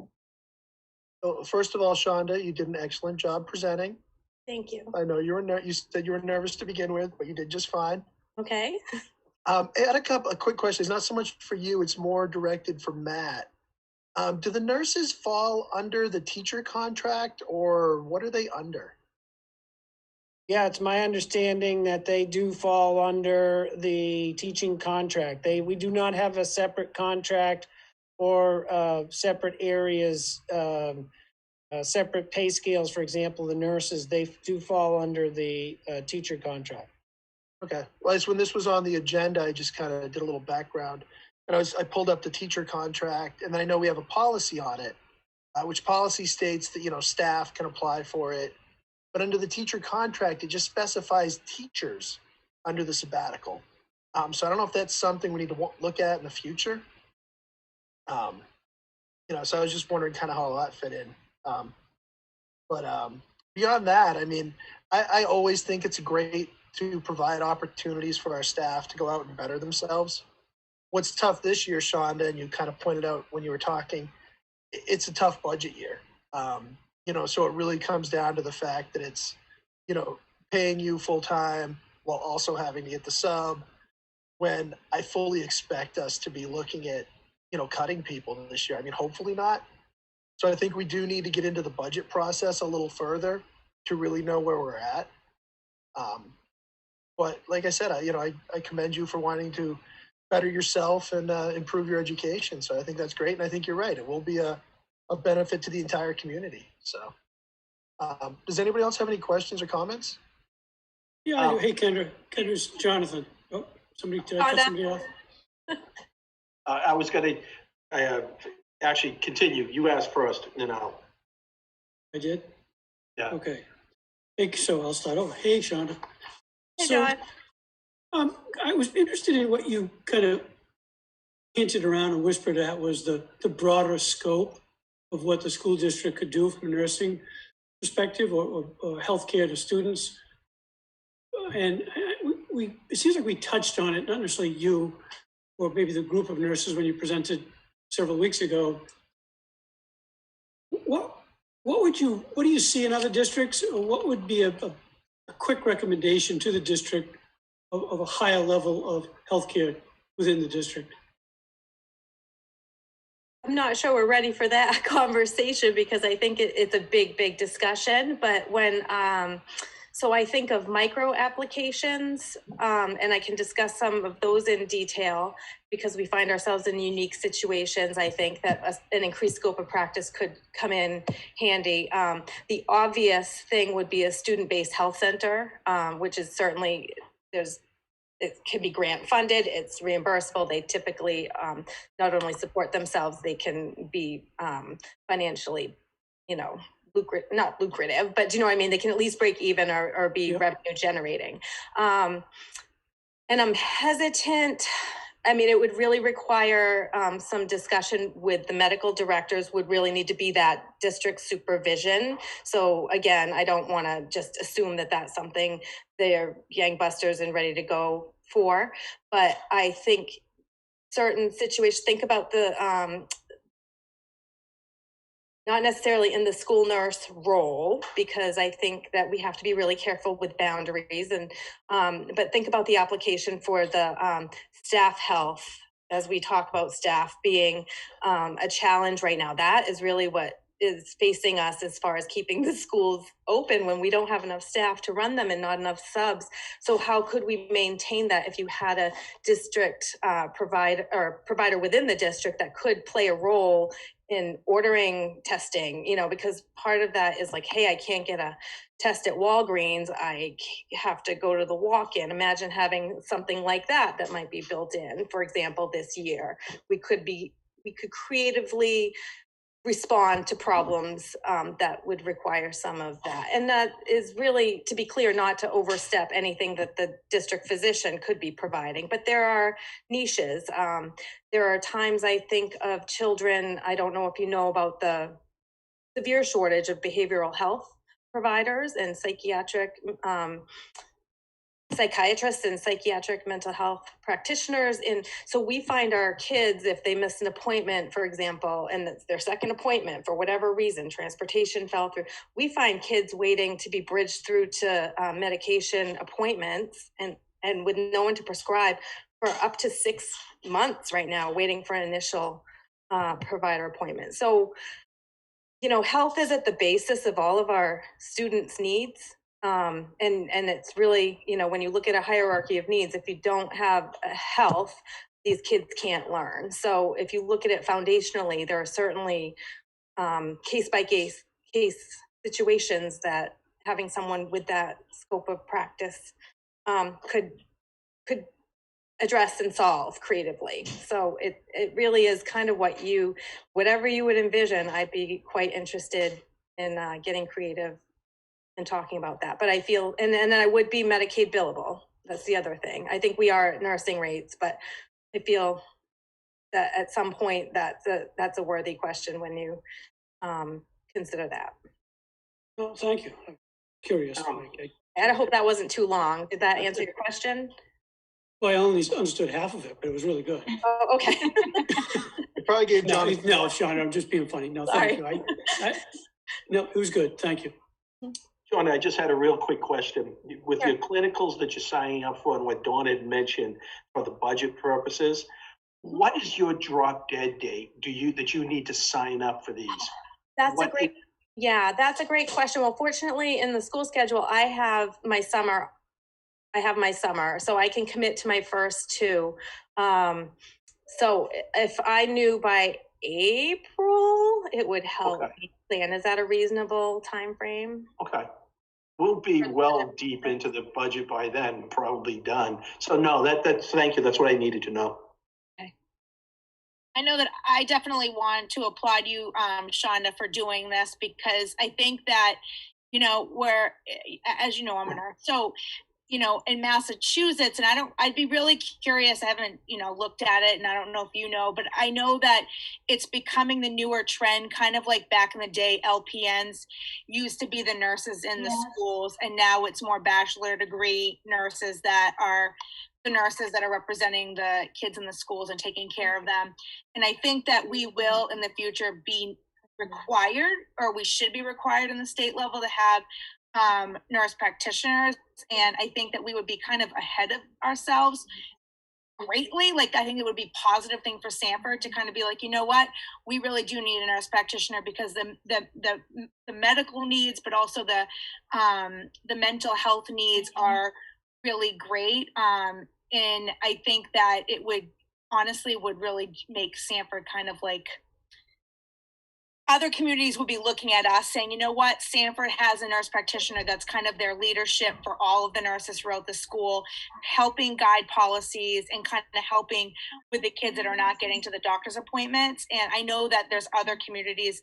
So first of all, Shonda, you did an excellent job presenting. Thank you. I know you said you were nervous to begin with, but you did just fine. Okay. I had a quick question. It's not so much for you, it's more directed for Matt. Do the nurses fall under the teacher contract, or what are they under? Yeah, it's my understanding that they do fall under the teaching contract. We do not have a separate contract or separate areas, separate pay scales. For example, the nurses, they do fall under the teacher contract. Okay. Well, when this was on the agenda, I just kind of did a little background. And I pulled up the teacher contract, and then I know we have a policy on it, which policy states that, staff can apply for it. But under the teacher contract, it just specifies teachers under the sabbatical. So I don't know if that's something we need to look at in the future. So I was just wondering kind of how that fit in. But beyond that, I mean, I always think it's great to provide opportunities for our staff to go out and better themselves. What's tough this year, Shonda, and you kind of pointed out when you were talking, it's a tough budget year. So it really comes down to the fact that it's, paying you full time while also having to get the sub, when I fully expect us to be looking at, cutting people this year. I mean, hopefully not. So I think we do need to get into the budget process a little further to really know where we're at. But like I said, I commend you for wanting to better yourself and improve your education. So I think that's great. And I think you're right. It will be a benefit to the entire community. So does anybody else have any questions or comments? Yeah, I do. Hey, Kendra's Jonathan. Oh, did I cut somebody off? I was going to actually continue. You asked first, and then I'll. I did? Yeah. Okay. So I'll start over. Hey, Shonda. Hey, John. I was interested in what you kind of hinted around and whispered at was the broader scope of what the school district could do from a nursing perspective or healthcare to students. And it seems like we touched on it, not necessarily you or maybe the group of nurses when you presented several weeks ago. what do you see in other districts? Or what would be a quick recommendation to the district of a higher level of healthcare within the district? I'm not sure we're ready for that conversation because I think it's a big discussion. But so I think of micro applications, and I can discuss some of those in detail because we find ourselves in unique situations. I think that an increased scope of practice could come in handy. The obvious thing would be a student-based health center, which is certainly, it can be grant funded, it's reimbursable. They typically not only support themselves, they can be financially, not lucrative, but do you know what I mean? They can at least break even or be revenue generating. And I'm hesitant. I mean, it would really require some discussion with the medical directors, would really need to be that district supervision. So again, I don't want to just assume that that's something they're gangbusters and ready to go for. But I think certain situations, think about the, not necessarily in the school nurse role, because I think that we have to be really careful with boundaries. And but think about the application for the staff health, as we talk about staff being a challenge right now. That is really what is facing us as far as keeping the schools open when we don't have enough staff to run them and not enough subs. So how could we maintain that if you had a district provider within the district that could play a role in ordering testing, because part of that is like, hey, I can't get a test at Walgreens, I have to go to the walk-in. Imagine having something like that might be built in. For example, this year, we could creatively respond to problems that would require some of that. And that is really, to be clear, not to overstep anything that the district physician could be providing, but there are niches. There are times I think of children, I don't know if you know about the severe shortage of behavioral health providers and psychiatrists and psychiatric mental health practitioners. And so we find our kids, if they miss an appointment, for example, and it's their second appointment for whatever reason, transportation fell through, we find kids waiting to be bridged through to medication appointments and with no one to prescribe for up to 6 months right now, waiting for an initial provider appointment. So, health is at the basis of all of our students' needs. And it's really, when you look at a hierarchy of needs, if you don't have health, these kids can't learn. So if you look at it foundationally, there are certainly case by case situations that having someone with that scope of practice could address and solve creatively. So it really is kind of whatever you would envision. I'd be quite interested in getting creative and talking about that. But I feel, and then I would be Medicaid billable. That's the other thing. I think we are at nursing rates, but I feel that at some point that's a worthy question when you consider that. Well, thank you. I'm curious. And I hope that wasn't too long. Did that answer your question? Well, I only understood half of it, but it was really good. Oh, okay. You probably gave John. No, Sean, I'm just being funny. No, thank you. No, it was good. Thank you. John, I just had a real quick question. With your clinicals that you're signing up for and what Dawn had mentioned for the budget purposes, what is your drop dead date that you need to sign up for these? That's a great question. Well, fortunately in the school schedule, I have my summer, so I can commit to my first 2. So if I knew by April, it would help me plan. Is that a reasonable time frame? Okay. We'll be well deep into the budget by then, probably done. So no, that's thank you. That's what I needed to know. Okay. I know that I definitely want to applaud you, Shonda, for doing this, because I think that, as you know, I'm a nurse. So, in Massachusetts, and I'd be really curious. I haven't, looked at it, and I don't know if you know, but I know that it's becoming the newer trend, kind of like back in the day, LPNs used to be the nurses in the schools, and now it's more bachelor degree nurses that are the nurses that are representing the kids in the schools and taking care of them. And I think that we will in the future be required, or we should be required in the state level to have nurse practitioners. And I think that we would be kind of ahead of ourselves greatly. Like, I think it would be a positive thing for Sanford to kind of be like, you know what, we really do need a nurse practitioner, because the medical needs, but also the mental health needs are really great. And I think that it would honestly would really make Sanford kind of like, other communities would be looking at us saying, you know what, Sanford has a nurse practitioner that's kind of their leadership for all of the nurses throughout the school, helping guide policies and kind of helping with the kids that are not getting to the doctor's appointments. And I know that there's other communities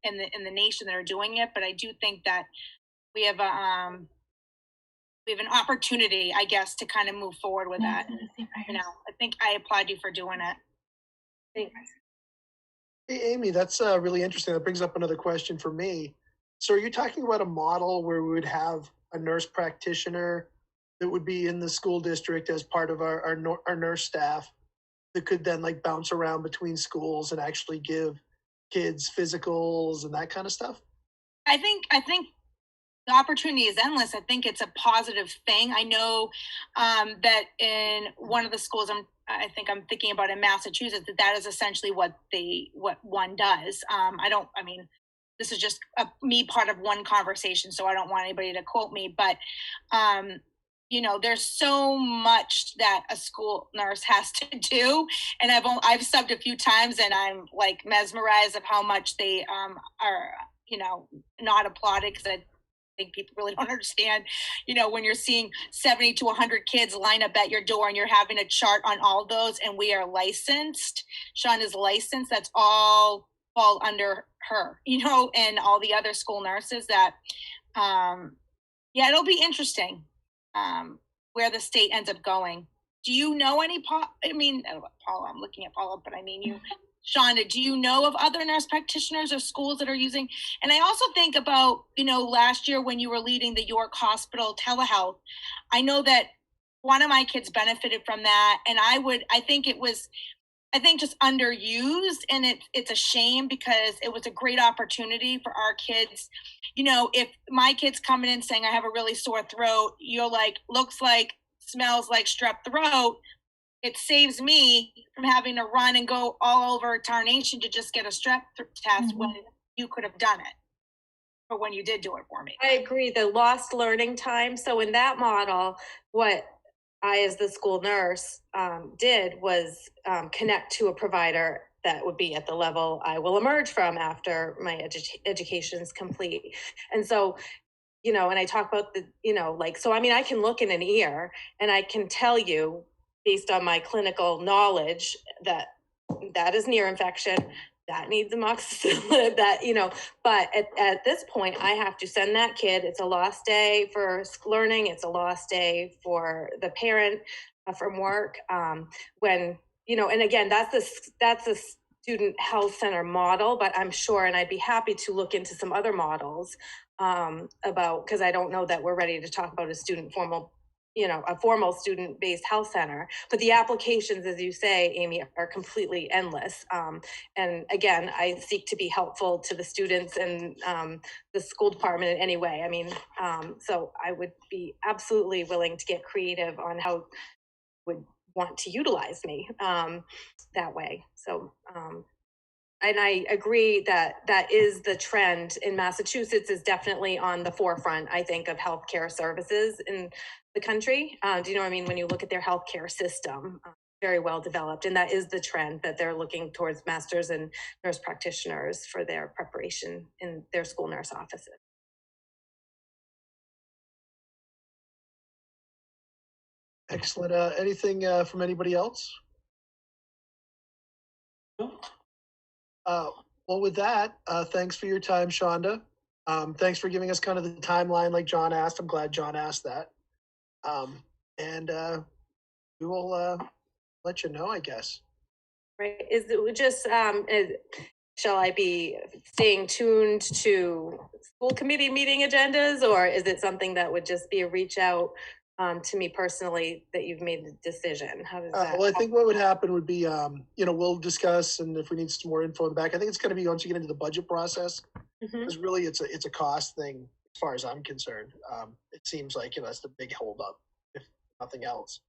in the nation that are doing it, but I do think that we have an opportunity, I guess, to kind of move forward with that. You know, I think I applaud you for doing it. Thanks. Hey, Amy, that's really interesting. That brings up another question for me. So are you talking about a model where we would have a nurse practitioner that would be in the school district as part of our nurse staff that could then like bounce around between schools and actually give kids physicals and that kind of stuff? I think the opportunity is endless. I think it's a positive thing. I know that in one of the schools I'm thinking about in Massachusetts, that is essentially what one does. This is just me part of one conversation, so I don't want anybody to quote me, but you know, there's so much that a school nurse has to do, and I've subbed a few times, and I'm like mesmerized of how much they are, you know, not applauded, because I think people really don't understand, you know, when you're seeing 70 to 100 kids line up at your door and you're having a chart on all those, and we are licensed. Sean is licensed. That's all fall under her, you know, and all the other school nurses that, yeah, it'll be interesting where the state ends up going. Do you know any, Paula, I'm looking at Paula, but I mean you, Shonda, do you know of other nurse practitioners or schools that are using? And I also think about, you know, last year when you were leading the York Hospital telehealth, I know that one of my kids benefited from that. And I think just underused, and it's a shame, because it was a great opportunity for our kids. You know, if my kid's coming in saying, I have a really sore throat, you're like, looks like, smells like strep throat, it saves me from having to run and go all over Tarnation to just get a strep test when you could have done it, or when you did do it for me. I agree. The lost learning time. So in that model, what I, as the school nurse, did was connect to a provider that would be at the level I will emerge from after my education is complete. And so, you know, and I talk about the, you know, like, so I mean, I can look in an ear and I can tell you, based on my clinical knowledge, that is an ear infection, that needs amoxicillin, that, you know, but at this point, I have to send that kid. It's a lost day for learning. It's a lost day for the parent from work. When, you know, and again, that's a student health center model, but I'm sure, and I'd be happy to look into some other models about, because I don't know that we're ready to talk about a formal student-based health center, but the applications, as you say, Amy, are completely endless. And again, I seek to be helpful to the students and the school department in any way. I mean, so I would be absolutely willing to get creative on how would want to utilize me that way. So, and I agree that is the trend in Massachusetts, is definitely on the forefront, I think, of healthcare services in the country. Do you know what I mean? When you look at their healthcare system, very well developed. And that is the trend, that they're looking towards masters and nurse practitioners for their preparation in their school nurse offices. Excellent. Anything from anybody else? Well, with that, thanks for your time, Shonda. Thanks for giving us kind of the timeline like John asked. I'm glad John asked that. And we will let you know, I guess. Right. Is it just, shall I be staying tuned to school committee meeting agendas, or is it something that would just be a reach out to me personally that you've made the decision. How does that? Well, I think what would happen would be, we'll discuss, and if we need some more info in the back, I think it's going to be once you get into the budget process, because really it's a cost thing as far as I'm concerned. It seems like, that's the big holdup, if nothing else.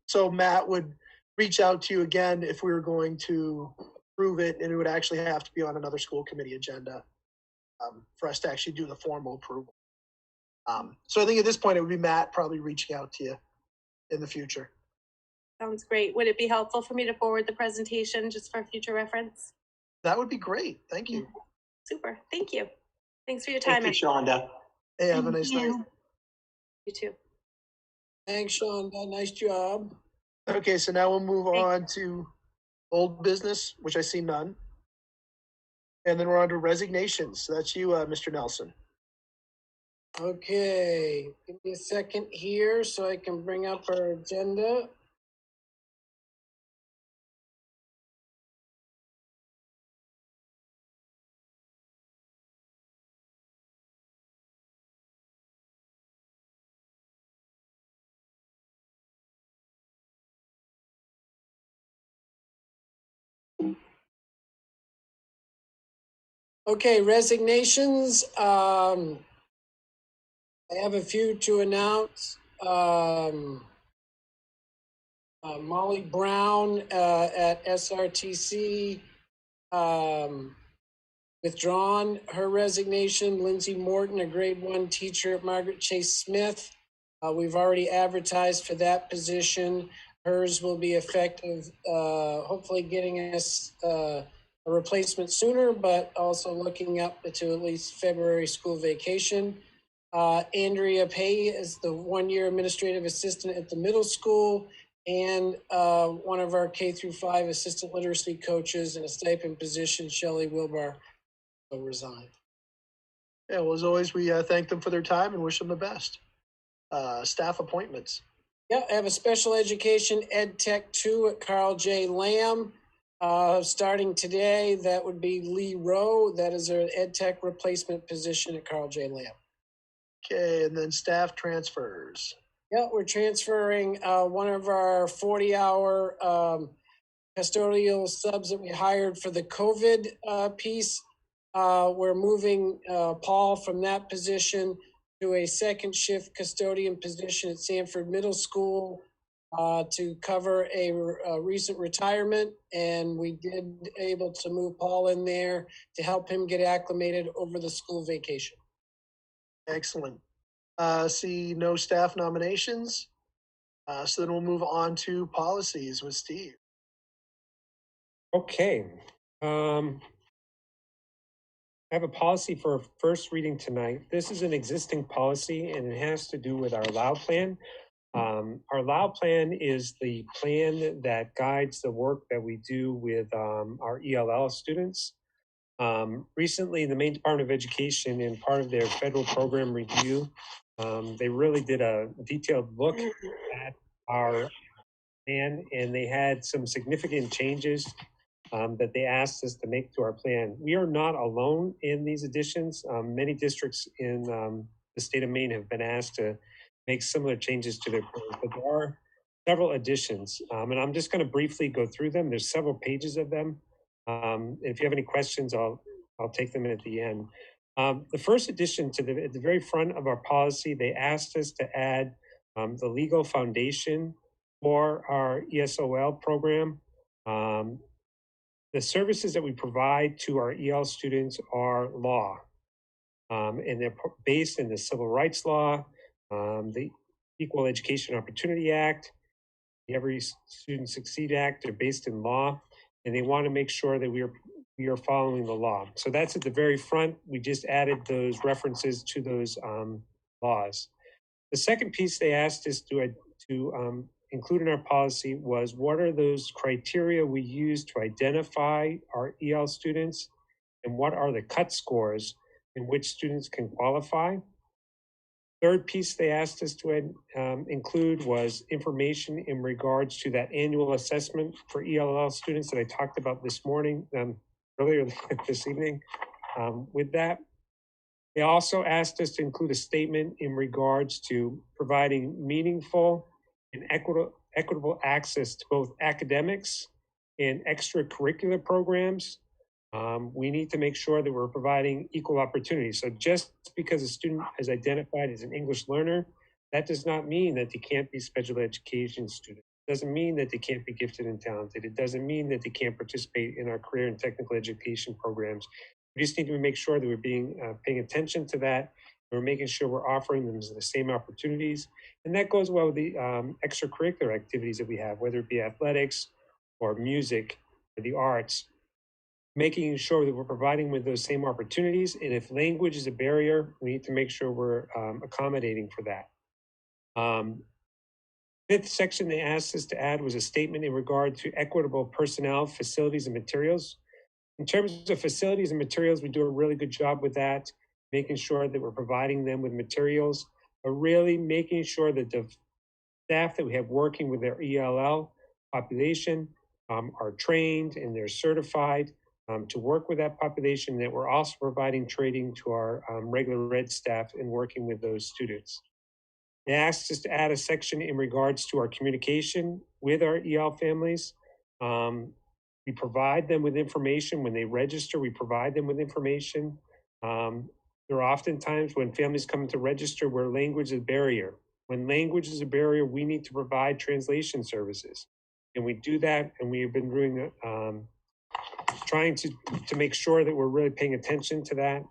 So Matt would reach out to you again if we were going to approve it, and it would actually have to be on another school committee agenda for us to actually do the formal approval. So I think at this point it would be Matt probably reaching out to you in the future. Sounds great. Would it be helpful for me to forward the presentation just for future reference? That would be great. Thank you. Super. Thank you. Thanks for your time. Thank you, Shonda. Hey, have a nice night. You too. Thanks, Shonda. Nice job. Okay, so now we'll move on to old business, which I see none. And then we're on to resignations. So that's you, Mr. Nelson. Okay, give me a second here so I can bring up our agenda. Okay, resignations. I have a few to announce. Molly Brown at SRTC withdrawn her resignation. Lindsay Morton, a grade 1 teacher at Margaret Chase Smith. We've already advertised for that position. Hers will be effective, hopefully getting us a replacement sooner, but also looking up to at least February school vacation. Andrea Pay is the 1-year administrative assistant at the middle school, and one of our K-5 assistant literacy coaches in a stipend position, Shelley Wilbar, will resign. Yeah, well, as always, we thank them for their time and wish them the best. Staff appointments. Yeah, I have a special education Ed Tech 2 at Carl J. Lamb. Starting today, that would be Lee Rowe. That is our Ed Tech replacement position at Carl J. Lamb. Okay, and then staff transfers. Yeah, we're transferring one of our 40-hour custodial subs that we hired for the COVID piece. We're moving Paul from that position to a second shift custodian position at Sanford Middle School to cover a recent retirement. And we did able to move Paul in there to help him get acclimated over the school vacation. Excellent. See no staff nominations. So then we'll move on to policies with Steve. Okay. I have a policy for first reading tonight. This is an existing policy and it has to do with our LAU plan. Our LAU plan is the plan that guides the work that we do with our ELL students. Recently, the Maine Department of Education, in part of their federal program review, they really did a detailed look at our plan, and they had some significant changes that they asked us to make to our plan. We are not alone in these additions. Many districts in the state of Maine have been asked to make similar changes to their plans, but there are several additions, and I'm just going to briefly go through them. There's several pages of them. If you have any questions, I'll take them in at the end. The first addition at the very front of our policy, they asked us to add the legal foundation for our ESOL program. The services that we provide to our EL students are law, and they're based in the Civil Rights Law, the Equal Education Opportunity Act, the Every Student Succeed Act. They're based in law, and they want to make sure that we are following the law. So that's at the very front. We just added those references to those laws. The second piece they asked us to include in our policy was what are those criteria we use to identify our EL students, and what are the cut scores in which students can qualify. Third piece they asked us to include was information in regards to that annual assessment for ELL students that I talked about this morning, earlier this evening. With that, They also asked us to include a statement in regards to providing meaningful and equitable access to both academics and extracurricular programs. We need to make sure that we're providing equal opportunity. So just because a student is identified as an English learner, that does not mean that they can't be special education students. It doesn't mean that they can't be gifted and talented. It doesn't mean that they can't participate in our career and technical education programs. We just need to make sure that we're paying attention to that. We're making sure we're offering them the same opportunities. And that goes well with the extracurricular activities that we have, whether it be athletics or music or the arts, making sure that we're providing with those same opportunities. And if language is a barrier, we need to make sure we're accommodating for that. Fifth section they asked us to add was a statement in regard to equitable personnel, facilities, and materials. In terms of facilities and materials, we do a really good job with that, making sure that we're providing them with materials, but really making sure that the staff that we have working with their ELL population are trained and they're certified to work with that population, that we're also providing training to our regular ed staff in working with those students. They asked us to add a section in regards to our communication with our EL families. We provide them with information when they register. We provide them with information. There are often times when families come to register where language is a barrier. When language is a barrier, we need to provide translation services. And we do that, and we have been doing trying to make sure that we're really paying attention to that.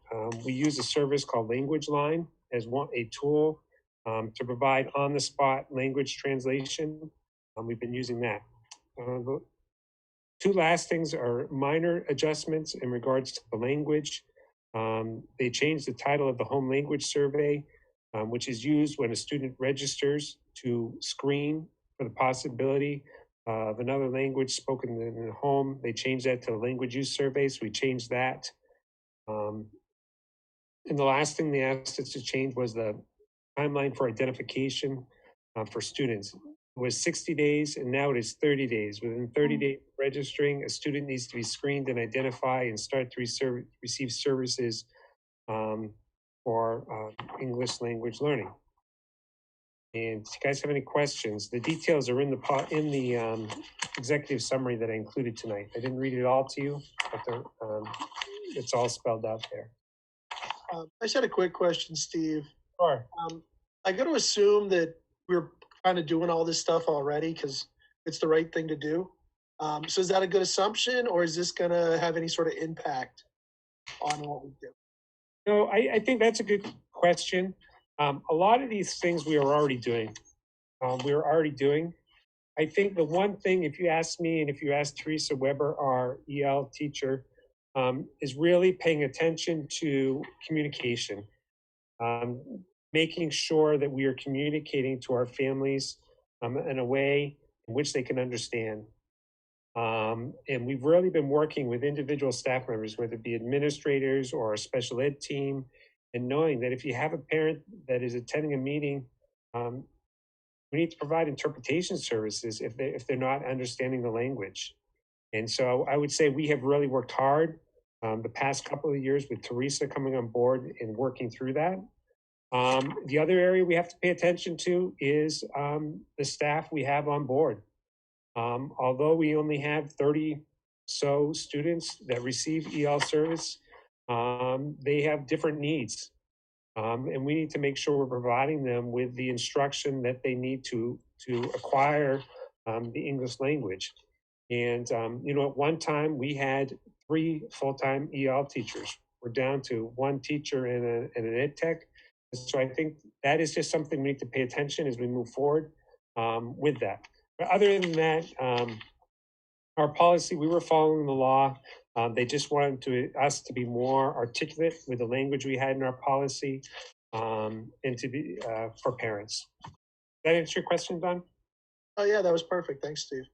We use a service called Language Line as a tool to provide on-the-spot language translation. We've been using that. Two last things are minor adjustments in regards to the language. They changed the title of the home language survey, which is used when a student registers to screen for the possibility of another language spoken in the home. They changed that to a language use survey, so we changed that. And the last thing they asked us to change was the timeline for identification for students. It was 60 days, and now it is 30 days. Within 30 days of registering, a student needs to be screened and identify and start to receive services for English language learning. And if you guys have any questions, the details are in the executive summary that I included tonight. I didn't read it all to you, but it's all spelled out there. I just had a quick question, Steve. Sure. I got to assume that we're kind of doing all this stuff already because it's the right thing to do. So is that a good assumption, or is this going to have any sort of impact on what we do? No, I think that's a good question. A lot of these things we are already doing. I think the one thing, if you ask me and if you ask Teresa Weber, our EL teacher, is really paying attention to communication, making sure that we are communicating to our families in a way in which they can understand. And we've really been working with individual staff members, whether it be administrators or a special ed team, and knowing that if you have a parent that is attending a meeting, we need to provide interpretation services if they're not understanding the language. And so I would say we have really worked hard the past couple of years with Teresa coming on board and working through that. The other area we have to pay attention to is the staff we have on board. Although we only have 30 so students that receive EL service, they have different needs. And we need to make sure we're providing them with the instruction that they need to acquire the English language. And, at one time we had 3 full-time EL teachers. We're down to 1 teacher and an ed tech. So I think that is just something we need to pay attention as we move forward with that. But other than that, our policy, we were following the law. They just wanted us to be more articulate with the language we had in our policy and to be for parents. Did that answer your question, Don? Oh, yeah, that was perfect. Thanks, Steve.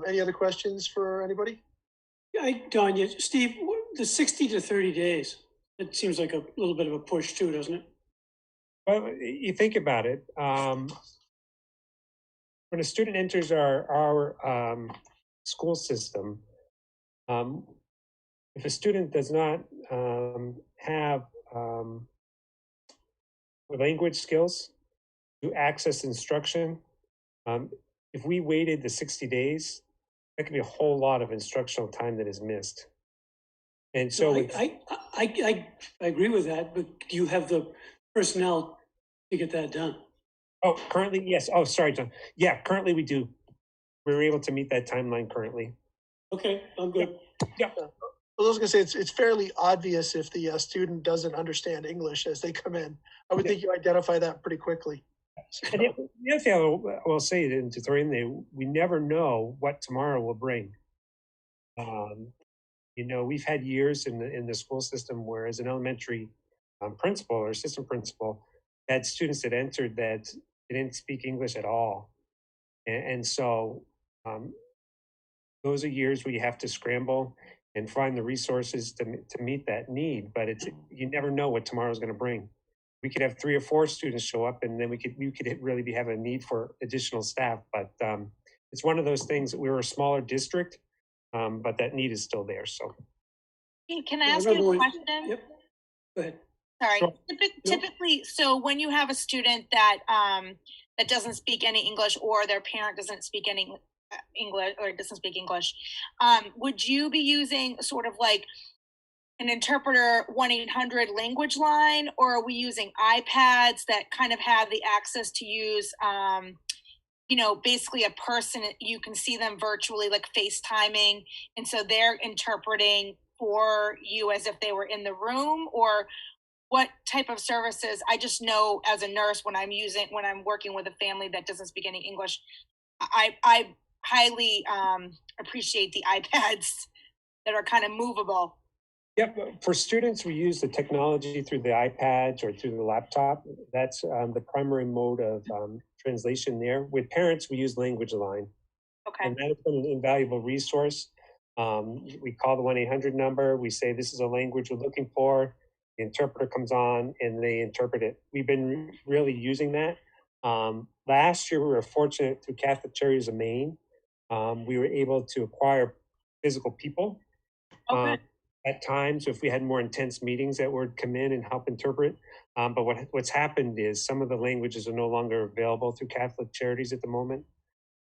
Any other questions for anybody? Yeah, Don, Steve, the 60 to 30 days, it seems like a little bit of a push too, doesn't it? Well, you think about it. When a student enters our school system, if a student does not have language skills to access instruction. If we waited the 60 days, that could be a whole lot of instructional time that is missed. And so No, I agree with that, but do you have the personnel to get that done? Oh, currently, yes. Oh, sorry, John. Yeah, currently we do. We're able to meet that timeline currently. Okay, I'm good. Yeah. I was going to say it's fairly obvious if the student doesn't understand English as they come in. I would think you identify that pretty quickly. And the other thing I will say, and to throw in there, we never know what tomorrow will bring. You know, we've had years in the school system where, as an elementary principal or assistant principal, had students that entered that didn't speak English at all, and so those are years where you have to scramble and find the resources to meet that need. But you never know what tomorrow's going to bring. We could have 3 or 4 students show up, and then we could really have a need for additional staff. But it's one of those things that we're a smaller district, but that need is still there. So, Hey, can I ask you a question? Yep. Go ahead. Sorry. Sure. Typically, so when you have a student that that doesn't speak any English, or their parent doesn't speak any English, or doesn't speak English, would you be using sort of like an interpreter 1-800 language line, or are we using iPads that kind of have the access to use, you know, basically a person, you can see them virtually, like FaceTiming, and so they're interpreting for you as if they were in the room? Or what type of services? I just know as a nurse, when I'm working with a family that doesn't speak any English, I highly appreciate the iPads that are kind of movable. Yep. For students, we use the technology through the iPads or through the laptop. That's the primary mode of translation there. With parents, we use Language Line. Okay. And that has been an invaluable resource. We call the 1-800 number. We say, this is a language we're looking for. The interpreter comes on and they interpret it. We've been really using that. Last year, we were fortunate through Catholic Charities of Maine. We were able to acquire physical people. Okay. At times, if we had more intense meetings, that would come in and help interpret. But what's happened is some of the languages are no longer available through Catholic Charities at the moment.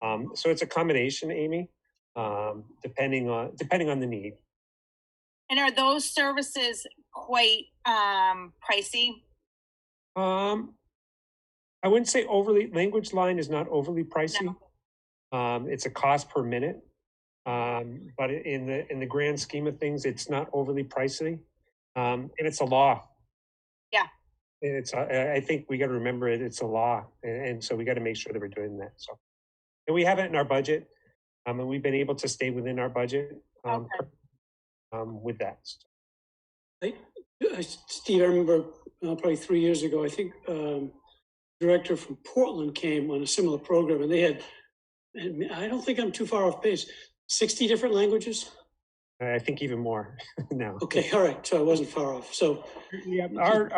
So it's a combination, Amy, depending on the need. And are those services quite pricey? I wouldn't say overly. Language Line is not overly pricey. No. It's a cost per minute. But in the grand scheme of things, it's not overly pricey, and it's a law. Yeah. It's I think we got to remember it's a law, and so we got to make sure that we're doing that. So, and we have it in our budget, and we've been able to stay within our budget with that. Steve, I remember probably 3 years ago, I think director from Portland came on a similar program, and they had, and I don't think I'm too far off base, 60 different languages? I think even more now. Okay, all right. So I wasn't far off. So yeah, our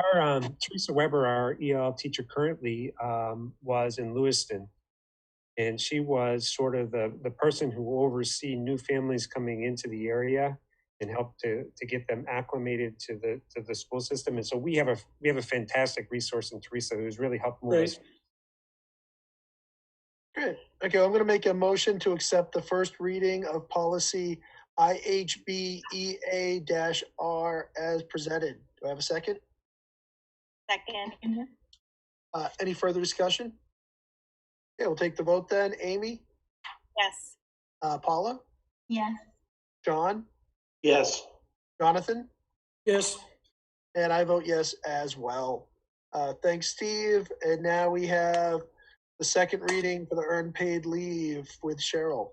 Teresa Weber, our EL teacher currently, was in Lewiston, and she was sort of the person who will oversee new families coming into the area and help to get them acclimated to the school system. And so we have a fantastic resource in Teresa who's really helped move us. Good. Okay, I'm going to make a motion to accept the first reading of policy IHBEA-R as presented. Do I have a second? Second. Any further discussion? Okay, we'll take the vote then. Amy? Yes. Paula? Yes. John? Yes. Jonathan? yes. And I vote yes as well. Thanks, Steve. And now we have the second reading for the earned paid leave with Cheryl.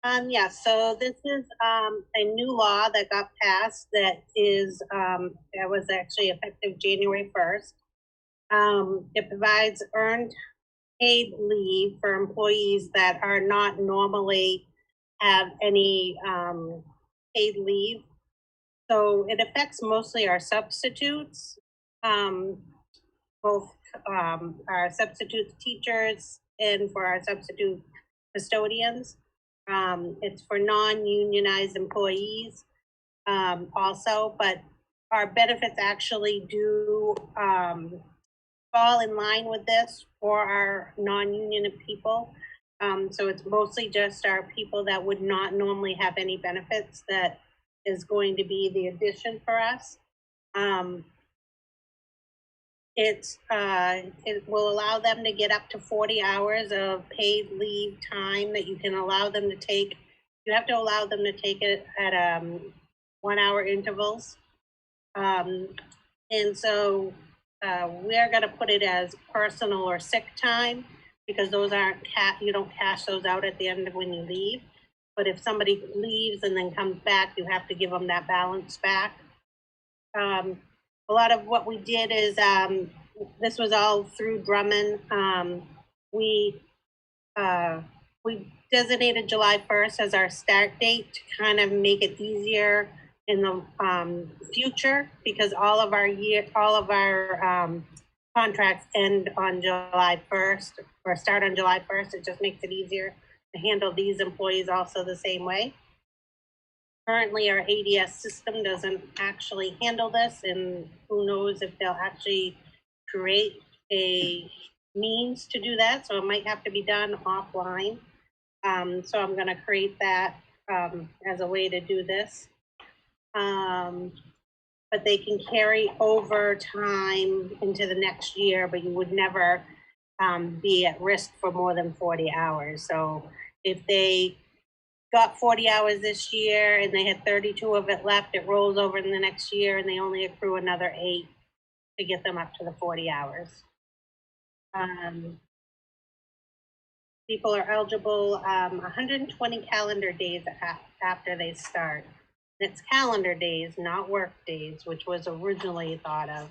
Yeah, so this is a new law that got passed that was actually effective January 1st. It provides earned paid leave for employees that are not normally have any paid leave. So it affects mostly our substitutes, both our substitute teachers and for our substitute custodians. It's for non-unionized employees also, but our benefits actually do fall in line with this for our non-union people. So it's mostly just our people that would not normally have any benefits that is going to be the addition for us. It will allow them to get up to 40 hours of paid leave time that you can allow them to take. You have to allow them to take it at 1 hour intervals. And so we're going to put it as personal or sick time because those aren't, you don't cash those out at the end of when you leave. But if somebody leaves and then comes back, you have to give them that balance back. A lot of what we did is, this was all through Drummond. We designated July 1st as our start date to kind of make it easier in the future because all of our contracts end on July 1st or start on July 1st. It just makes it easier to handle these employees also the same way. Currently, our ADS system doesn't actually handle this, and who knows if they'll actually create a means to do that. So it might have to be done offline. So I'm going to create that as a way to do this. But they can carry over time into the next year, but you would never be at risk for more than 40 hours. So if they got 40 hours this year and they had 32 of it left, it rolls over in the next year and they only accrue another 8 to get them up to the 40 hours. People are eligible 120 calendar days after they start. It's calendar days, not work days, which was originally thought of,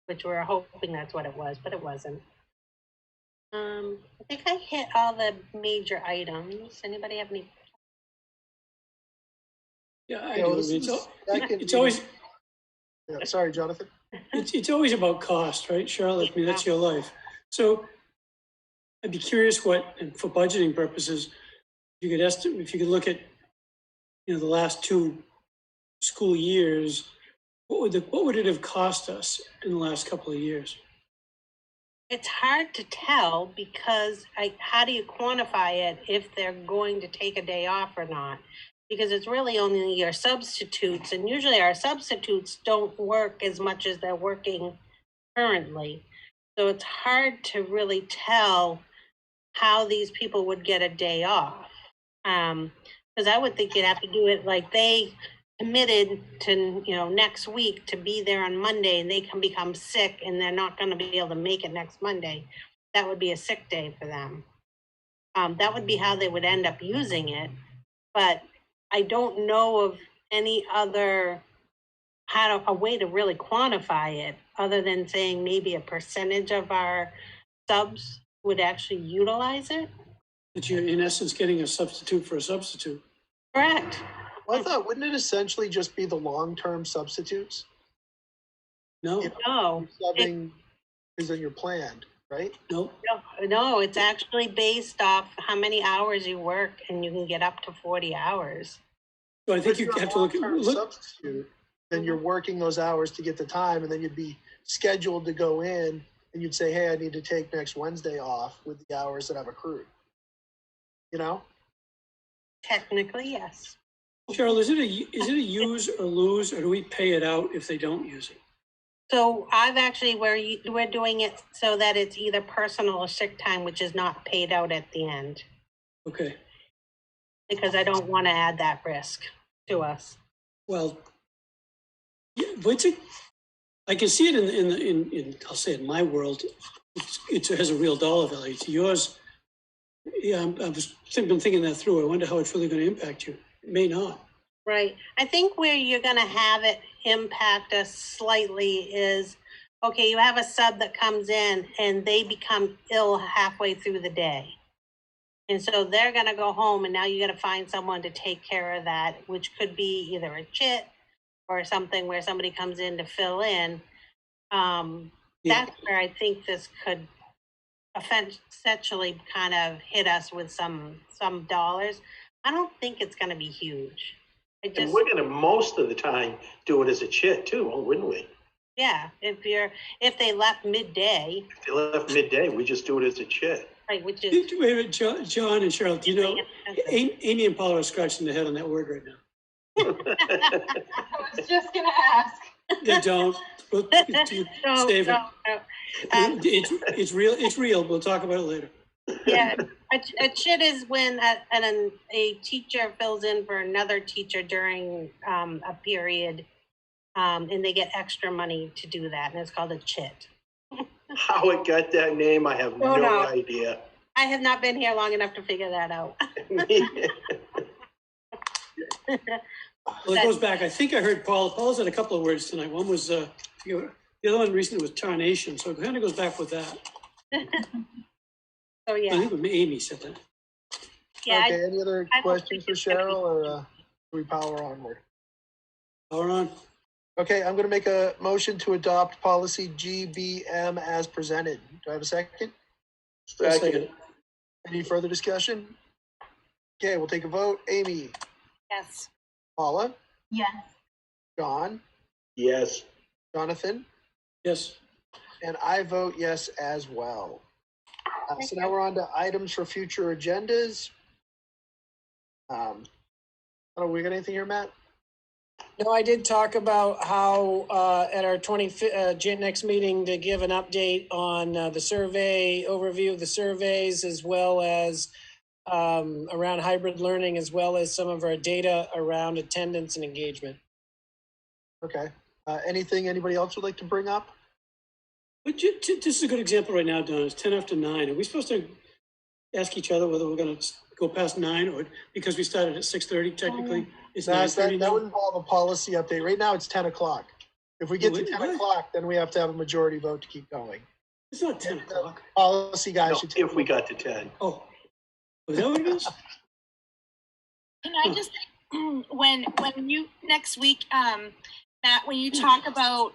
which we were hoping that's what it was, but it wasn't. I think I hit all the major items. Anybody have any? Yeah, I do. It's always. Yeah, sorry, Jonathan. It's always about cost, right, Charlotte? I mean, that's your life. So I'd be curious what, and for budgeting purposes, you could estimate, if you could look at, the last 2 school years, what would it have cost us in the last couple of years? It's hard to tell because how do you quantify it if they're going to take a day off or not? Because it's really only your substitutes, and usually our substitutes don't work as much as they're working currently. So it's hard to really tell how these people would get a day off. Because I would think you'd have to do it like they committed to, next week to be there on Monday and they can become sick and they're not going to be able to make it next Monday. That would be a sick day for them. That would be how they would end up using it. But I don't know of any other a way to really quantify it other than saying maybe a percentage of our subs would actually utilize it. That you're in essence getting a substitute for a substitute. Correct. Well, I thought, wouldn't it essentially just be the long-term substitutes? No. No. Subbing is in your plan, right? No. No, it's actually based off how many hours you work, and you can get up to 40 hours. So I think you have to look at substitute. Then you're working those hours to get the time, and then you'd be scheduled to go in, and you'd say, "Hey, I need to take next Wednesday off with the hours that I've accrued." Technically, yes. Cheryl, is it a use or lose, or do we pay it out if they don't use it? So I've actually, we're doing it so that it's either personal or sick time, which is not paid out at the end. Okay. Because I don't want to add that risk to us. Well, yeah, but I can see it in I'll say in my world, it has a real dollar value. To yours, yeah, I've been thinking that through. I wonder how it's really going to impact you. It may not. Right. I think where you're going to have it impact us slightly is, okay, you have a sub that comes in and they become ill halfway through the day. And so they're going to go home and now you got to find someone to take care of that, which could be either a chit or something where somebody comes in to fill in. That's where I think this could essentially kind of hit us with some dollars. I don't think it's going to be huge. And just, we're gonna most of the time do it as a chit too, wouldn't we? yeah, if they left midday, If they left midday, we just do it as a chit. right, which is. Wait a minute, John and Cheryl, do you know, Amy and Paula are scratching their head on that word right now. I was just gonna ask. They don't. Well, save it. It's real. It's real. We'll talk about it later. Yeah, a chit is when a teacher fills in for another teacher during a period, and they get extra money to do that, and it's called a chit. How it got that name, I have no idea. I have not been here long enough to figure that out. Well, it goes back. I think I heard Paul said a couple of words tonight. One was the other one recently was tarnation. So it kind of goes back with that. So yeah. I think Amy said that. Yeah. Okay, any other questions for Cheryl, or we power onward? Power on. Okay, I'm going to make a motion to adopt policy GBM as presented. Do I have a second? Second. Any further discussion? Okay, we'll take a vote. Amy? Yes. Paula? Yes. John? Yes. Jonathan? Yes. And I vote yes as well. So now we're on to items for future agendas. We got anything here, Matt? No, I did talk about how at our next meeting to give an update on the survey, overview of the surveys, as well as around hybrid learning, as well as some of our data around attendance and engagement. Okay. Anything anybody else would like to bring up? But this is a good example right now, Don. It's 10 after 9. Are we supposed to ask each other whether we're going to go past 9, or because we started at 6:30, technically it's 9:30 that would involve a policy update. Right now it's 10 o'clock. If we get to 10 o'clock, then we have to have a majority vote to keep going. It's not 10 o'clock. Policy guys should take if we got to 10. Oh, is that what it is? Can I just, when you, next week, Matt, when you talk about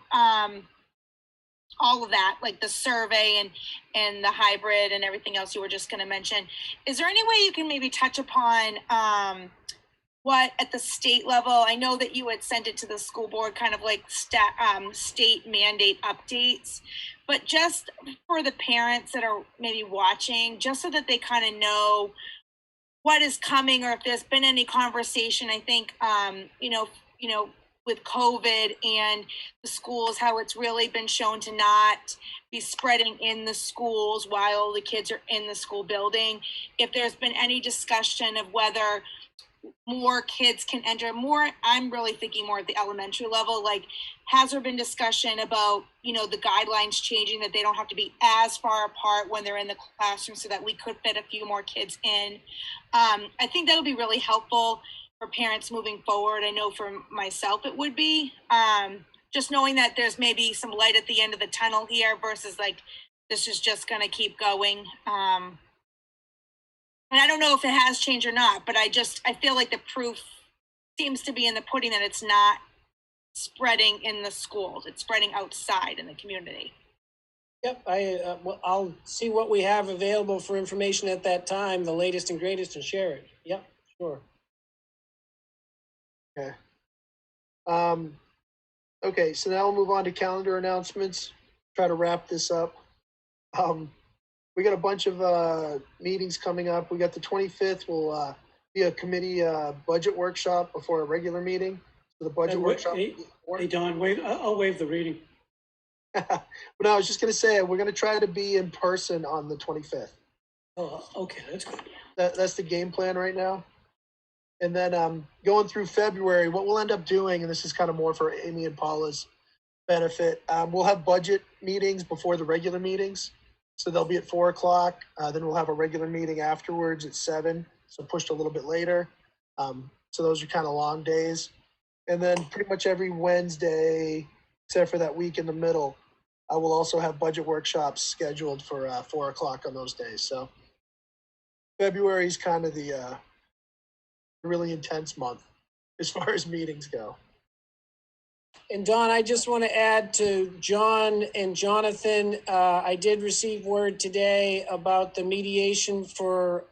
all of that, like the survey and the hybrid and everything else you were just going to mention, is there any way you can maybe touch upon what at the state level? I know that you had sent it to the school board, kind of like state mandate updates, but just for the parents that are maybe watching, just so that they kind of know what is coming, or if there's been any conversation. I think with COVID and the schools, how it's really been shown to not be spreading in the schools while the kids are in the school building. If there's been any discussion of whether more kids can enter, I'm really thinking more at the elementary level, like, has there been discussion about, the guidelines changing, that they don't have to be as far apart when they're in the classroom, so that we could fit a few more kids in? I think that would be really helpful for parents moving forward. I know for myself it would be, just knowing that there's maybe some light at the end of the tunnel here versus like this is just going to keep going. And I don't know if it has changed or not, but I feel like the proof seems to be in the pudding that it's not spreading in the schools. It's spreading outside in the community. Yep, I'll see what we have available for information at that time, the latest and greatest, and share it. Yep, sure. Okay. Okay, so now we'll move on to calendar announcements. Try to wrap this up. We got a bunch of meetings coming up. We got the 25th will be a committee budget workshop before a regular meeting. So the budget workshop. Hey, Don, I'll waive the reading. But no, I was just going to say, we're going to try to be in person on the 25th. Oh, okay, that's good. That's the game plan right now. And then going through February, what we'll end up doing, and this is kind of more for Amy and Paula's benefit, we'll have budget meetings before the regular meetings. So they'll be at 4 o'clock. Then we'll have a regular meeting afterwards at 7. So pushed a little bit later. So those are kind of long days. And then pretty much every Wednesday, except for that week in the middle, I will also have budget workshops scheduled for 4 o'clock on those days. So February is kind of the really intense month as far as meetings go. And Don, I just want to add to John and Jonathan, I did receive word today about the mediation for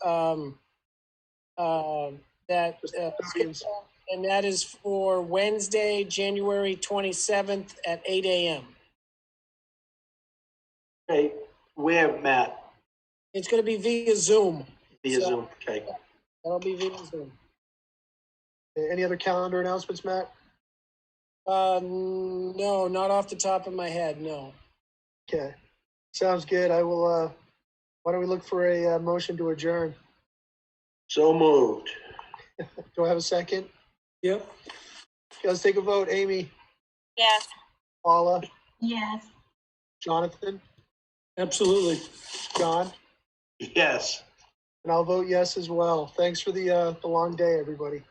and that is for Wednesday, January 27th at 8 a.m. Okay, where, Matt? It's going to be via Zoom. Via So- Zoom, okay. That'll be via Zoom. Any other calendar announcements, Matt? No, not off the top of my head, no. Okay, sounds good. I will, why don't we look for a motion to adjourn? So moved. Do I have a second? Yep. Okay, let's take a vote. Amy, Yes. Paula, Yes. Jonathan, Absolutely. John, Yes. and I'll vote yes as well. Thanks for the long day, everybody.